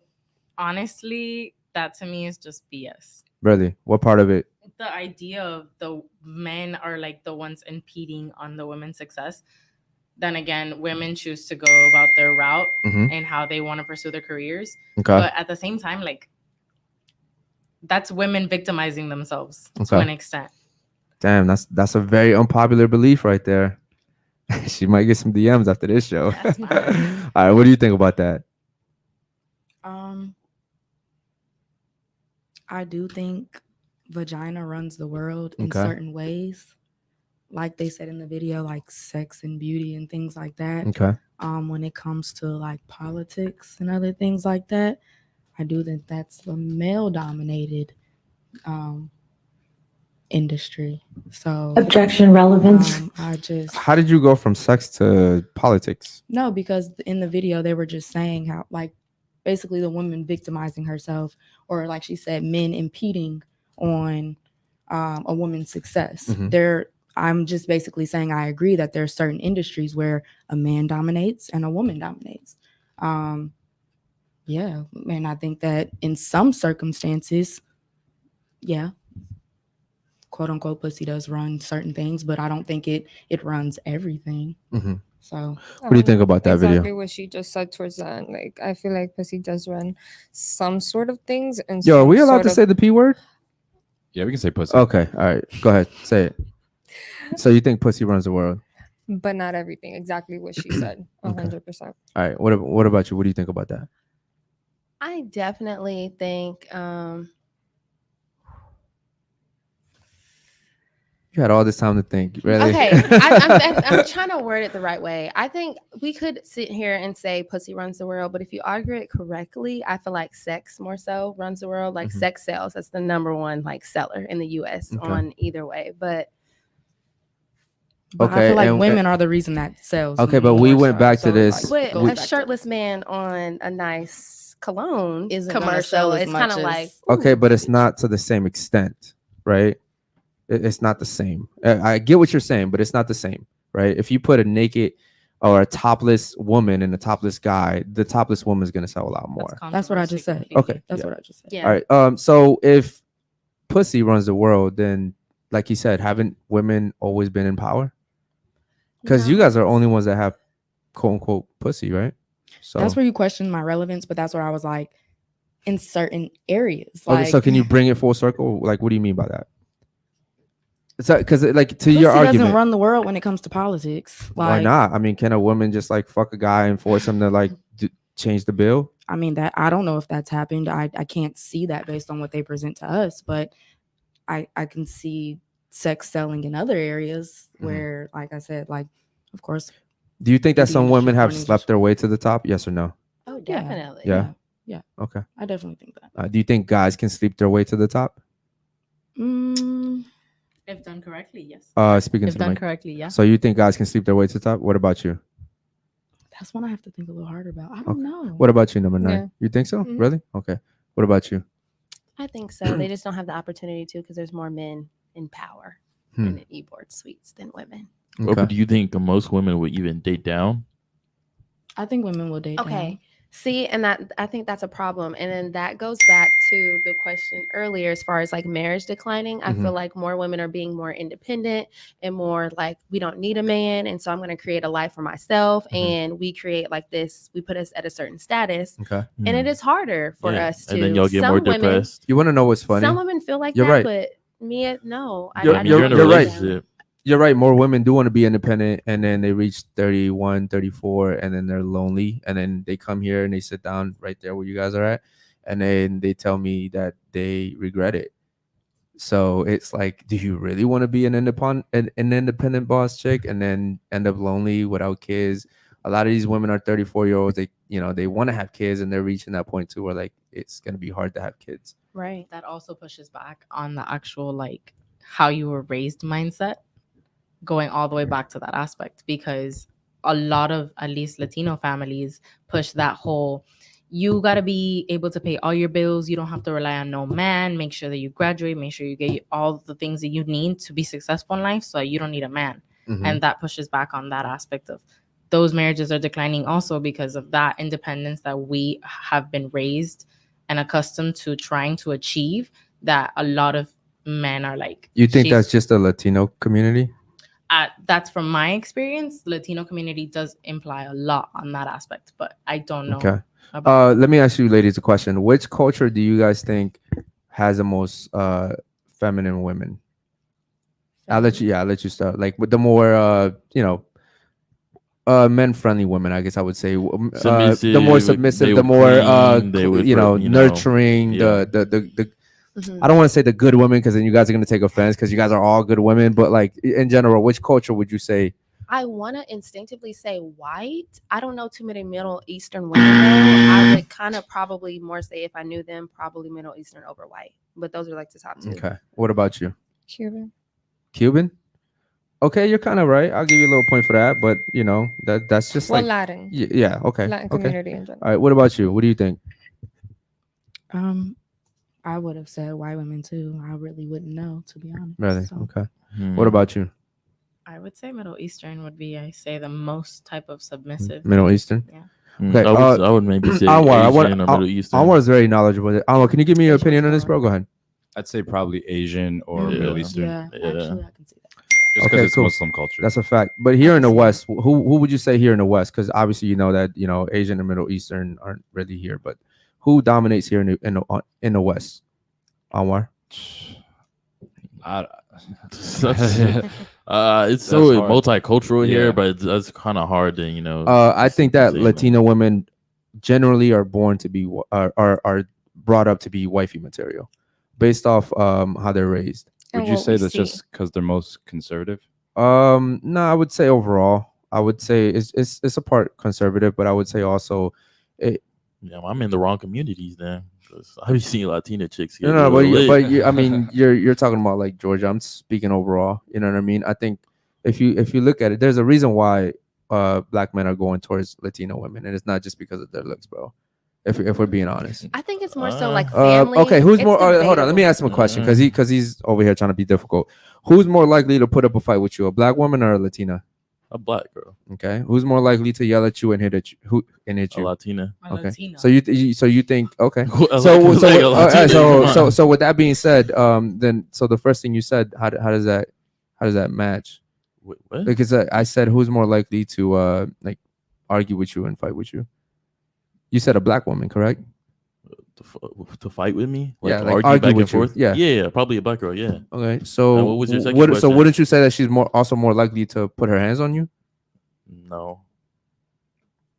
Speaker 8: honestly, that to me is just BS.
Speaker 4: Really, what part of it?
Speaker 8: The idea of the men are like the ones impeding on the women's success. Then again, women choose to go about their route and how they want to pursue their careers.
Speaker 4: Okay.
Speaker 8: But at the same time, like that's women victimizing themselves to
Speaker 4: Okay.
Speaker 8: an extent.
Speaker 4: Damn, that's a very unpopular belief right there. She might get some DMs after this show. All right, what do you think about that?
Speaker 7: I do think vagina runs the world in
Speaker 4: Okay.
Speaker 7: certain ways. Like they said in the video, like sex and beauty and things like that.
Speaker 4: Okay.
Speaker 7: When it comes to like politics and other things like that, I do think that's a male dominated industry. So
Speaker 16: Objection, relevance.
Speaker 4: How did you go from sex to politics?
Speaker 7: No, because in the video they were just saying how like basically the woman victimizing herself, or like she said, men impeding on a woman's success. I'm just basically saying I agree that there are certain industries where a man dominates and a woman dominates. Yeah, and I think that in some circumstances, yeah, quote unquote pussy does run certain things, but I don't think it runs everything. So
Speaker 4: what do you think about that
Speaker 6: exactly
Speaker 4: video?
Speaker 6: what she just said towards the end. Like, I feel like pussy does run some sort of things. And
Speaker 4: Yo, are
Speaker 6: some
Speaker 4: we allowed
Speaker 6: sort
Speaker 4: to
Speaker 6: of-
Speaker 4: say the P word?
Speaker 3: Yeah, we can say pussy.
Speaker 4: Okay, all right, go ahead, say it. So you think pussy runs the world?
Speaker 6: But not everything. Exactly what she said. 100%.
Speaker 4: All right, what about you? What do you think about that?
Speaker 5: I definitely think
Speaker 4: You had all this time to think, really?
Speaker 5: okay. I'm trying to word it the right way. I think we could sit here and say pussy runs the world, but if you argue it correctly, I feel like sex more so runs the world. Like sex sells. That's the number one like seller in the US on either way. But
Speaker 7: I feel like
Speaker 4: and-
Speaker 7: women are the reason that sells.
Speaker 4: Okay, but we went back to this.
Speaker 5: but
Speaker 7: goes
Speaker 5: a
Speaker 7: back to
Speaker 5: shirtless man on a nice cologne
Speaker 7: Isn't gonna
Speaker 5: commercial,
Speaker 7: sell as
Speaker 5: it's kind
Speaker 7: much
Speaker 5: of
Speaker 7: as-
Speaker 5: like
Speaker 4: Okay, but it's not to the same extent, right? It's not the same. I get what you're saying, but it's not the same, right? If you put a naked or a topless woman and a topless guy, the topless woman is going to sell a lot more.
Speaker 7: That's what I just said.
Speaker 4: Okay,
Speaker 7: That's
Speaker 4: yeah.
Speaker 7: what I just said.
Speaker 5: Yeah.
Speaker 4: All right. So if pussy runs the world, then like you said, haven't women always been in power? Because you guys are only ones that have quote unquote pussy, right? So
Speaker 7: That's where you question my relevance, but that's where I was like, in certain areas.
Speaker 4: okay,
Speaker 7: Like,
Speaker 4: so can you bring it full circle? Like, what do you mean by that? It's because like to
Speaker 7: pussy
Speaker 4: your
Speaker 7: doesn't
Speaker 4: argument,
Speaker 7: run the world when it comes to politics. Like,
Speaker 4: why not? I mean, can a woman just like fuck a guy and force him to like change the bill?
Speaker 7: I mean, that I don't know if that's happened. I can't see that based on what they present to us, but I can see sex selling in other areas where, like I said, like of course.
Speaker 4: Do you think that some
Speaker 7: industry
Speaker 4: women have
Speaker 7: running
Speaker 4: slept their way to the top? Yes or no?
Speaker 5: oh, definitely.
Speaker 4: Yeah.
Speaker 7: Yeah.
Speaker 4: Okay.
Speaker 7: I definitely think that.
Speaker 4: Do you think guys can sleep their way to the top?
Speaker 8: If done correctly, yes.
Speaker 4: Speaking
Speaker 8: If
Speaker 4: to the
Speaker 8: done
Speaker 4: mic.
Speaker 8: correctly, yeah.
Speaker 4: So you think guys can sleep their way to the top? What about you?
Speaker 7: That's one I have to think a little harder about. I don't know.
Speaker 4: What about you, number 9?
Speaker 5: Yeah.
Speaker 4: You think so?
Speaker 5: Mhm.
Speaker 4: Really? Okay. What about you?
Speaker 5: I think so. They just don't have the opportunity to because there's more men in power in the e-board suites than women.
Speaker 2: But do you think most women would even date down?
Speaker 7: I think women will date
Speaker 5: Okay. See, and that I think that's a problem. And then that goes back to the question earlier as far as like marriage declining. I feel like more women are being more independent and more like we don't need a man. And so I'm going to create a life for myself. And we create like this, we put us at a certain status.
Speaker 4: Okay.
Speaker 5: And it is harder for us to.
Speaker 2: And then y'all get more depressed.
Speaker 4: You want to know what's funny?
Speaker 5: Some women feel like
Speaker 4: You're
Speaker 5: that,
Speaker 4: right.
Speaker 5: but me, no.
Speaker 4: You're right.
Speaker 2: Relationship.
Speaker 4: You're right. More women do want to be independent, and then they reach 31, 34, and then they're lonely. And then they come here and they sit down right there where you guys are at. And then they tell me that they regret it. So it's like, do you really want to be an independent boss chick and then end up lonely without kids? A lot of these women are 34-year-olds. They want to have kids, and they're reaching that point too where like it's going to be hard to have kids.
Speaker 5: Right.
Speaker 8: That also pushes back on the actual like how you were raised mindset, going all the way back to that aspect, because a lot of at least Latino families push that whole, you got to be able to pay all your bills. You don't have to rely on no man. Make sure that you graduate. Make sure you get all the things that you need to be successful in life, so you don't need a man. And that pushes back on that aspect of those marriages are declining also because of that independence that we have been raised and accustomed to trying to achieve, that a lot of men are like.
Speaker 4: You think that's just a Latino community?
Speaker 8: That's from my experience. Latino community does imply a lot on that aspect, but I don't know.
Speaker 4: Okay. Let me ask you ladies a question. Which culture do you guys think has the most feminine women? I'll let you start. Like with the more men friendly women, I guess I would say. The more submissive, the more nurturing, the I don't want to say the good women, because then you guys are going to take offense, because you guys are all good women, but like in general, which culture would you say?
Speaker 5: I want to instinctively say white. I don't know too many Middle Eastern women though. I would kind of probably more say, if I knew them, probably Middle Eastern over white. But those are like the top two.
Speaker 4: Okay. What about you?
Speaker 6: Cuban.
Speaker 4: Okay, you're kind of right. I'll give you a little point for that, but that's just like
Speaker 6: Latin.
Speaker 4: Yeah. Okay.
Speaker 6: Latin community in general.
Speaker 4: All right. What about you? What do you think?
Speaker 7: I would have said white women too. I really wouldn't know, to be honest.
Speaker 4: Really?
Speaker 7: So.
Speaker 4: Okay. What about you?
Speaker 8: I would say Middle Eastern would be, I say, the most type of submissive.
Speaker 4: Middle Eastern?
Speaker 8: Yeah.
Speaker 4: Okay.
Speaker 2: I would maybe say Asian or Middle Eastern.
Speaker 4: Anwar is very knowledgeable. Anwar, can you give me your opinion on this, bro? Go ahead.
Speaker 3: I'd say probably Asian or Middle Eastern.
Speaker 7: Yeah, actually, I can see that.
Speaker 3: Just because it's Muslim culture.
Speaker 4: That's a fact. But here in the West, who would you say here in the West? Because obviously you know that Asian and Middle Eastern aren't really here, but who dominates here in the West? Anwar.
Speaker 2: It's so multicultural here, but that's kind of hard to
Speaker 4: I think that Latino women generally are born to be are brought up to be wifey material, based off how they're raised.
Speaker 3: Would you say that's just because they're most conservative?
Speaker 4: No, I would say overall, I would say it's a part conservative, but I would say also
Speaker 2: I'm in the wrong communities then. I be seeing Latina chicks here.
Speaker 4: No, I mean, you're talking about like Georgia. I'm speaking overall. You know what I mean? I think if you look at it, there's a reason why black men are going towards Latino women, and it's not just because of their looks, bro. If we're being honest,
Speaker 5: I think it's more so like family.
Speaker 4: Okay, who's more? Hold on, let me ask him a question, because he's over here trying to be difficult. Who's more likely to put up a fight with you, a black woman or a Latina?
Speaker 2: A black girl.
Speaker 4: Okay. Who's more likely to yell at you and hit you? A Latina.
Speaker 8: Okay.
Speaker 4: So you think okay.
Speaker 2: So
Speaker 4: So with that being said, then the first thing you said, how does that match?
Speaker 2: What?
Speaker 4: Because I said who's more likely to like argue with you and fight with you? You said a black woman, correct?
Speaker 2: To fight with me?
Speaker 4: Like
Speaker 2: argue
Speaker 4: argue
Speaker 2: back
Speaker 4: with
Speaker 2: and forth?
Speaker 4: you.
Speaker 2: Yeah, probably a black girl. Yeah.
Speaker 4: Okay. So
Speaker 2: what was your second question?
Speaker 4: So wouldn't you say that she's also more likely to put her hands on you?
Speaker 2: No.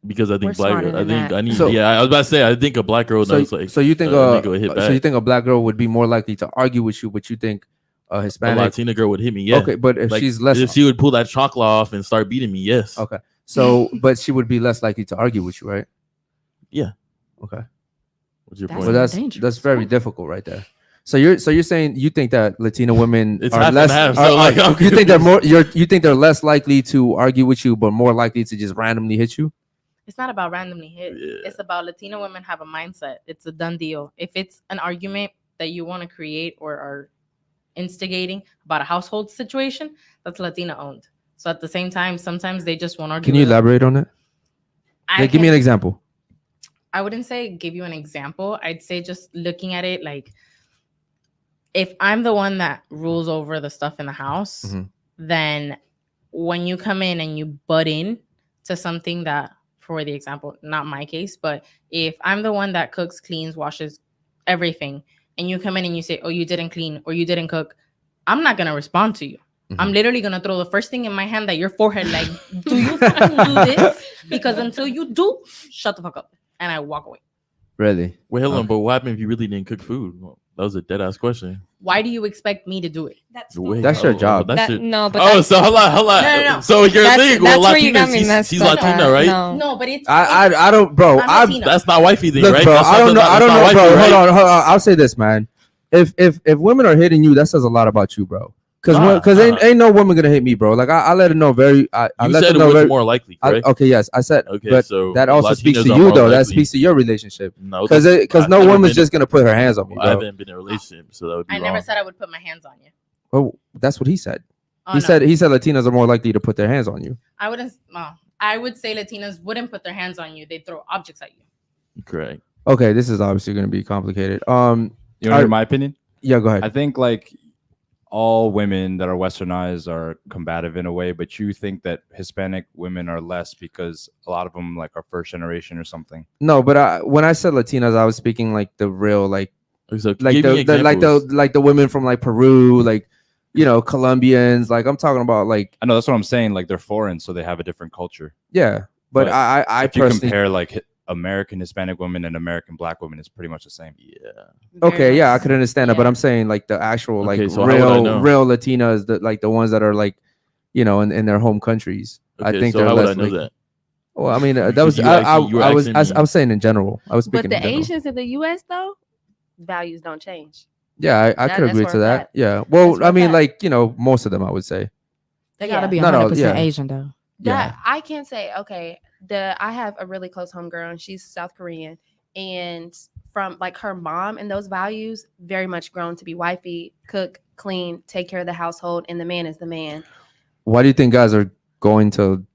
Speaker 2: Because I think
Speaker 5: We're
Speaker 2: black girl.
Speaker 5: smarter
Speaker 2: I
Speaker 5: than
Speaker 2: think
Speaker 5: that.
Speaker 2: I need. I was about to say. I think a black girl knows like.
Speaker 4: So you think
Speaker 2: hit back.
Speaker 4: so you think a black girl would be more likely to argue with you, but you think a Hispanic,
Speaker 2: a Latina girl would hit me? Yeah.
Speaker 4: Okay, but if she's less,
Speaker 2: if she would pull that chocolate off and start beating me, yes.
Speaker 4: Okay. So, but she would be less likely to argue with you, right?
Speaker 2: Yeah.
Speaker 4: Okay.
Speaker 2: What's your
Speaker 5: That's
Speaker 2: point?
Speaker 4: Well, that's very difficult right there. So you're saying you think that Latino women
Speaker 2: It's
Speaker 4: are
Speaker 2: half
Speaker 4: less
Speaker 2: and half, so
Speaker 4: you think they're more you think they're less likely to argue with you, but more likely to just randomly hit you?
Speaker 8: It's not about randomly hit.
Speaker 2: Yeah.
Speaker 8: It's about Latino women have a mindset. It's a done deal. If it's an argument that you want to create or are instigating about a household situation, that's Latina owned. So at the same time, sometimes they just won't argue.
Speaker 4: Can you elaborate on it? Give me an example.
Speaker 8: I wouldn't say give you an example. I'd say just looking at it like, if I'm the one that rules over the stuff in the house, then when you come in and you butt in to something that, for the example, not my case, but if I'm the one that cooks, cleans, washes everything, and you come in and you say, oh, you didn't clean or you didn't cook, I'm not going to respond to you. I'm literally going to throw the first thing in my hand at your forehead, like, do you fucking do this? Because until you do, shut the fuck up. And I walk away.
Speaker 4: Really?
Speaker 2: Wait, hold on. But what happened if you really didn't cook food? Well, that was a dead ass question.
Speaker 8: Why do you expect me to do it?
Speaker 4: That's your job.
Speaker 6: No, but
Speaker 2: oh, so hold on.
Speaker 8: No.
Speaker 2: So you're saying, well,
Speaker 6: that's where you got me
Speaker 2: Latina,
Speaker 6: messed
Speaker 2: she's
Speaker 6: up
Speaker 2: Latina,
Speaker 6: at.
Speaker 2: right?
Speaker 8: No, but it's
Speaker 4: I don't, bro.
Speaker 2: That's not wifey thing,
Speaker 4: Look,
Speaker 2: right?
Speaker 4: bro,
Speaker 2: That's
Speaker 4: I don't know,
Speaker 2: that's not
Speaker 4: bro.
Speaker 2: wifey, right?
Speaker 4: Hold on. I'll say this, man. If women are hitting you, that says a lot about you, bro. Because ain't no woman gonna hit me, bro. Like I let her know very. I
Speaker 2: You
Speaker 4: let
Speaker 2: said
Speaker 4: her know
Speaker 2: it was
Speaker 4: very,
Speaker 2: more likely, correct?
Speaker 4: okay, yes, I said.
Speaker 2: Okay,
Speaker 4: but
Speaker 2: so
Speaker 4: that also speaks
Speaker 2: Latinas
Speaker 4: to
Speaker 2: are
Speaker 4: you,
Speaker 2: more
Speaker 4: though. That
Speaker 2: likely.
Speaker 4: speaks to your relationship.
Speaker 2: No,
Speaker 4: because
Speaker 2: I've
Speaker 4: no
Speaker 2: never
Speaker 4: woman's
Speaker 2: been-
Speaker 4: just gonna put her hands on me,
Speaker 2: I
Speaker 4: bro.
Speaker 2: haven't been in a relationship, so that would be
Speaker 8: I
Speaker 2: wrong.
Speaker 8: never said I would put my hands on you.
Speaker 4: Oh, that's what he said.
Speaker 8: Oh,
Speaker 4: he
Speaker 8: no.
Speaker 4: said Latinas are more likely to put their hands on you.
Speaker 8: I wouldn't. I would say Latinas wouldn't put their hands on you. They'd throw objects at you.
Speaker 2: Correct.
Speaker 4: Okay, this is obviously gonna be complicated.
Speaker 3: You want to hear my opinion?
Speaker 4: Yeah, go ahead.
Speaker 3: I think like all women that are westernized are combative in a way, but you think that Hispanic women are less because a lot of them like are first generation or something.
Speaker 4: No, but when I said Latinas, I was speaking like the real like
Speaker 2: give me
Speaker 4: the women from like Peru, like Colombians. Like I'm talking about like
Speaker 3: I know that's what I'm saying. Like they're foreign, so they have a different culture.
Speaker 4: yeah. But I
Speaker 3: if you
Speaker 4: personally
Speaker 3: compare like American Hispanic women and American Black women, it's pretty much the same.
Speaker 2: Yeah.
Speaker 4: Okay, yeah, I could understand that, but I'm saying like the actual like
Speaker 2: so how would I know?
Speaker 4: real Latinas, the ones that are like, in their home countries. I
Speaker 2: Okay,
Speaker 4: think
Speaker 2: so
Speaker 4: they're
Speaker 2: how would
Speaker 4: less
Speaker 2: I know
Speaker 4: like,
Speaker 2: that?
Speaker 4: well, I mean, that was I'm saying in general. I was
Speaker 5: But
Speaker 4: speaking
Speaker 5: the
Speaker 4: in general.
Speaker 5: Asians in the U.S. though, values don't change.
Speaker 4: Yeah, I could
Speaker 5: That's
Speaker 4: agree
Speaker 5: for
Speaker 4: to
Speaker 5: a
Speaker 4: that.
Speaker 5: fact.
Speaker 4: Yeah. Well,
Speaker 5: That's for
Speaker 4: I
Speaker 5: a
Speaker 4: mean,
Speaker 5: fact.
Speaker 4: like, most of them, I would say.
Speaker 7: They gotta be
Speaker 4: Not all,
Speaker 7: 100%
Speaker 4: yeah.
Speaker 7: Asian though.
Speaker 5: That I can't say. Okay, I have a really close homegirl, and she's South Korean, and from like her mom and those values, very much grown to be wifey, cook, clean, take care of the household, and the man is the man.
Speaker 4: Why do you think guys are going to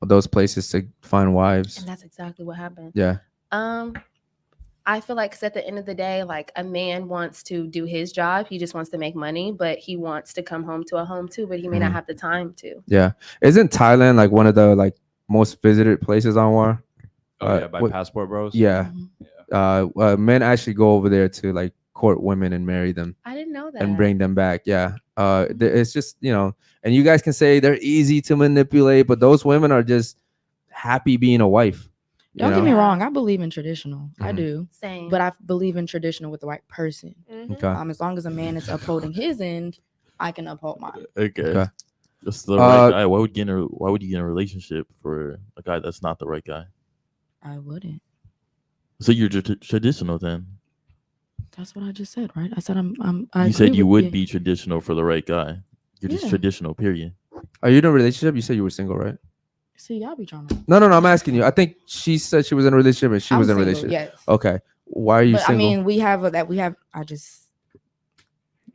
Speaker 4: those places to find wives?
Speaker 5: And that's exactly what happened.
Speaker 4: Yeah.
Speaker 5: I feel like 'cause at the end of the day, like a man wants to do his job. He just wants to make money, but he wants to come home to a home too, but he may not have the time to.
Speaker 4: Yeah. Isn't Thailand like one of the like most visited places on War?
Speaker 3: Oh yeah, by Passport Bros.
Speaker 4: Yeah. Men actually go over there to like court women and marry them.
Speaker 5: I didn't know that.
Speaker 4: And bring them back. Yeah. It's just, and you guys can say they're easy to manipulate, but those women are just happy being a wife.
Speaker 7: Don't get me wrong. I believe in traditional. I do.
Speaker 5: Same.
Speaker 7: But I believe in traditional with the right person.
Speaker 4: Okay.
Speaker 7: As long as a man is upholding his end, I can uphold mine.
Speaker 2: Okay. Just the right guy. Why would you get in a relationship for a guy that's not the right guy?
Speaker 7: I wouldn't.
Speaker 2: So you're traditional then?
Speaker 7: That's what I just said, right? I said
Speaker 2: You said you would be traditional for the right guy. You're just traditional, period.
Speaker 4: Are you in a relationship? You said you were single, right?
Speaker 7: See, y'all be trying to.
Speaker 4: No, I'm asking you. I think she said she was in a relationship and she was in a
Speaker 7: single,
Speaker 4: relationship.
Speaker 7: yes.
Speaker 4: Okay. Why are you
Speaker 7: But
Speaker 4: single?
Speaker 7: I mean, I just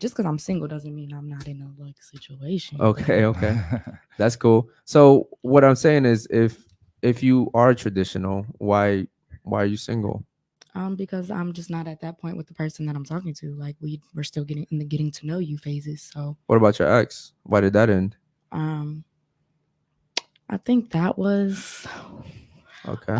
Speaker 7: because I'm single doesn't mean I'm not in a like situation.
Speaker 4: Okay. That's cool. So what I'm saying is if you are traditional, why are you single?
Speaker 7: Because I'm just not at that point with the person that I'm talking to. Like we're still getting in the getting to know you phases. So
Speaker 4: What about your ex? Why did that end?
Speaker 7: I think that was
Speaker 4: Okay.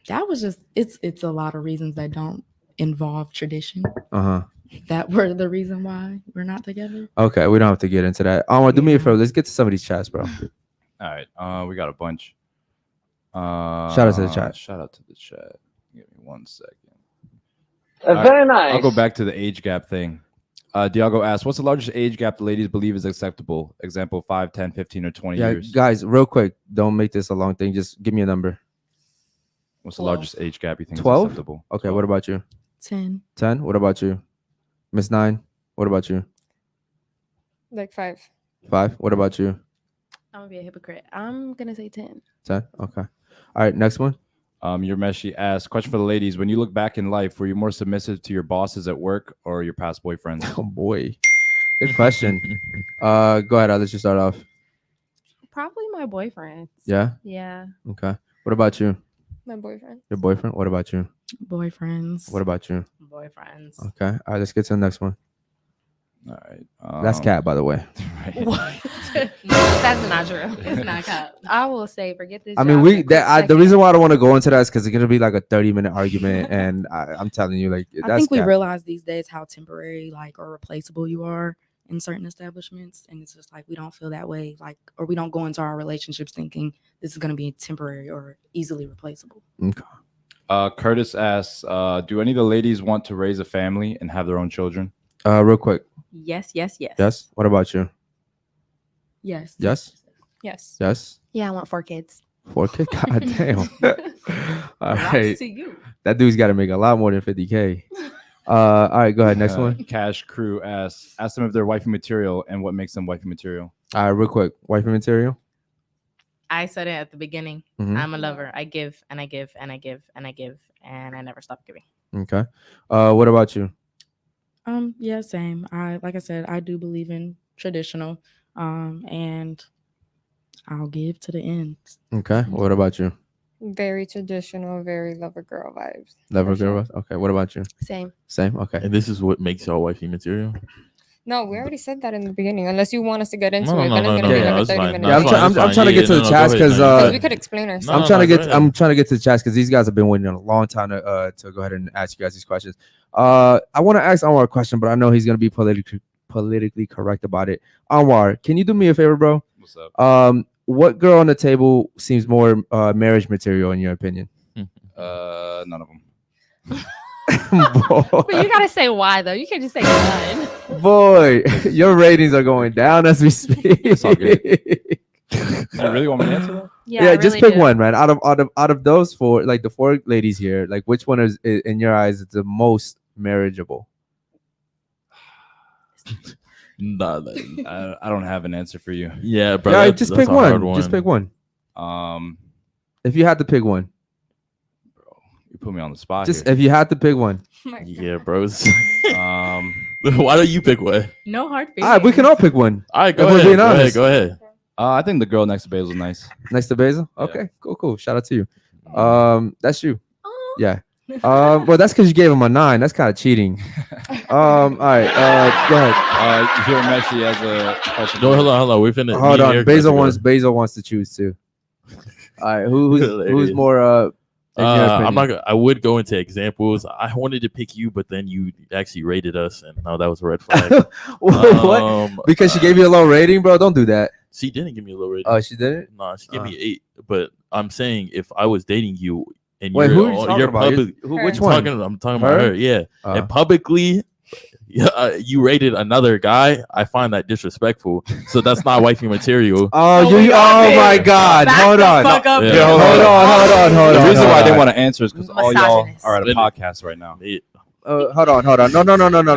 Speaker 7: That was just it's a lot of reasons that don't involve tradition.
Speaker 4: Uh-huh.
Speaker 7: That were the reason why we're not together.
Speaker 4: Okay, we don't have to get into that. Do me a favor. Let's get to some of these chats, bro.
Speaker 3: All right. We got a bunch.
Speaker 4: Shout out to the chat.
Speaker 3: Shout out to the chat. Give me 1 second.
Speaker 9: Very nice.
Speaker 3: I'll go back to the age gap thing. Diago asks, what's the largest age gap the ladies believe is acceptable? Example, 5, 10, 15, or 20 years.
Speaker 4: Guys, real quick, don't make this a long thing. Just give me a number.
Speaker 3: What's the largest age gap you think
Speaker 4: 12?
Speaker 3: is acceptable?
Speaker 4: Okay, what about you?
Speaker 7: 10.
Speaker 4: 10? What about you? Miss 9? What about you?
Speaker 6: Like 5.
Speaker 4: 5? What about you?
Speaker 5: I'm gonna be a hypocrite. I'm gonna say 10.
Speaker 4: 10? Okay. All right, next one.
Speaker 3: Your Meshi asks, question for the ladies. When you look back in life, were you more submissive to your bosses at work or your past boyfriends?
Speaker 4: Oh, boy. Good question. Go ahead. I'll let you start off.
Speaker 5: Probably my boyfriend.
Speaker 4: Yeah?
Speaker 5: Yeah.
Speaker 4: Okay. What about you?
Speaker 6: My boyfriend.
Speaker 4: Your boyfriend? What about you?
Speaker 7: Boyfriends.
Speaker 4: What about you?
Speaker 8: Boyfriends.
Speaker 4: Okay. All right, let's get to the next one.
Speaker 3: All right.
Speaker 4: That's Cat, by the way.
Speaker 5: What? No, that's not true.
Speaker 8: It's not cat.
Speaker 5: I will say, forget this.
Speaker 4: I mean,
Speaker 5: job in a quick
Speaker 4: the
Speaker 5: second.
Speaker 4: reason why I don't want to go into that is because it's gonna be like a 30-minute argument, and I'm telling you, like,
Speaker 7: I
Speaker 4: that's
Speaker 7: think we
Speaker 4: cap.
Speaker 7: realize these days how temporary, like, or replaceable you are in certain establishments, and it's just like we don't feel that way, like, or we don't go into our relationships thinking this is gonna be temporary or easily replaceable.
Speaker 4: Okay.
Speaker 3: Curtis asks, do any of the ladies want to raise a family and have their own children?
Speaker 4: Real quick.
Speaker 8: Yes, yes, yes.
Speaker 4: Yes. What about you?
Speaker 7: Yes.
Speaker 4: Yes.
Speaker 6: Yes.
Speaker 4: Yes.
Speaker 5: Yeah, I want 4 kids.
Speaker 4: 4 kids. God damn. All
Speaker 8: Props
Speaker 4: right.
Speaker 8: to you.
Speaker 4: That dude's got to make a lot more than 50K. All right, go ahead. Next one.
Speaker 3: Cash Crew asks, ask them if they're wifey material and what makes them wifey material.
Speaker 4: All right, real quick. Wifey material.
Speaker 8: I said it at the beginning.
Speaker 4: Mhm.
Speaker 8: I'm a lover. I give and I give and I give and I give and I never stop giving.
Speaker 4: Okay. What about you?
Speaker 7: Yeah, same. Like I said, I do believe in traditional, and I'll give to the end.
Speaker 4: Okay. What about you?
Speaker 6: Very traditional, very lover girl vibes.
Speaker 4: Lover girl. Okay. What about you?
Speaker 5: Same.
Speaker 4: Same. Okay.
Speaker 2: And this is what makes y'all wifey material.
Speaker 6: No, we already said that in the beginning. Unless you want us to get into
Speaker 2: No,
Speaker 6: it,
Speaker 2: no,
Speaker 6: then
Speaker 2: no,
Speaker 6: it's
Speaker 2: no,
Speaker 6: gonna be
Speaker 2: no,
Speaker 6: like a
Speaker 2: it's
Speaker 6: 30
Speaker 2: fine.
Speaker 6: minute.
Speaker 2: No,
Speaker 4: Yeah,
Speaker 2: it's
Speaker 4: I'm
Speaker 2: fine.
Speaker 4: trying to
Speaker 2: Yeah,
Speaker 4: get to
Speaker 2: no,
Speaker 4: the
Speaker 2: no,
Speaker 4: chats
Speaker 2: go ahead.
Speaker 4: because
Speaker 6: Because we could explain ourselves.
Speaker 4: I'm
Speaker 2: No,
Speaker 4: trying to
Speaker 2: go
Speaker 4: get.
Speaker 2: ahead.
Speaker 4: I'm trying to get to the chats because these guys have been waiting a long time to go ahead and ask you guys these questions. I want to ask Anwar a question, but I know he's gonna be politically correct about it. Anwar, can you do me a favor, bro?
Speaker 3: What's up?
Speaker 4: What girl on the table seems more marriage material in your opinion?
Speaker 3: None of them.
Speaker 5: But you gotta say why though. You can't just say none.
Speaker 4: Boy, your ratings are going down as we speak.
Speaker 3: It's all good. You really want me to answer that?
Speaker 5: Yeah, I
Speaker 4: just
Speaker 5: really
Speaker 4: pick
Speaker 5: do.
Speaker 4: one, man. Out of those 4, like the 4 ladies here, like which one is in your eyes the most marriageable?
Speaker 2: Nah,
Speaker 3: I don't have an answer for you.
Speaker 2: yeah, bro.
Speaker 4: Yeah,
Speaker 2: that's
Speaker 4: just
Speaker 2: a
Speaker 4: pick
Speaker 2: hard
Speaker 4: one. Just pick one. If you had to pick one,
Speaker 3: you put me on the spot.
Speaker 4: just
Speaker 3: here.
Speaker 4: if you had to pick one.
Speaker 2: Yeah, bros.
Speaker 3: Um,
Speaker 2: Why don't you pick one?
Speaker 8: No hard feelings.
Speaker 4: All right, we can all pick one.
Speaker 2: All right,
Speaker 4: If
Speaker 2: go
Speaker 4: we're
Speaker 2: ahead.
Speaker 4: being
Speaker 2: Go ahead.
Speaker 4: honest.
Speaker 2: Go ahead.
Speaker 3: I think the girl next to Basil is nice.
Speaker 4: Next to Basil.
Speaker 3: Yeah.
Speaker 4: Okay, cool. Shout out to you. That's you. Yeah. Well, that's because you gave him a 9. That's kind of cheating. All right. Go ahead.
Speaker 3: Here, Messi has a question.
Speaker 2: No, hold on. We're finna.
Speaker 4: Hold
Speaker 2: me and
Speaker 4: on.
Speaker 2: Eric
Speaker 4: Basil
Speaker 2: about to
Speaker 4: wants to choose too. All right. Who's
Speaker 2: Hilarious.
Speaker 4: more? In your
Speaker 2: I'm
Speaker 4: opinion?
Speaker 2: not. I would go into examples. I wanted to pick you, but then you actually rated us, and no, that was a red flag.
Speaker 4: What? Because she gave you a low rating, bro. Don't do that.
Speaker 2: She didn't give me a low rating.
Speaker 4: Oh, she didn't.
Speaker 2: No, she gave me 8. But I'm saying if I was dating you and
Speaker 4: Wait,
Speaker 2: you're,
Speaker 4: who are you talking
Speaker 2: you're
Speaker 4: about?
Speaker 2: public,
Speaker 4: Which
Speaker 2: I'm
Speaker 4: one?
Speaker 2: I'm talking
Speaker 4: Her?
Speaker 2: about her. Yeah, and publicly. You rated another guy. I find that disrespectful. So that's not wifey material.
Speaker 4: Oh, my God! Hold on.
Speaker 8: Fuck up.
Speaker 2: Yeah.
Speaker 4: Hold on.
Speaker 3: The reason why I didn't
Speaker 4: want
Speaker 3: want to answer is because all y'all
Speaker 5: Misogynist.
Speaker 3: are at a podcast right now.
Speaker 4: hold on.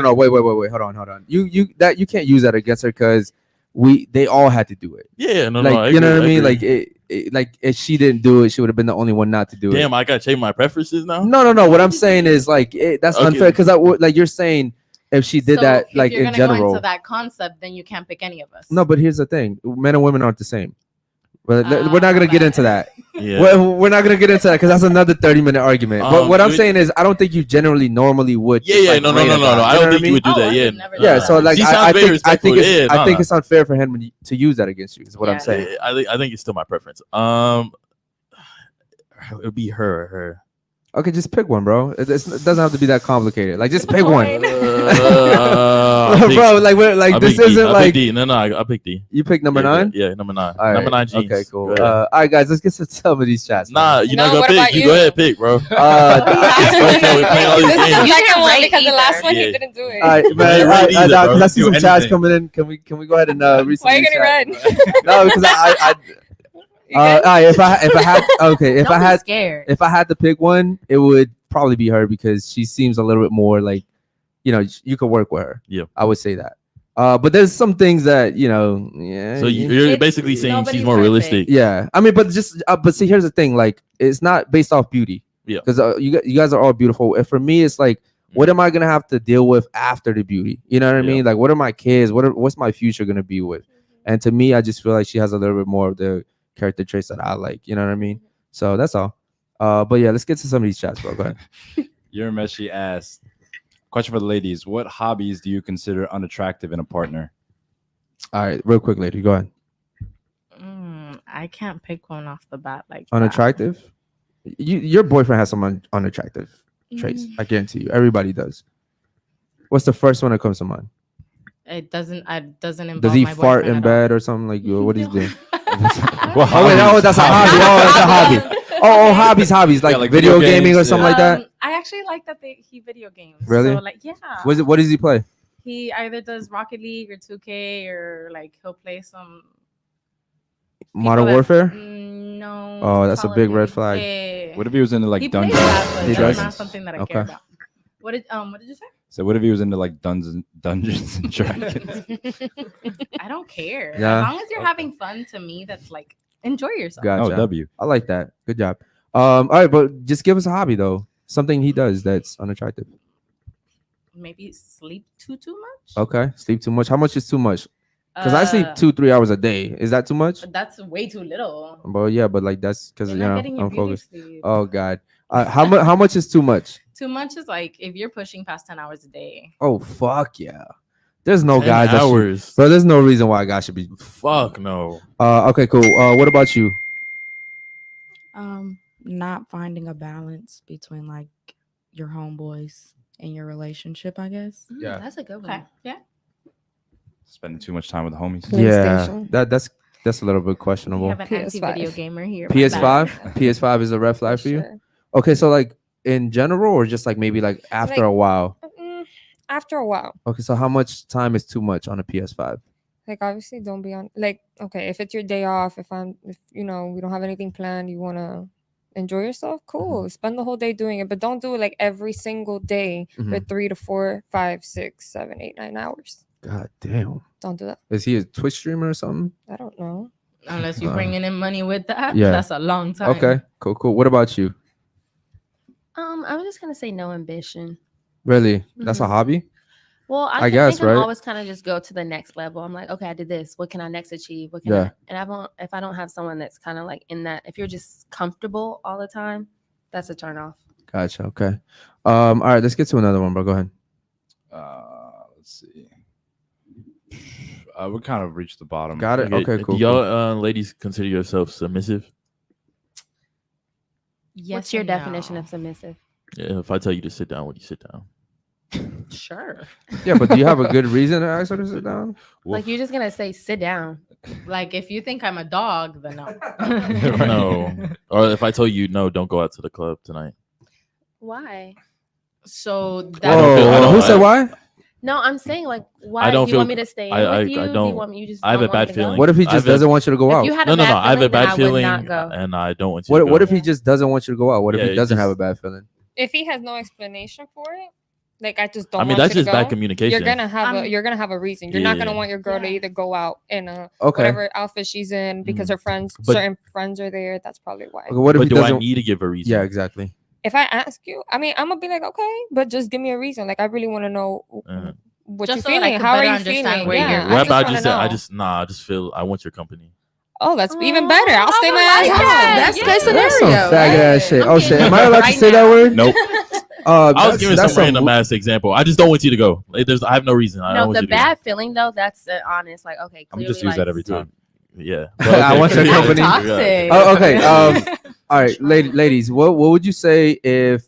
Speaker 4: No. Wait. Hold on. You can't use that against her because they all had to do it.
Speaker 2: Yeah, no,
Speaker 4: Like
Speaker 2: no.
Speaker 4: you know what I mean?
Speaker 2: agree.
Speaker 4: Like if she didn't do it, she would have been the only one not to do it.
Speaker 2: Damn, I gotta change my preferences now.
Speaker 4: No. What I'm saying is like that's
Speaker 2: Okay.
Speaker 4: unfair because like you're saying if she did
Speaker 8: So
Speaker 4: that
Speaker 8: if
Speaker 4: like
Speaker 8: you're
Speaker 4: in
Speaker 8: gonna go
Speaker 4: general.
Speaker 8: into that concept, then you can't pick any of us.
Speaker 4: No, but here's the thing: men and women aren't the same. But we're not gonna get into that.
Speaker 2: Yeah.
Speaker 4: We're not gonna get into that because that's another 30-minute argument. But what I'm saying is, I don't think you generally normally would.
Speaker 2: Yeah, yeah, no.
Speaker 4: rate a guy,
Speaker 2: I
Speaker 4: you know
Speaker 2: don't
Speaker 4: what
Speaker 2: think you would do
Speaker 8: Oh,
Speaker 2: that.
Speaker 8: I
Speaker 2: Yeah,
Speaker 8: would never do
Speaker 4: Yeah,
Speaker 8: that.
Speaker 4: so like
Speaker 2: She
Speaker 4: I
Speaker 2: sounds very
Speaker 4: think
Speaker 2: respectful. Yeah,
Speaker 4: I think it's unfair for him to use that against you. Is what I'm saying.
Speaker 2: I think it's still my preference. It would be her.
Speaker 4: Okay, just pick one, bro. It doesn't have to be that complicated. Like, just pick one, bro. Like this isn't like
Speaker 2: D. No, I pick D.
Speaker 4: you pick number 9.
Speaker 2: Yeah, number 9.
Speaker 4: All right.
Speaker 2: Number 9 jeans.
Speaker 4: Okay, cool.
Speaker 2: Go ahead.
Speaker 4: All right, guys, let's get to some of these chats.
Speaker 2: Nah,
Speaker 4: man.
Speaker 2: you're
Speaker 6: No,
Speaker 2: not gonna
Speaker 6: what
Speaker 2: pick.
Speaker 6: about
Speaker 2: You
Speaker 6: you?
Speaker 2: go ahead, pick, bro. Okay, we're playing all these
Speaker 6: This is the
Speaker 2: games.
Speaker 6: second one
Speaker 5: rate
Speaker 6: because the last
Speaker 5: either.
Speaker 6: one
Speaker 2: Yeah.
Speaker 6: he didn't do it.
Speaker 4: All right, man.
Speaker 2: You ain't ready either, bro.
Speaker 4: Because I see
Speaker 2: Do
Speaker 4: some chats
Speaker 2: anything.
Speaker 4: coming in. Can we go ahead and read some
Speaker 6: Why are
Speaker 4: of
Speaker 6: you
Speaker 4: these
Speaker 6: getting
Speaker 4: chats?
Speaker 6: red?
Speaker 4: No, because I
Speaker 6: You good?
Speaker 4: all right, if I had okay,
Speaker 5: Don't be scared.
Speaker 4: if I had to pick one, it would probably be her because she seems a little bit more like, you could work with her.
Speaker 2: Yeah.
Speaker 4: I would say that. But there's some things that yeah.
Speaker 2: So you're basically saying she's
Speaker 5: nobody's
Speaker 2: more
Speaker 5: perfect.
Speaker 2: realistic.
Speaker 4: Yeah, I mean, but see, here's the thing. Like, it's not based off beauty.
Speaker 2: Yeah.
Speaker 4: Because you guys are all beautiful. And for me, it's like, what am I gonna have to deal with after the beauty? You know what I mean? Like, what are my kids? What's my future gonna be with? And to me, I just feel like she has a little bit more of the character traits that I like. You know what I mean? So that's all. But yeah, let's get to some of these chats, bro. Go ahead.
Speaker 3: Yurameshi asked, question for the ladies: what hobbies do you consider unattractive in a partner?
Speaker 4: All right, real quick, lady. Go ahead.
Speaker 8: I can't pick one off the bat like
Speaker 4: Unattractive? Your boyfriend has some unattractive traits. I guarantee you. Everybody does. What's the first one that comes to mind?
Speaker 8: It doesn't involve
Speaker 4: Does he
Speaker 8: my
Speaker 4: fart
Speaker 8: boyfriend
Speaker 4: in
Speaker 8: at
Speaker 4: bed or something like what he's doing?
Speaker 3: Well,
Speaker 4: that's a hobby. Oh, it's a hobby. Oh, hobbies like,
Speaker 3: like
Speaker 4: video
Speaker 3: video
Speaker 4: gaming or
Speaker 3: games,
Speaker 4: something
Speaker 3: yeah.
Speaker 4: like that.
Speaker 8: I actually like that he video games.
Speaker 4: Really?
Speaker 8: So like, yeah.
Speaker 4: What does he play?
Speaker 8: He either does Rocket League or 2K or like he'll play some
Speaker 4: Modern Warfare?
Speaker 8: No.
Speaker 4: Oh, that's a
Speaker 8: Call of
Speaker 4: big red
Speaker 8: Duty.
Speaker 4: flag.
Speaker 8: Yeah.
Speaker 3: What if he was into like
Speaker 8: He plays
Speaker 3: dungeons?
Speaker 8: that, but
Speaker 4: He
Speaker 8: that's
Speaker 4: does?
Speaker 8: not something that I care about. What did you say?
Speaker 3: So what if he was into like Dungeons and Dragons?
Speaker 8: I don't care.
Speaker 4: Yeah.
Speaker 8: As long as you're having fun, to me, that's like enjoy yourself.
Speaker 4: Gotcha.
Speaker 3: Oh, W.
Speaker 4: I like that. Good job. All right, but just give us a hobby though. Something he does that's unattractive.
Speaker 8: Maybe sleep too much.
Speaker 4: Okay. Sleep too much. How much is too much? Because I sleep 2-3 hours a day. Is that too much?
Speaker 8: That's way too little.
Speaker 4: Well, yeah, but like that's because
Speaker 8: You're
Speaker 4: you
Speaker 8: not
Speaker 4: know
Speaker 8: getting your
Speaker 4: I'm
Speaker 8: beauty
Speaker 4: focused.
Speaker 8: sleep.
Speaker 4: Oh God. How much is too much?
Speaker 8: Too much is like if you're pushing past 10 hours a day.
Speaker 4: Oh fuck yeah. There's no
Speaker 2: 10
Speaker 4: guys that should,
Speaker 2: hours.
Speaker 4: bro. There's no reason why a guy should be.
Speaker 2: Fuck no.
Speaker 4: Okay, cool. What about you?
Speaker 7: Not finding a balance between like your homeboys and your relationship, I guess.
Speaker 4: Yeah.
Speaker 5: That's a good one.
Speaker 8: Okay. Yeah.
Speaker 3: Spending too much time with the homies.
Speaker 4: Yeah,
Speaker 6: PlayStation.
Speaker 4: that's a little bit
Speaker 8: We
Speaker 4: questionable.
Speaker 8: have an anti-video gamer here.
Speaker 4: PS5. PS5 is a red flag for you.
Speaker 6: Sure.
Speaker 4: Okay, so like in general, or just like maybe like after a while.
Speaker 6: After a while.
Speaker 4: Okay, so how much time is too much on a PS5?
Speaker 6: Like obviously don't be on like okay, if it's your day off, if you know, we don't have anything planned, you wanna enjoy yourself, cool. Spend the whole day doing it, but don't do it like every single day for 3 to 4, 5, 6, 7, 8, 9 hours.
Speaker 4: God damn.
Speaker 6: Don't do that.
Speaker 4: Is he a Twitch streamer or something?
Speaker 6: I don't know.
Speaker 8: Unless you're bringing in money with that,
Speaker 4: Yeah.
Speaker 8: that's a long time.
Speaker 4: Okay, cool. What about you?
Speaker 5: I'm just gonna say no ambition.
Speaker 4: Really? That's a hobby?
Speaker 5: Well,
Speaker 4: I guess,
Speaker 5: can
Speaker 4: right?
Speaker 5: always kind of just go to the next level. I'm like, okay, I did this. What can I next achieve? What can
Speaker 4: Yeah.
Speaker 5: if I don't have someone that's kind of like in that, if you're just comfortable all the time, that's a turn off.
Speaker 4: Gotcha. Okay. All right, let's get to another one, bro. Go ahead.
Speaker 3: Let's see. We kind of reached the bottom.
Speaker 4: Got it. Okay, cool.
Speaker 2: Do y'all ladies consider yourself submissive?
Speaker 8: Yes.
Speaker 5: What's your
Speaker 8: and
Speaker 5: definition
Speaker 8: no.
Speaker 5: of submissive?
Speaker 2: Yeah, if I tell you to sit down, would you sit down?
Speaker 8: Sure.
Speaker 4: Yeah, but do you have a good reason to ask her to sit down?
Speaker 5: Like you're just gonna say sit down.
Speaker 8: Like if you think I'm a dog, then no.
Speaker 2: No. Or if I told you no, don't go out to the club tonight.
Speaker 5: Why?
Speaker 8: So
Speaker 2: I
Speaker 8: that
Speaker 2: don't feel- I don't-
Speaker 4: Who said why?
Speaker 5: No, I'm saying like why
Speaker 2: I don't
Speaker 5: do you
Speaker 2: feel-
Speaker 5: want me to stay in
Speaker 2: I
Speaker 5: with you? Do
Speaker 2: don't-
Speaker 5: you want me, you just
Speaker 2: I have
Speaker 5: don't
Speaker 2: a
Speaker 5: want
Speaker 2: bad
Speaker 5: me to go?
Speaker 2: feeling.
Speaker 4: What if he
Speaker 2: I
Speaker 4: just
Speaker 2: have a-
Speaker 4: doesn't want you to go
Speaker 5: If
Speaker 4: out?
Speaker 5: you had
Speaker 2: No,
Speaker 5: a
Speaker 2: no,
Speaker 5: bad
Speaker 2: no. I have a
Speaker 5: feeling, then
Speaker 2: bad
Speaker 5: I would
Speaker 2: feeling,
Speaker 5: not go.
Speaker 2: and I don't want you to go.
Speaker 4: What if he just doesn't want you to go out? What if
Speaker 2: Yeah,
Speaker 4: he
Speaker 2: it
Speaker 4: doesn't have a
Speaker 2: just-
Speaker 4: bad feeling?
Speaker 6: If he has no explanation for it, like I just don't.
Speaker 2: I mean,
Speaker 6: want
Speaker 2: that's
Speaker 6: you to
Speaker 2: just bad
Speaker 6: go,
Speaker 2: communication.
Speaker 6: You're gonna have a reason. You're not gonna
Speaker 2: Yeah.
Speaker 6: want your girl to either go out in a
Speaker 4: Okay.
Speaker 6: whatever outfit she's in because her friends,
Speaker 2: But-
Speaker 6: certain friends are there. That's probably why.
Speaker 4: Okay, what if
Speaker 2: But
Speaker 4: he
Speaker 2: do I
Speaker 4: doesn't?
Speaker 2: need to give a reason?
Speaker 4: Yeah, exactly.
Speaker 6: If I ask you, I mean, I'm gonna be like, okay, but just give me a reason. Like I really want to know what
Speaker 8: Just
Speaker 6: you're
Speaker 8: so that I
Speaker 6: feeling.
Speaker 8: could
Speaker 6: How are
Speaker 8: better
Speaker 6: you
Speaker 8: understand
Speaker 6: feeling?
Speaker 8: where
Speaker 6: Yeah,
Speaker 8: you're-
Speaker 6: I
Speaker 2: What
Speaker 6: just
Speaker 2: about
Speaker 6: wanna
Speaker 2: just say,
Speaker 6: know.
Speaker 2: I just feel I want your company.
Speaker 6: Oh, that's even better. I'll stay my ass home.
Speaker 5: Best case
Speaker 4: That's
Speaker 5: scenario.
Speaker 4: some faggot ass shit.
Speaker 5: I'm
Speaker 4: Oh shit!
Speaker 5: getting
Speaker 4: Am I allowed to
Speaker 5: right
Speaker 4: say that
Speaker 5: now.
Speaker 4: word?
Speaker 2: Nope. I was
Speaker 4: that's-
Speaker 2: giving
Speaker 4: that's
Speaker 2: some random ass example. I just don't want you to go. Like, I have no reason. I don't
Speaker 5: No,
Speaker 2: want
Speaker 5: the
Speaker 2: you to go.
Speaker 5: bad feeling though, that's honest. Like okay,
Speaker 3: I'm
Speaker 5: clearly,
Speaker 3: just use that every time.
Speaker 2: Yeah.
Speaker 4: I want your
Speaker 2: Yeah.
Speaker 4: company.
Speaker 5: Toxic.
Speaker 4: Oh, okay. All right, ladies. What would you say if?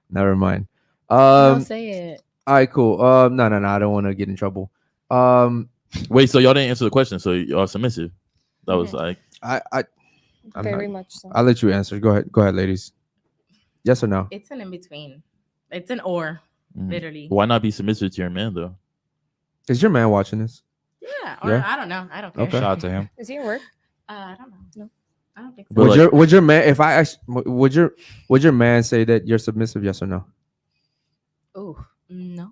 Speaker 4: Never mind.
Speaker 5: Don't say it.
Speaker 4: All right, cool. No. I don't want to get in trouble.
Speaker 2: Wait, so y'all didn't answer the question. So y'all submissive. That was like
Speaker 4: I'm
Speaker 6: Very
Speaker 4: not-
Speaker 6: much so.
Speaker 4: I'll let you answer. Go ahead, ladies. Yes or no?
Speaker 8: It's an in between. It's an or, literally.
Speaker 2: Why not be submissive to your man though?
Speaker 4: Is your man watching this?
Speaker 8: Yeah, or
Speaker 4: Yeah?
Speaker 8: I don't know. I don't care.
Speaker 4: Okay.
Speaker 3: Shout out to him.
Speaker 6: Is he at work?
Speaker 8: I don't know. No, I don't think so.
Speaker 2: But
Speaker 4: Would your man, if I ask, would your man say that you're submissive? Yes or no?
Speaker 8: Oh no,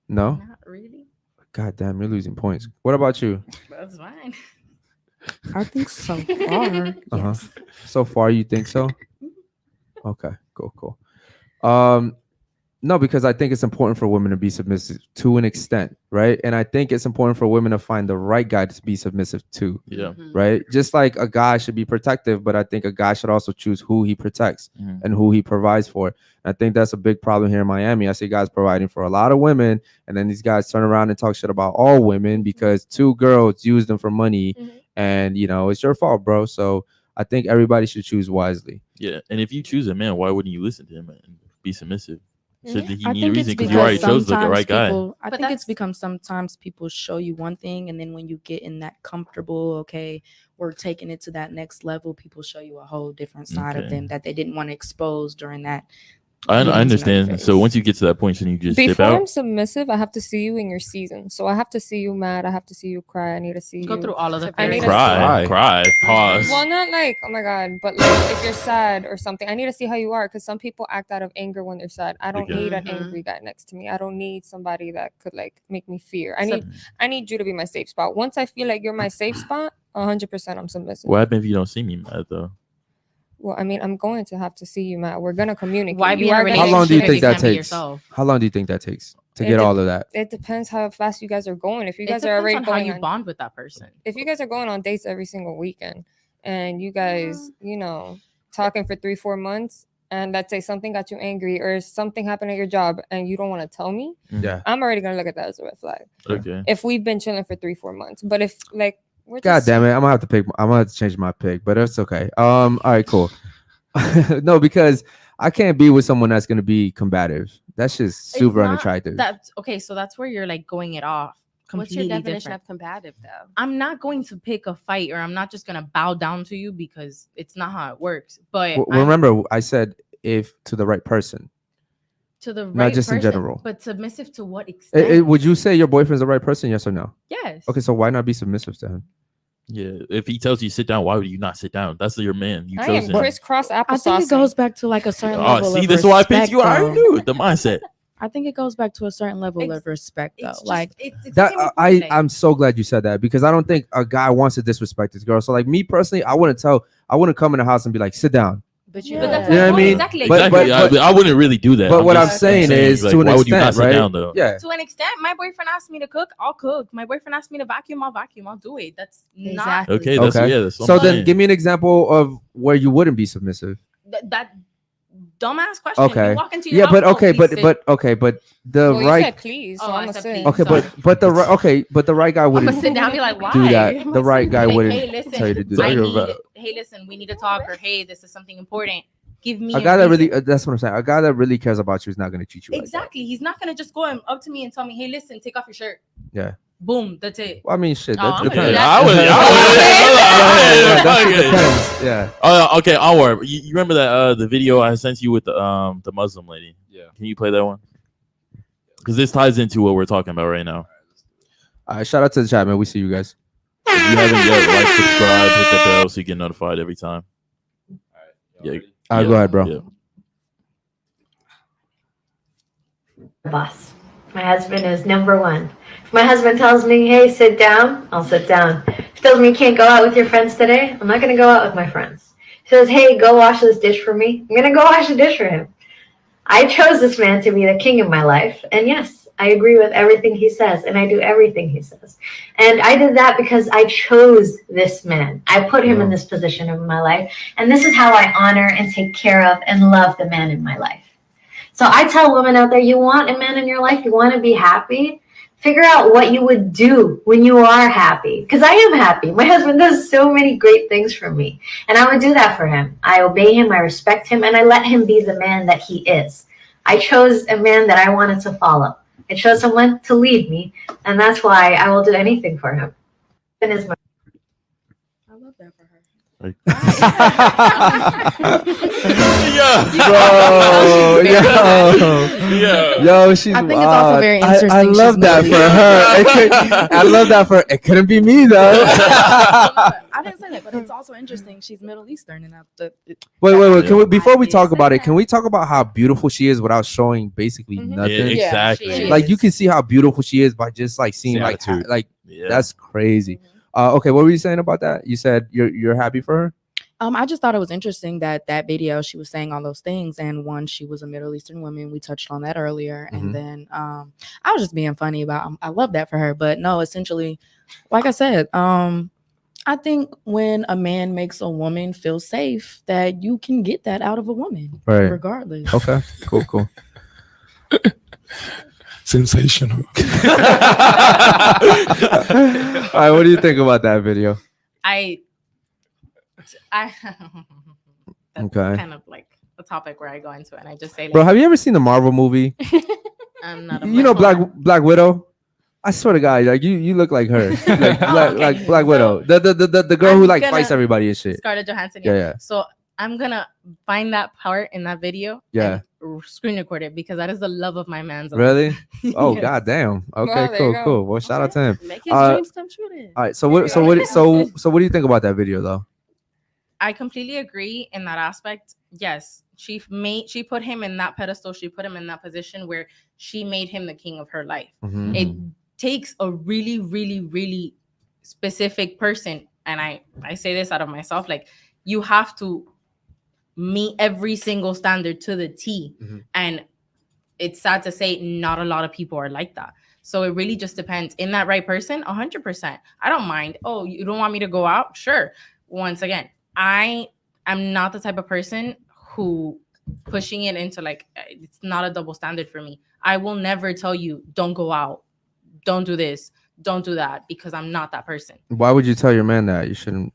Speaker 4: No.
Speaker 8: not really.
Speaker 4: God damn, you're losing points. What about you?
Speaker 8: That's fine.
Speaker 7: I think so far.
Speaker 4: Uh-huh. So far, you think so? Okay, cool. No, because I think it's important for women to be submissive to an extent, right? And I think it's important for women to find the right guy to be submissive to.
Speaker 2: Yeah.
Speaker 4: Right. Just like a guy should be protective, but I think a guy should also choose who he protects and who he provides for. And I think that's a big problem here in Miami. I see guys providing for a lot of women, and then these guys turn around and talk shit about all women because two girls use them for money, and you know it's your fault, bro. So I think everybody should choose wisely.
Speaker 2: Yeah, and if you choose a man, why wouldn't you listen to him and be submissive? Should he
Speaker 7: I
Speaker 2: need a
Speaker 7: think
Speaker 2: reason?
Speaker 7: it's
Speaker 2: Because you already chose the
Speaker 7: sometimes
Speaker 2: right guy.
Speaker 7: I think it's become sometimes people show you one thing, and then when you get in that comfortable, okay, we're taking it to that next level, people show you a whole different side of them that they didn't want to expose during that.
Speaker 2: I understand. So once you get to that point, shouldn't you just dip
Speaker 6: Before
Speaker 2: out?
Speaker 6: I'm submissive, I have to see you in your season. So I have to see you mad. I have to see you cry. I need to see you
Speaker 8: Go through all of the
Speaker 6: I need to
Speaker 2: Cry. Pause.
Speaker 6: Well, not like, oh my God, but like if you're sad or something, I need to see how you are because some people act out of anger when they're sad. I don't
Speaker 2: Okay.
Speaker 6: need an angry guy next to me. I don't need somebody that could like make me fear. I need you to be my safe spot. Once I feel like you're my safe spot, 100% I'm submissive.
Speaker 2: What happens if you don't see me mad though?
Speaker 6: Well, I mean, I'm going to have to see you, Matt. We're gonna communicate.
Speaker 8: Why be in a
Speaker 4: How long do you think that
Speaker 8: can't be
Speaker 4: takes?
Speaker 8: yourself?
Speaker 4: How long do you think that takes to
Speaker 6: It
Speaker 4: get
Speaker 6: de-
Speaker 4: all of that?
Speaker 6: It depends how fast you guys are going. If you
Speaker 8: It
Speaker 6: guys are already
Speaker 8: depends on how
Speaker 6: going
Speaker 8: you
Speaker 6: on,
Speaker 8: bond with that person.
Speaker 6: if you guys are going on dates every single weekend and you guys, you know, talking for 3-4 months, and let's say something got you angry or something happened at your job and you don't want to tell me,
Speaker 4: Yeah.
Speaker 6: I'm already gonna look at that as a red flag.
Speaker 2: Okay.
Speaker 6: If we've been chilling for 3-4 months, but if like we're
Speaker 4: God
Speaker 6: just,
Speaker 4: damn it! I'm gonna have to pick. I'm gonna have to change my pick, but it's okay. All right, cool. No, because I can't be with someone that's gonna be combative. That's just
Speaker 8: It's
Speaker 4: super
Speaker 8: not-
Speaker 4: unattractive.
Speaker 8: That's okay. So that's where you're like going it off.
Speaker 5: What's your
Speaker 8: Completely
Speaker 5: definition
Speaker 8: different.
Speaker 5: of combative, though?
Speaker 8: I'm not going to pick a fight, or I'm not just gonna bow down to you because it's not how it works. But
Speaker 4: Remember, I said if to the right person.
Speaker 8: to the right
Speaker 4: not just in
Speaker 8: person,
Speaker 4: general.
Speaker 8: but submissive to what extent?
Speaker 4: Would you say your boyfriend's the right person? Yes or no?
Speaker 8: Yes.
Speaker 4: Okay, so why not be submissive to him?
Speaker 2: Yeah. If he tells you sit down, why would you not sit down? That's your man. You
Speaker 6: I
Speaker 2: chose
Speaker 6: am
Speaker 2: him.
Speaker 6: crisscross applesauce.
Speaker 7: I think it goes back to like a certain level
Speaker 2: see,
Speaker 7: of
Speaker 2: this is why I picked
Speaker 7: respect,
Speaker 2: you. I already
Speaker 7: though.
Speaker 2: knew the mindset.
Speaker 7: I think it goes back to a certain level of respect, though. Like
Speaker 4: That I'm so glad you said that because I don't think a guy wants to disrespect his girl. So like me personally, I wouldn't come in the house and be like, sit down.
Speaker 7: But
Speaker 4: you know what I mean?
Speaker 8: Exactly.
Speaker 4: But
Speaker 2: I wouldn't really do that.
Speaker 4: But what I'm
Speaker 2: just
Speaker 4: saying is
Speaker 2: like,
Speaker 4: to an
Speaker 2: why would you not
Speaker 4: extent,
Speaker 2: sit
Speaker 4: right?
Speaker 2: down though?
Speaker 4: Yeah.
Speaker 8: To an extent, my boyfriend asked me to cook, I'll cook. My boyfriend asked me to vacuum, I'll vacuum. I'll do it. That's not
Speaker 2: Okay. That's
Speaker 4: Okay.
Speaker 2: yeah. That's what
Speaker 4: So
Speaker 2: I'm
Speaker 4: then
Speaker 2: saying.
Speaker 4: give me an example of where you wouldn't be submissive.
Speaker 8: that dumbass question.
Speaker 4: Okay.
Speaker 8: You walk into your
Speaker 4: Yeah,
Speaker 8: house,
Speaker 4: but
Speaker 8: oh,
Speaker 4: okay,
Speaker 8: please
Speaker 4: but
Speaker 8: sit.
Speaker 6: Well,
Speaker 4: the
Speaker 6: you
Speaker 4: right
Speaker 6: said please, so
Speaker 8: Oh,
Speaker 6: I'm
Speaker 8: I
Speaker 6: gonna
Speaker 8: said
Speaker 6: say.
Speaker 8: please.
Speaker 4: okay, but the right but the right guy
Speaker 8: I'm
Speaker 4: wouldn't
Speaker 8: gonna sit down and be like, why?
Speaker 4: do that. The right guy
Speaker 8: Like,
Speaker 4: wouldn't
Speaker 8: hey, listen,
Speaker 4: tell you to do
Speaker 8: I
Speaker 4: that.
Speaker 8: need, hey, listen, we need to talk, or hey, this is something important. Give me
Speaker 4: A guy that really that's what I'm saying. A guy that really cares about you is not going to treat you like
Speaker 8: exactly. He's not gonna just go up to me and tell me, hey, listen, take off your shirt.
Speaker 4: that. Yeah.
Speaker 8: Boom, that's it.
Speaker 4: Well, I mean, shit.
Speaker 8: Oh,
Speaker 4: That
Speaker 8: I'm gonna
Speaker 4: depends.
Speaker 8: do
Speaker 2: I would.
Speaker 4: That shit depends. Yeah.
Speaker 2: Oh, okay. Onward. You remember that the video I sent you with the Muslim lady?
Speaker 3: Yeah.
Speaker 2: Can you play that one? Because this ties into what we're talking about right now.
Speaker 4: All right. Shout out to the chat, man. We see you guys.
Speaker 2: If you haven't yet, like, subscribe, hit the bell so you get notified every time. Yeah.
Speaker 4: All right, go ahead, bro.
Speaker 2: Yeah.
Speaker 16: Boss. My husband is number one. If my husband tells me, hey, sit down, I'll sit down. If he tells me you can't go out with your friends today, I'm not going to go out with my friends. If he says, hey, go wash this dish for me, I'm going to go wash the dish for him. I chose this man to be the king of my life. And yes, I agree with everything he says, and I do everything he says. And I did that because I chose this man. I put him in this position in my life. And this is how I honor and take care of and love the man in my life. So I tell women out there, you want a man in your life, you want to be happy, figure out what you would do when you are happy. Because I am happy. My husband does so many great things for me. And I would do that for him. I obey him, I respect him, and I let him be the man that he is. I chose a man that I wanted to follow. I chose someone to lead me, and that's why I will do anything for him. And is my
Speaker 7: I love that for her.
Speaker 4: Yo, she's
Speaker 7: I think it's also
Speaker 4: wild.
Speaker 7: very
Speaker 4: I
Speaker 7: interesting
Speaker 4: love
Speaker 7: she's
Speaker 4: that for
Speaker 7: Middle
Speaker 4: her. I love that for it. Couldn't be me though.
Speaker 7: I didn't say that, but it's also interesting. She's Middle Eastern, and
Speaker 4: Wait. Can we before we talk about it? Can we talk about how beautiful she is without showing basically nothing?
Speaker 2: Yeah, exactly.
Speaker 4: Like you can see how beautiful she is by just like seeing
Speaker 3: attitude.
Speaker 4: like that's crazy. Okay, what were you saying about that? You said you're happy for her.
Speaker 7: I just thought it was interesting that video she was saying all those things, and one, she was a Middle Eastern woman. We touched on that earlier,
Speaker 4: Mhm.
Speaker 7: and then I was just being funny about. I love that for her, but no, essentially, like I said, I think when a man makes a woman feel safe, that you can get that out of a woman,
Speaker 4: Right.
Speaker 7: regardless.
Speaker 4: Okay. Cool.
Speaker 17: Sensational.
Speaker 4: All right, what do you think about that video?
Speaker 8: I that's
Speaker 4: Okay.
Speaker 8: kind of like a topic where I go into it and I just say, like,
Speaker 4: Bro, have you ever seen the Marvel movie?
Speaker 8: I'm not a
Speaker 4: You know
Speaker 8: much
Speaker 4: Black Widow? I swear to God, like you look like her. Like
Speaker 8: okay.
Speaker 4: Black Widow. The girl who
Speaker 8: I'm
Speaker 4: like
Speaker 8: gonna-
Speaker 4: fights everybody and shit.
Speaker 8: Scarlett Johansson.
Speaker 4: Yeah.
Speaker 8: So I'm gonna find that part in that video.
Speaker 4: Yeah.
Speaker 8: And screen record it because that is the love of my man's life.
Speaker 4: Really? Oh
Speaker 8: Yes.
Speaker 4: God damn. Okay,
Speaker 8: Well, there you go.
Speaker 4: cool. Well, shout out to him.
Speaker 5: Make his dreams come true then.
Speaker 4: All right. So what do you think about that video though?
Speaker 8: I completely agree in that aspect. Yes, she put him in that pedestal. She put him in that position where she made him the king of her life.
Speaker 4: Mhm.
Speaker 8: It takes a really, really, really specific person, and I say this out of myself. Like, you have to meet every single standard to the T, and it's sad to say not a lot of people are like that. So it really just depends. In that right person, 100%. I don't mind. Oh, you don't want me to go out? Sure. Once again, I am not the type of person who pushing it into like, it's not a double standard for me. I will never tell you, don't go out, don't do this, don't do that, because I'm not that person.
Speaker 4: Why would you tell your man that? You shouldn't.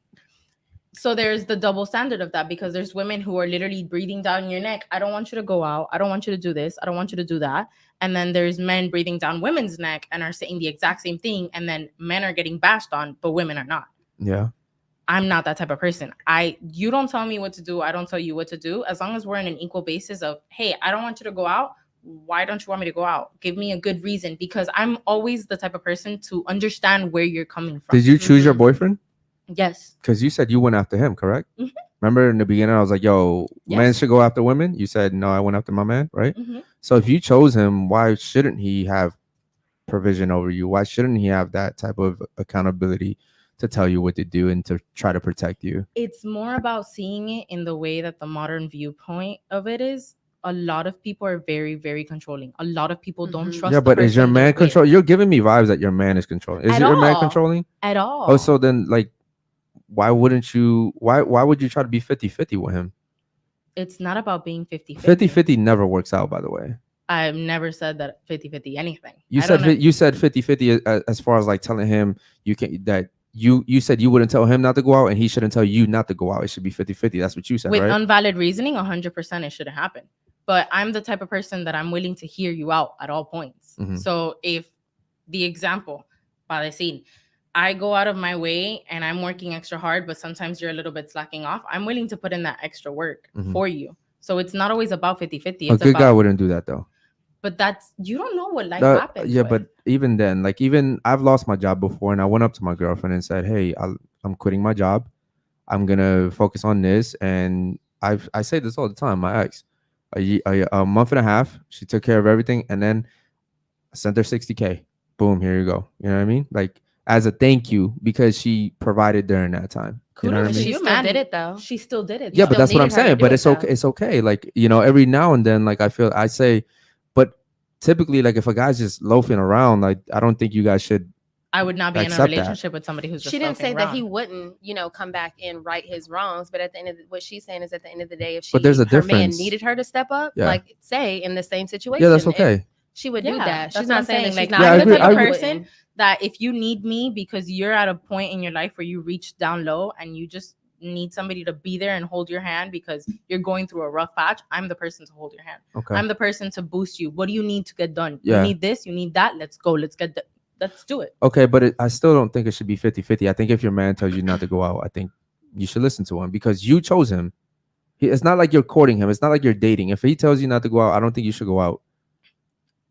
Speaker 8: So there's the double standard of that, because there's women who are literally breathing down your neck. I don't want you to go out. I don't want you to do this. I don't want you to do that. And then there's men breathing down women's neck and are saying the exact same thing. And then men are getting bashed on, but women are not.
Speaker 4: Yeah.
Speaker 8: I'm not that type of person. You don't tell me what to do. I don't tell you what to do. As long as we're in an equal basis of, hey, I don't want you to go out. Why don't you want me to go out? Give me a good reason, because I'm always the type of person to understand where you're coming from.
Speaker 4: Did you choose your boyfriend?
Speaker 8: Yes.
Speaker 4: Because you said you went after him, correct? Remember in the beginning, I was like, yo, men should go after women. You said, no, I went after my man, right? So if you chose him, why shouldn't he have provision over you? Why shouldn't he have that type of accountability to tell you what to do and to try to protect you?
Speaker 8: It's more about seeing it in the way that the modern viewpoint of it is. A lot of people are very, very controlling. A lot of people don't trust.
Speaker 4: Yeah, but
Speaker 8: the
Speaker 4: is your
Speaker 8: person
Speaker 4: man
Speaker 8: they're with.
Speaker 4: control? You're giving me vibes that your man is controlling. Is
Speaker 8: At
Speaker 4: your man
Speaker 8: all.
Speaker 4: controlling?
Speaker 8: At all.
Speaker 4: Oh, so then like, why wouldn't you? Why would you try to be 50-50 with him?
Speaker 8: It's not about being 50-50.
Speaker 4: 50-50 never works out, by the way.
Speaker 8: I've never said that 50-50 anything.
Speaker 4: You
Speaker 8: I don't know.
Speaker 4: said you said 50-50 as far as like telling him you can that you said you wouldn't tell him not to go out and he shouldn't tell you not to go out. It should be 50-50. That's what you said,
Speaker 8: With
Speaker 4: right?
Speaker 8: unvalid reasoning, 100% it shouldn't happen. But I'm the type of person that I'm willing to hear you out at all points. So if the example, Padecin, I go out of my way and I'm working extra hard, but sometimes you're a little bit slacking off, I'm willing to put in that extra work for you. So it's not always about 50-50.
Speaker 4: A good guy wouldn't do that though.
Speaker 8: But that's, you don't know what life happens.
Speaker 4: Yeah, but even then, like even I've lost my job before and I went up to my girlfriend and said, hey, I'm quitting my job. I'm going to focus on this. And I say this all the time. My ex, a month and a half, she took care of everything. And then I sent her $60K. Boom, here you go. You know what I mean? Like as a thank you because she provided during that time. You know what I mean?
Speaker 5: She still did it though.
Speaker 8: She still did it.
Speaker 4: Yeah, but that's what I'm saying. But it's okay. It's okay. Like, you know, every now and then, like I say, but typically, like if a guy's just loafing around, like I don't think you guys should.
Speaker 8: I would not be in a
Speaker 4: accept
Speaker 8: relationship with somebody who's just
Speaker 5: She didn't say
Speaker 8: loafing
Speaker 5: that
Speaker 8: around.
Speaker 5: he wouldn't, come back and right his wrongs. But at the end of what she's saying is, at the end of the day, if
Speaker 4: But there's a
Speaker 5: her man
Speaker 4: difference.
Speaker 5: needed her to step up,
Speaker 4: Yeah.
Speaker 5: like say in the same situation,
Speaker 4: Yeah, that's
Speaker 5: if
Speaker 4: okay.
Speaker 5: she would do
Speaker 8: Yeah,
Speaker 5: that.
Speaker 8: that's
Speaker 5: She's
Speaker 8: what
Speaker 5: not
Speaker 8: I'm
Speaker 5: saying that
Speaker 8: saying.
Speaker 5: she's
Speaker 8: Like,
Speaker 5: not.
Speaker 8: I'm the type of
Speaker 5: I
Speaker 8: person
Speaker 5: wouldn't.
Speaker 8: that if you need me because you're at a point in your life where you reach down low and you just need somebody to be there and hold your hand because you're going through a rough patch, I'm the person to hold your hand.
Speaker 4: Okay.
Speaker 8: I'm the person to boost you. What do you need to get done?
Speaker 4: Yeah.
Speaker 8: You need this, you need that. Let's go. Let's do it.
Speaker 4: Okay, but I still don't think it should be 50-50. I think if your man tells you not to go out, I think you should listen to him because you chose him. It's not like you're courting him. It's not like you're dating. If he tells you not to go out, I don't think you should go out.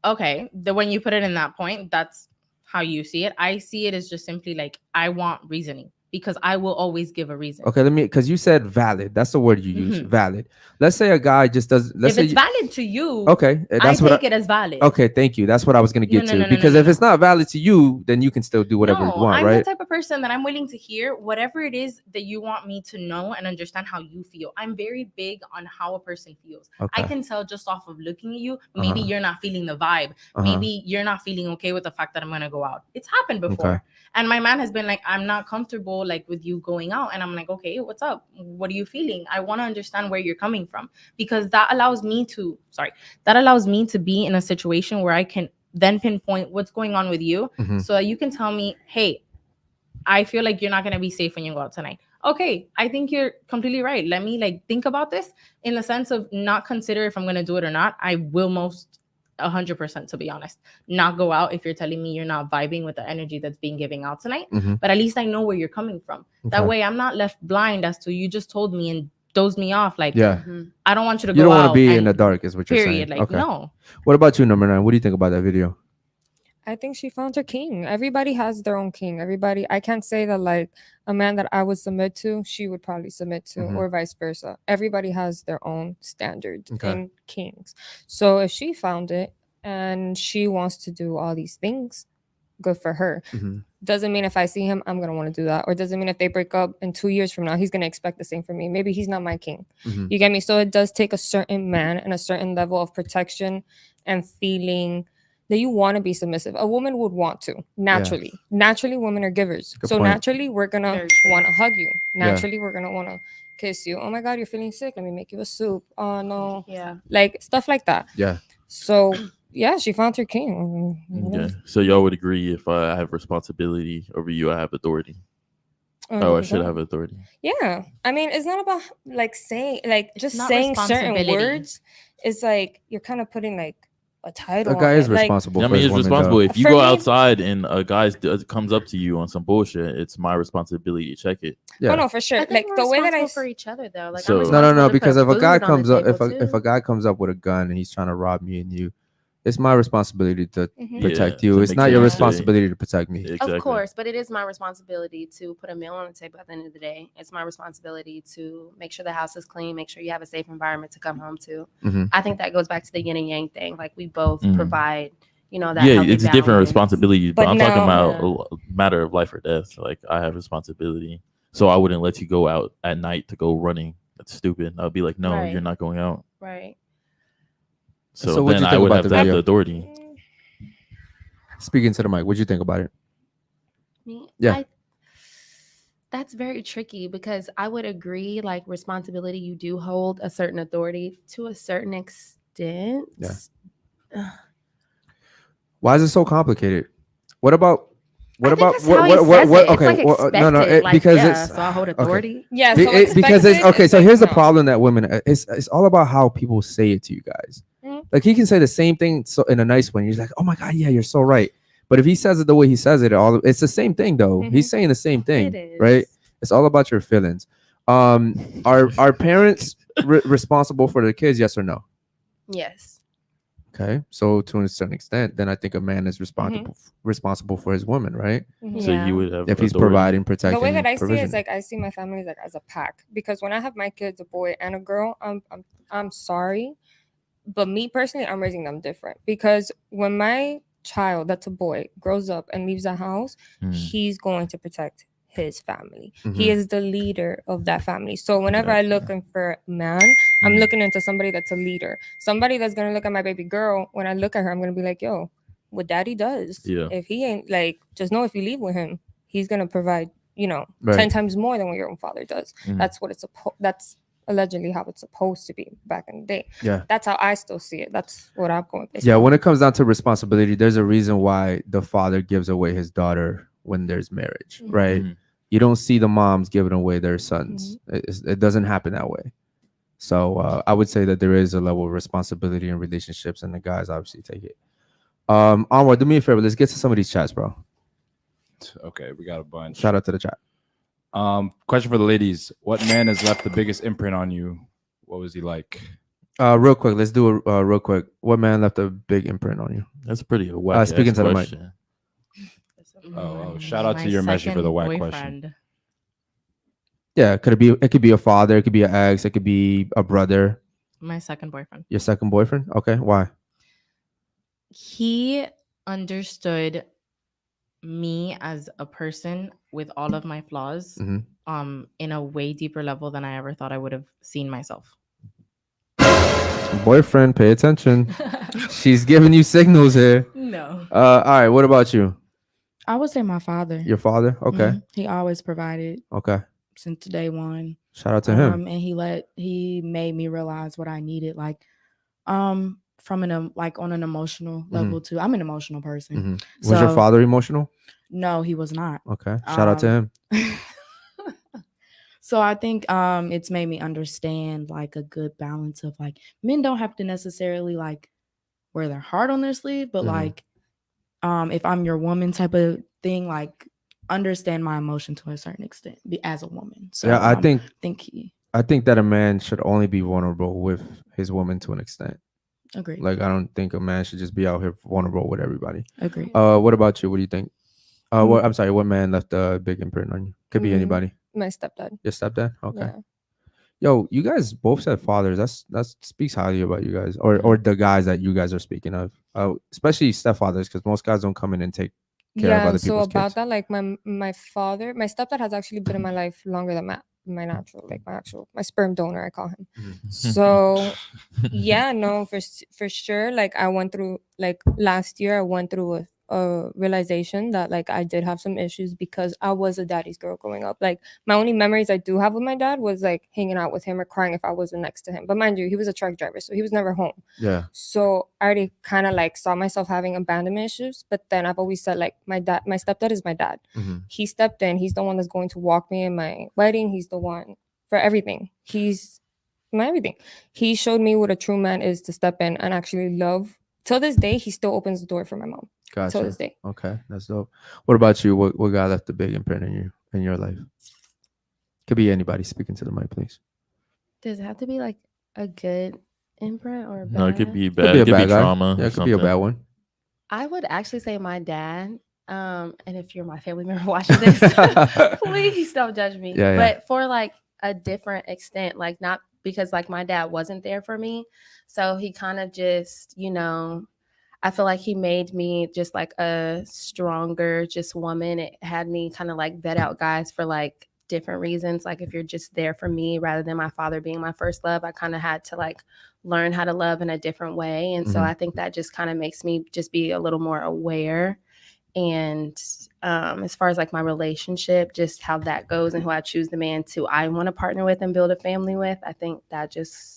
Speaker 8: Okay. When you put it in that point, that's how you see it. I see it as just simply like, I want reasoning. because I will always give a reason.
Speaker 4: Okay, because you said valid. That's the word you use, valid. Let's say a guy just does.
Speaker 8: If it's valid to you,
Speaker 4: okay,
Speaker 8: I take it as valid.
Speaker 4: Okay, thank you. That's what I was gonna get to.
Speaker 8: No,
Speaker 4: Because if it's not valid to you, then you can still do whatever you want,
Speaker 8: I'm
Speaker 4: right?
Speaker 8: the type of person that I'm willing to hear whatever it is that you want me to know and understand how you feel. I'm very big on how a person feels.
Speaker 4: Okay.
Speaker 8: I can tell just off of looking at you. Maybe you're not feeling the vibe. Maybe you're not feeling okay with the fact that I'm gonna go out. It's happened before.
Speaker 4: Okay.
Speaker 8: And my man has been like, I'm not comfortable like with you going out. And I'm like, okay, what's up? What are you feeling? I want to understand where you're coming from, because that allows me to be in a situation where I can then pinpoint what's going on with you, so that you can tell me, hey, I feel like you're not going to be safe when you go out tonight. Okay, I think you're completely right. Let me like think about this in the sense of not consider if I'm going to do it or not. I will most 100%, to be honest, not go out if you're telling me you're not vibing with the energy that's being given out tonight. But at least I know where you're coming from. That way I'm not left blind as to you just told me and dozed me off. Like, I don't want you to go out.
Speaker 4: You don't want to be in the dark, is what you're saying.
Speaker 8: Period. Like, no.
Speaker 4: What about you, number 9? What do you think about that video?
Speaker 6: I think she found her king. Everybody has their own king. I can't say that like a man that I would submit to, she would probably submit to, or vice versa. Everybody has their own standards and kings. So if she found it and she wants to do all these things, good for her. Doesn't mean if I see him, I'm going to want to do that. Or doesn't mean if they break up in 2 years from now, he's going to expect the same from me. Maybe he's not my king. You get me? So it does take a certain man and a certain level of protection and feeling that you want to be submissive. A woman would want to, naturally. Naturally, women are givers.
Speaker 4: Good
Speaker 6: so
Speaker 4: point.
Speaker 6: Naturally, we're going to want to hug you. Naturally, we're going to want to kiss you. Oh my God, you're feeling sick. Let me make you a soup. Oh no.
Speaker 8: Yeah.
Speaker 6: Like stuff like that.
Speaker 4: Yeah.
Speaker 6: So yeah, she found her king.
Speaker 2: Okay. So y'all would agree if I have responsibility over you, I have authority. Oh, I should have authority.
Speaker 6: Yeah. I mean, it's not about like saying, like just
Speaker 8: not
Speaker 6: saying certain
Speaker 8: responsibility.
Speaker 6: words. It's like you're kind of putting like a title.
Speaker 4: A guy
Speaker 6: on
Speaker 4: is
Speaker 6: it. Like,
Speaker 4: responsible.
Speaker 2: I
Speaker 4: for
Speaker 2: mean,
Speaker 4: his
Speaker 2: it's
Speaker 4: woman,
Speaker 2: responsible.
Speaker 4: though.
Speaker 2: If you
Speaker 6: For
Speaker 2: go
Speaker 6: me-
Speaker 2: outside and a guy comes up to you on some bullshit, it's my responsibility to check it.
Speaker 4: Yeah.
Speaker 6: Oh no, for sure.
Speaker 5: I think
Speaker 6: Like the way that I
Speaker 5: for each other though. Like,
Speaker 2: So-
Speaker 5: I'm
Speaker 2: No,
Speaker 5: responsible
Speaker 4: No.
Speaker 5: to
Speaker 4: Because
Speaker 5: put
Speaker 4: if a guy
Speaker 5: food on the
Speaker 4: comes up,
Speaker 5: table,
Speaker 4: if a guy comes up with a gun and he's trying to rob me and you, it's my responsibility to protect you.
Speaker 2: to
Speaker 4: It's
Speaker 2: make
Speaker 4: not
Speaker 2: sure
Speaker 4: your
Speaker 2: you're
Speaker 4: responsibility to protect me.
Speaker 2: Exactly.
Speaker 5: Of course, but it is my responsibility to put a meal on the table at the end of the day. It's my responsibility to make sure the house is clean, make sure you have a safe environment to come home to. I think that goes back to the yin and yang thing. Like we both provide, that
Speaker 2: Yeah,
Speaker 5: healthy
Speaker 2: it's a different
Speaker 5: balance.
Speaker 2: responsibility, but
Speaker 6: But
Speaker 2: I'm talking
Speaker 6: now-
Speaker 2: about a matter of life or death. So, like I have responsibility, so I wouldn't let you go out at night to go running. That's stupid. I'd be like, no,
Speaker 5: Right.
Speaker 2: you're not going out.
Speaker 5: Right.
Speaker 4: So what'd
Speaker 2: then
Speaker 4: you
Speaker 2: I
Speaker 4: think
Speaker 2: would
Speaker 4: about
Speaker 2: have
Speaker 4: the
Speaker 2: to have
Speaker 4: video?
Speaker 2: the authority.
Speaker 4: Speaking to the mic, what'd you think about it?
Speaker 5: Me?
Speaker 4: Yeah.
Speaker 5: That's very tricky because I would agree, like responsibility, you do hold a certain authority to a certain extent.
Speaker 4: Yeah. Why is it so complicated? What about
Speaker 5: I think it's
Speaker 4: what
Speaker 5: how he says it. It's
Speaker 4: okay,
Speaker 5: like expected, like,
Speaker 4: because
Speaker 5: yeah,
Speaker 4: it's
Speaker 5: so I hold authority.
Speaker 6: Yeah,
Speaker 4: Be-
Speaker 6: so
Speaker 4: it- because it's
Speaker 6: expected
Speaker 4: okay.
Speaker 6: is
Speaker 4: So
Speaker 6: like,
Speaker 4: here's the
Speaker 6: no.
Speaker 4: problem that women it's all about how people say it to you guys. Like he can say the same thing so in a nice way. He's like, "Oh my God, yeah, you're so right." But if he says it the way he says it, it's the same thing though. He's saying the same thing,
Speaker 5: It is.
Speaker 4: right? It's all about your feelings. Are parents responsible for their kids? Yes or no?
Speaker 5: Yes.
Speaker 4: Okay, so to a certain extent, then I think a man is responsible for his woman, right?
Speaker 2: So you would have
Speaker 4: If he's
Speaker 2: authority.
Speaker 4: providing, protecting,
Speaker 6: The way that I see it
Speaker 4: provisioning.
Speaker 6: is like I see my family like as a pack, because when I have my kids, a boy and a girl, I'm sorry, but me personally, I'm raising them different, because when my child that's a boy grows up and leaves the house, he's going to protect his family. He is the leader of that family. So whenever I looking for a man, I'm looking into somebody that's a leader, somebody that's gonna look at my baby girl. When I look at her, I'm gonna be like, yo, what daddy does, if he ain't, like, just know if you leave with him, he's gonna provide, 10 times more than what your own father does. That's what that's allegedly how it's supposed to be back in the day.
Speaker 4: Yeah.
Speaker 6: That's how I still see it. That's what I'm going with.
Speaker 4: Yeah, when it comes down to responsibility, there's a reason why the father gives away his daughter when there's marriage, right? You don't see the moms giving away their sons. It doesn't happen that way. So I would say that there is a level of responsibility in relationships, and the guys obviously take it. Onward, do me a favor. Let's get to some of these chats, bro.
Speaker 3: Okay, we got a bunch.
Speaker 4: Shout out to the chat.
Speaker 3: Question for the ladies: what man has left the biggest imprint on you? What was he like?
Speaker 4: Real quick, let's do a real quick. What man left a big imprint on you?
Speaker 2: That's pretty whack.
Speaker 4: Speaking to the mic.
Speaker 3: Oh, shout out to your measure for the whack question.
Speaker 4: Yeah, it could be a father, it could be an ex, it could be a brother.
Speaker 8: My second boyfriend.
Speaker 4: Your second boyfriend? Okay, why?
Speaker 8: He understood me as a person with all of my flaws in a way deeper level than I ever thought I would have seen myself.
Speaker 4: Boyfriend, pay attention. She's giving you signals here.
Speaker 8: No.
Speaker 4: All right, what about you?
Speaker 7: I would say my father.
Speaker 4: Your father? Okay.
Speaker 7: He always provided.
Speaker 4: Okay.
Speaker 7: Since day one.
Speaker 4: Shout out to him.
Speaker 7: And he made me realize what I needed, like from an like on an emotional level too. I'm an emotional person.
Speaker 4: Was your father emotional?
Speaker 7: No, he was not.
Speaker 4: Okay. Shout out to him.
Speaker 7: So I think it's made me understand like a good balance of like men don't have to necessarily like wear their heart on their sleeve, but like if I'm your woman type of thing, like understand my emotion to a certain extent as a woman. So
Speaker 4: yeah, I think that a man should only be vulnerable with his woman to an extent.
Speaker 7: Agreed.
Speaker 4: Like I don't think a man should just be out here vulnerable with everybody.
Speaker 7: Agreed.
Speaker 4: What about you? What do you think? I'm sorry, what man left a big imprint on you? Could be anybody.
Speaker 6: My stepdad.
Speaker 4: Your stepdad? Okay.
Speaker 6: Yeah.
Speaker 4: Yo, you guys both said fathers. That speaks highly about you guys, or the guys that you guys are speaking of, especially stepfathers, because most guys don't come in and take care of other people's
Speaker 6: so about
Speaker 4: kids.
Speaker 6: that, like my stepdad has actually been in my life longer than my natural, like my sperm donor, I call him. So yeah, no, for sure. Like I went through, like last year I went through a realization that like I did have some issues because I was a daddy's girl growing up. Like my only memories I do have with my dad was like hanging out with him or crying if I wasn't next to him. But mind you, he was a truck driver, so he was never home.
Speaker 4: Yeah.
Speaker 6: So I already kind of like saw myself having abandonment issues. But then I've always said like my stepdad is my dad. He stepped in. He's the one that's going to walk me in my wedding. He's the one for everything. He's my everything. He showed me what a true man is, to step in and actually love. Till this day, he still opens the door for my mom.
Speaker 4: Gotcha.
Speaker 6: Till this day.
Speaker 4: Okay, that's dope. What about you? What guy left a big imprint in your life? Could be anybody. Speaking to the mic, please.
Speaker 5: Does it have to be like a good imprint or a bad?
Speaker 2: No, it could be bad.
Speaker 4: Could be a bad guy.
Speaker 2: Trauma.
Speaker 4: Yeah, it could be a bad one.
Speaker 5: I would actually say my dad. And if you're my family member watching this, please don't judge me.
Speaker 4: Yeah,
Speaker 5: but for like a different extent, like not because like my dad wasn't there for me. So he kind of just, I feel like he made me just like a stronger just woman. It had me kind of like vet out guys for like different reasons. Like if you're just there for me rather than my father being my first love, I kind of had to like learn how to love in a different way. And so I think that just kind of makes me just be a little more aware. And as far as like my relationship, just how that goes and who I choose the man I want to partner with and build a family with, I think that just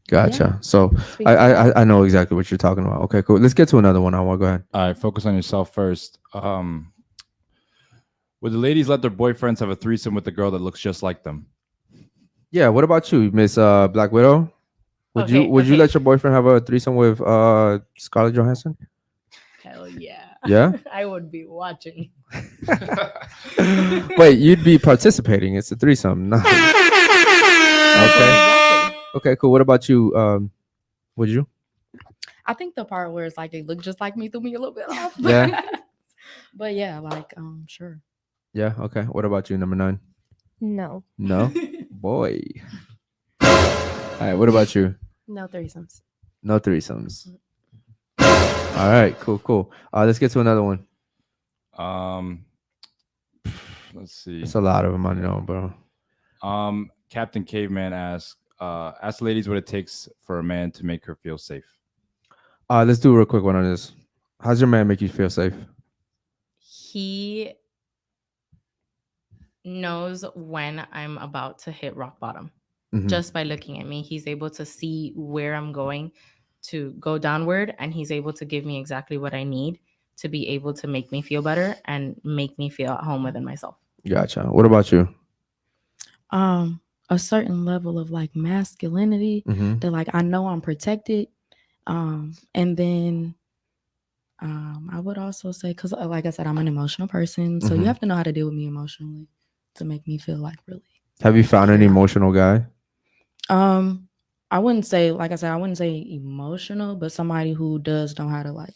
Speaker 4: Gotcha.
Speaker 5: Yeah.
Speaker 4: So I know exactly what you're talking about. Okay, cool. Let's get to another one. Go ahead.
Speaker 3: All right, focus on yourself first. Would the ladies let their boyfriends have a threesome with a girl that looks just like them?
Speaker 4: Yeah. What about you, Miss Black Widow? Would you let your boyfriend have a threesome with Scarlett Johansson?
Speaker 8: Hell yeah.
Speaker 4: Yeah?
Speaker 8: I would be watching.
Speaker 4: Wait, you'd be participating. It's a threesome. No. Okay. Okay, cool. What about you? Would you?
Speaker 7: I think the part where it's like they look just like me threw me a little bit off.
Speaker 4: Yeah.
Speaker 7: But yeah, like sure.
Speaker 4: Yeah. Okay. What about you, number 9?
Speaker 6: No.
Speaker 4: No? Boy. All right. What about you?
Speaker 5: no threesomes.
Speaker 4: No threesomes. All right. Cool. Let's get to another one.
Speaker 3: Let's see.
Speaker 4: It's a lot of them, I know, bro.
Speaker 3: Captain Caveman asks, ask ladies what it takes for a man to make her feel safe.
Speaker 4: Let's do a real quick one on this. How's your man make you feel safe?
Speaker 8: He knows when I'm about to hit rock bottom. Just by looking at me, he's able to see where I'm going to go downward, and he's able to give me exactly what I need to be able to make me feel better and make me feel at home within myself.
Speaker 4: Gotcha. What about you?
Speaker 7: A certain level of like masculinity that like I know I'm protected. And then I would also say, because like I said, I'm an emotional person, so you have to know how to deal with me emotionally to make me feel like really.
Speaker 4: Have you found an emotional guy?
Speaker 7: I wouldn't say, like I said, I wouldn't say emotional, but somebody who does know how to like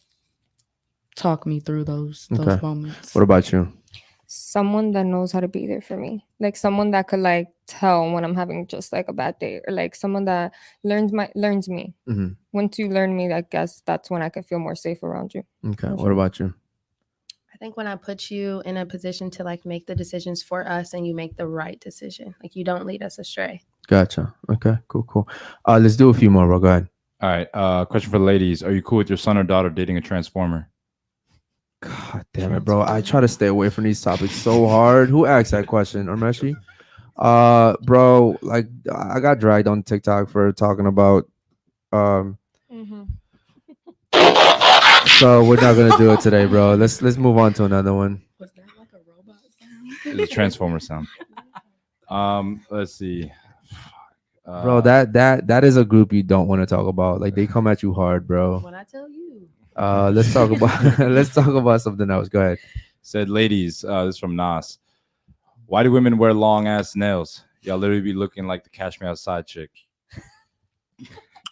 Speaker 7: talk me through those moments.
Speaker 4: What about you?
Speaker 6: someone that knows how to be there for me, like someone that could like tell when I'm having just like a bad day, or like someone that learns me.
Speaker 4: Mhm.
Speaker 6: Once you learn me, I guess that's when I could feel more safe around you.
Speaker 4: Okay. What about you?
Speaker 5: I think when I put you in a position to like make the decisions for us and you make the right decision, like you don't lead us astray.
Speaker 4: Gotcha. Okay. Cool. Let's do a few more, bro. Go ahead.
Speaker 3: All right. Question for the ladies: are you cool with your son or daughter dating a transformer?
Speaker 4: God damn it, bro. I try to stay away from these topics so hard. Who asked that question? Ormeshi? Bro, like I got dragged on TikTok for talking about so we're not gonna do it today, bro. Let's move on to another one.
Speaker 7: Was that like a robot sound?
Speaker 3: It's a transformer sound. Let's see.
Speaker 4: Bro, that is a group you don't want to talk about. Like they come at you hard, bro.
Speaker 5: When I tell you.
Speaker 4: Let's talk about something else. Go ahead.
Speaker 3: Said ladies, this is from Nas. Why do women wear long ass nails? Y'all literally be looking like the Cash Me Outside chick.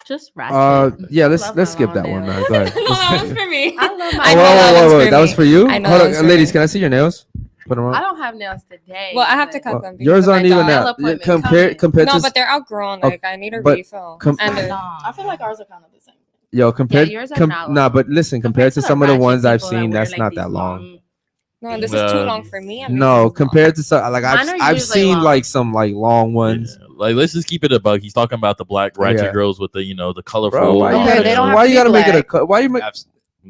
Speaker 8: Just ratchet.
Speaker 4: Yeah, let's skip that one, man. Go ahead.
Speaker 6: No, that was for me.
Speaker 5: I love my
Speaker 4: Whoa, that was for you?
Speaker 6: I know
Speaker 4: Hold
Speaker 6: that
Speaker 4: on,
Speaker 6: was for
Speaker 4: ladies,
Speaker 6: me.
Speaker 4: can I see your nails? Put them on.
Speaker 5: I don't have nails today.
Speaker 6: Well, I have to cut them. because
Speaker 4: Yours
Speaker 6: of
Speaker 4: aren't
Speaker 6: my
Speaker 4: even
Speaker 6: dog.
Speaker 4: that. Compared
Speaker 6: No,
Speaker 4: to
Speaker 6: but they're outgrown. Like I need a
Speaker 4: but
Speaker 6: refill.
Speaker 4: com-
Speaker 6: And they're-
Speaker 7: I feel like ours are kind of the same.
Speaker 4: Yo, compared
Speaker 5: yours are not
Speaker 4: nah, but listen, compared to some of the
Speaker 5: ratchet
Speaker 4: ones I've
Speaker 5: people that
Speaker 4: seen,
Speaker 5: wear,
Speaker 4: that's
Speaker 5: like,
Speaker 4: not
Speaker 5: these
Speaker 4: that long.
Speaker 6: No, this is too long for me.
Speaker 4: No, compared to some, like
Speaker 5: Mine are
Speaker 4: I've
Speaker 5: usually
Speaker 4: seen
Speaker 5: long.
Speaker 4: like some like long ones.
Speaker 2: Like, let's just keep it a bug. He's talking about the black ratchet
Speaker 4: Yeah.
Speaker 2: girls with the, the colorful.
Speaker 4: Bro, why
Speaker 2: long
Speaker 4: you
Speaker 2: hair.
Speaker 4: gotta, why you gotta make it a why you make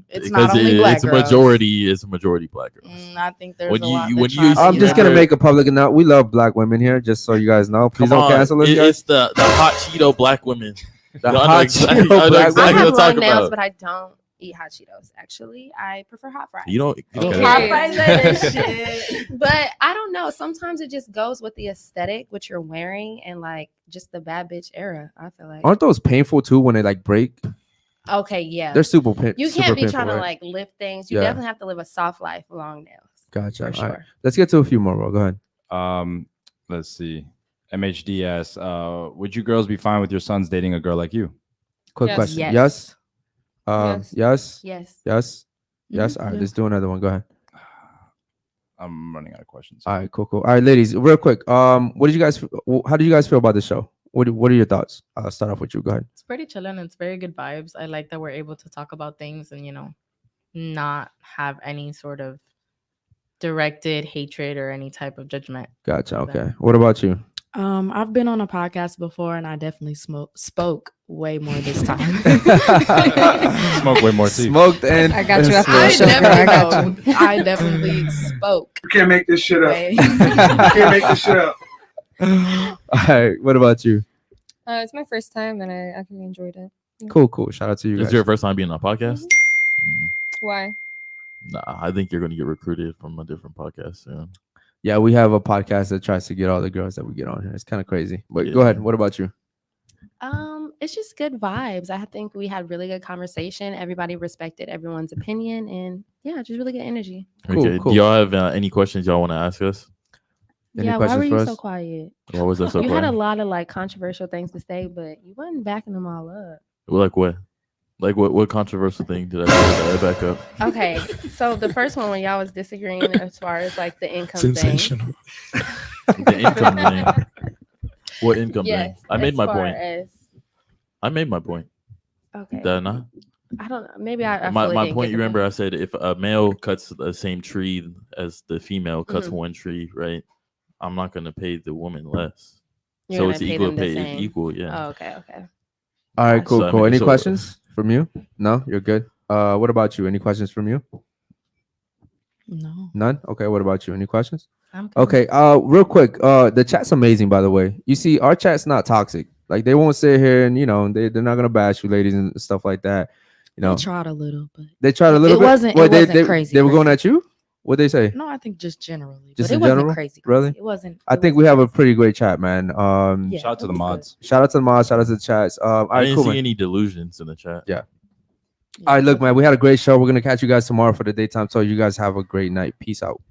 Speaker 7: It's not only
Speaker 2: Because
Speaker 7: black
Speaker 2: it's a
Speaker 7: girls.
Speaker 2: majority. It's a majority black girls.
Speaker 7: I think there's
Speaker 2: When
Speaker 7: a
Speaker 2: you-
Speaker 7: lot.
Speaker 2: when
Speaker 7: that
Speaker 2: you-
Speaker 7: try
Speaker 4: I'm
Speaker 7: to
Speaker 4: just
Speaker 7: get
Speaker 4: gonna
Speaker 7: it.
Speaker 4: make a public announcement. We love black women here, just so you guys know. Please
Speaker 2: Come
Speaker 4: don't
Speaker 2: on,
Speaker 4: cancel us, guys.
Speaker 2: it's the hot Cheeto black women.
Speaker 4: The
Speaker 2: Y'all know
Speaker 4: hot
Speaker 2: exactly-
Speaker 4: Cheeto
Speaker 2: y'all know
Speaker 4: black
Speaker 2: exactly
Speaker 5: I
Speaker 2: what
Speaker 5: have
Speaker 2: I'm
Speaker 5: long
Speaker 2: talking
Speaker 5: nails,
Speaker 2: about.
Speaker 5: but I don't eat hot Cheetos. Actually, I prefer hot fries.
Speaker 2: You don't. Okay.
Speaker 5: Hot fries are the shit. But I don't know. Sometimes it just goes with the aesthetic, what you're wearing, and like just the bad bitch era. I feel like.
Speaker 4: Aren't those painful too when they like break?
Speaker 5: Okay, yeah.
Speaker 4: They're super painful.
Speaker 5: You can't be trying to like lift things. You
Speaker 4: Yeah.
Speaker 5: definitely have to live a soft life, long nails.
Speaker 4: Gotcha.
Speaker 5: For
Speaker 4: All right.
Speaker 5: sure.
Speaker 4: Let's get to a few more, bro. Go ahead.
Speaker 3: Let's see. MHD asks, would you girls be fine with your sons dating a girl like you?
Speaker 4: Quick
Speaker 6: Yes.
Speaker 4: question.
Speaker 5: Yes.
Speaker 4: Yes.
Speaker 6: Yes.
Speaker 4: Yes.
Speaker 5: Yes.
Speaker 4: Yes. Yes. All right.
Speaker 7: yeah.
Speaker 4: Let's do another one. Go ahead.
Speaker 3: I'm running out of questions.
Speaker 4: All right. Cool. All right, ladies. Real quick. What did you guys? How did you guys feel about the show? What are your thoughts? I'll start off with you. Go ahead.
Speaker 8: It's pretty chilling. It's very good vibes. I like that we're able to talk about things and not have any sort of directed hatred or any type of judgment.
Speaker 4: Gotcha. Okay. What about you?
Speaker 7: I've been on a podcast before, and I definitely spoke way more this time.
Speaker 3: Smoke way more tea.
Speaker 4: Smoked and
Speaker 6: I got you after
Speaker 7: I
Speaker 6: the show. girl. I got you.
Speaker 7: definitely, I definitely spoke.
Speaker 17: You can't make this shit up.
Speaker 7: way-
Speaker 17: You can't make this shit up.
Speaker 4: All right. What about you?
Speaker 6: It's my first time, and I actually enjoyed it.
Speaker 4: Cool. Shout out to you
Speaker 2: This
Speaker 4: guys.
Speaker 2: is your first time being on a podcast?
Speaker 6: Why?
Speaker 2: Nah, I think you're going to get recruited from a different podcast soon.
Speaker 4: Yeah, we have a podcast that tries to get all the girls that we get on here. It's kind of crazy. But go ahead. What about you?
Speaker 5: It's just good vibes. I think we had really good conversation. Everybody respected everyone's opinion, and yeah, just really good energy.
Speaker 2: Okay.
Speaker 4: Cool.
Speaker 2: Do y'all have any questions y'all want to ask us?
Speaker 4: Any
Speaker 5: Yeah, why were
Speaker 4: questions for
Speaker 5: you
Speaker 4: us?
Speaker 5: so quiet?
Speaker 2: Why was that so
Speaker 5: You had a
Speaker 2: quiet?
Speaker 5: lot of like controversial things to say, but you wasn't backing them all up.
Speaker 2: Like what? Like what controversial thing did I back up?
Speaker 5: Okay, so the first one when y'all was disagreeing as far as like the income
Speaker 17: Sensational.
Speaker 5: thing.
Speaker 2: The income thing. What income
Speaker 5: Yes,
Speaker 2: thing? I made
Speaker 5: as
Speaker 2: my
Speaker 5: far
Speaker 2: point.
Speaker 5: as-
Speaker 2: I made my point.
Speaker 5: Okay.
Speaker 2: Did I not?
Speaker 5: I don't know. Maybe I
Speaker 2: my
Speaker 5: fully
Speaker 2: my
Speaker 5: didn't
Speaker 2: point.
Speaker 5: get
Speaker 2: You
Speaker 5: the
Speaker 2: remember I said if a male cuts the same tree as the female cuts
Speaker 5: Mhm.
Speaker 2: one tree, right? I'm not gonna pay the woman less.
Speaker 5: You're
Speaker 2: So
Speaker 5: gonna
Speaker 2: it's
Speaker 5: pay
Speaker 2: equal
Speaker 5: them the
Speaker 2: pay.
Speaker 5: same.
Speaker 2: It's equal, yeah.
Speaker 5: Oh, okay.
Speaker 4: All right, cool.
Speaker 2: So, I mean,
Speaker 4: Any
Speaker 2: so-
Speaker 4: questions from you? No, you're good. What about you? Any questions from you?
Speaker 7: No.
Speaker 4: None? Okay, what about you? Any questions?
Speaker 8: I'm good.
Speaker 4: Okay, real quick. The chat's amazing, by the way. You see, our chat's not toxic. Like they won't sit here and they're not gonna bash you ladies and stuff like that.
Speaker 7: They tried a little, but
Speaker 4: They tried a little
Speaker 7: it
Speaker 4: bit.
Speaker 7: wasn't.
Speaker 4: Wait,
Speaker 7: It wasn't crazy.
Speaker 4: They were going at you? What'd they say?
Speaker 7: No, I think just generally.
Speaker 4: Just
Speaker 7: but
Speaker 4: in
Speaker 7: it wasn't
Speaker 4: general?
Speaker 7: crazy.
Speaker 4: Really?
Speaker 7: It wasn't.
Speaker 4: I think we have a pretty great chat, man.
Speaker 7: Yeah,
Speaker 3: Shout out to the mods.
Speaker 4: Shout out to the mods. Shout out to the chats. All
Speaker 2: I
Speaker 4: right,
Speaker 2: didn't
Speaker 4: cool,
Speaker 2: see
Speaker 4: man.
Speaker 2: any delusions in the chat.
Speaker 4: Yeah. All right, look, man. We had a great show. We're gonna catch you guys tomorrow for the daytime. So you guys have a great night. Peace out.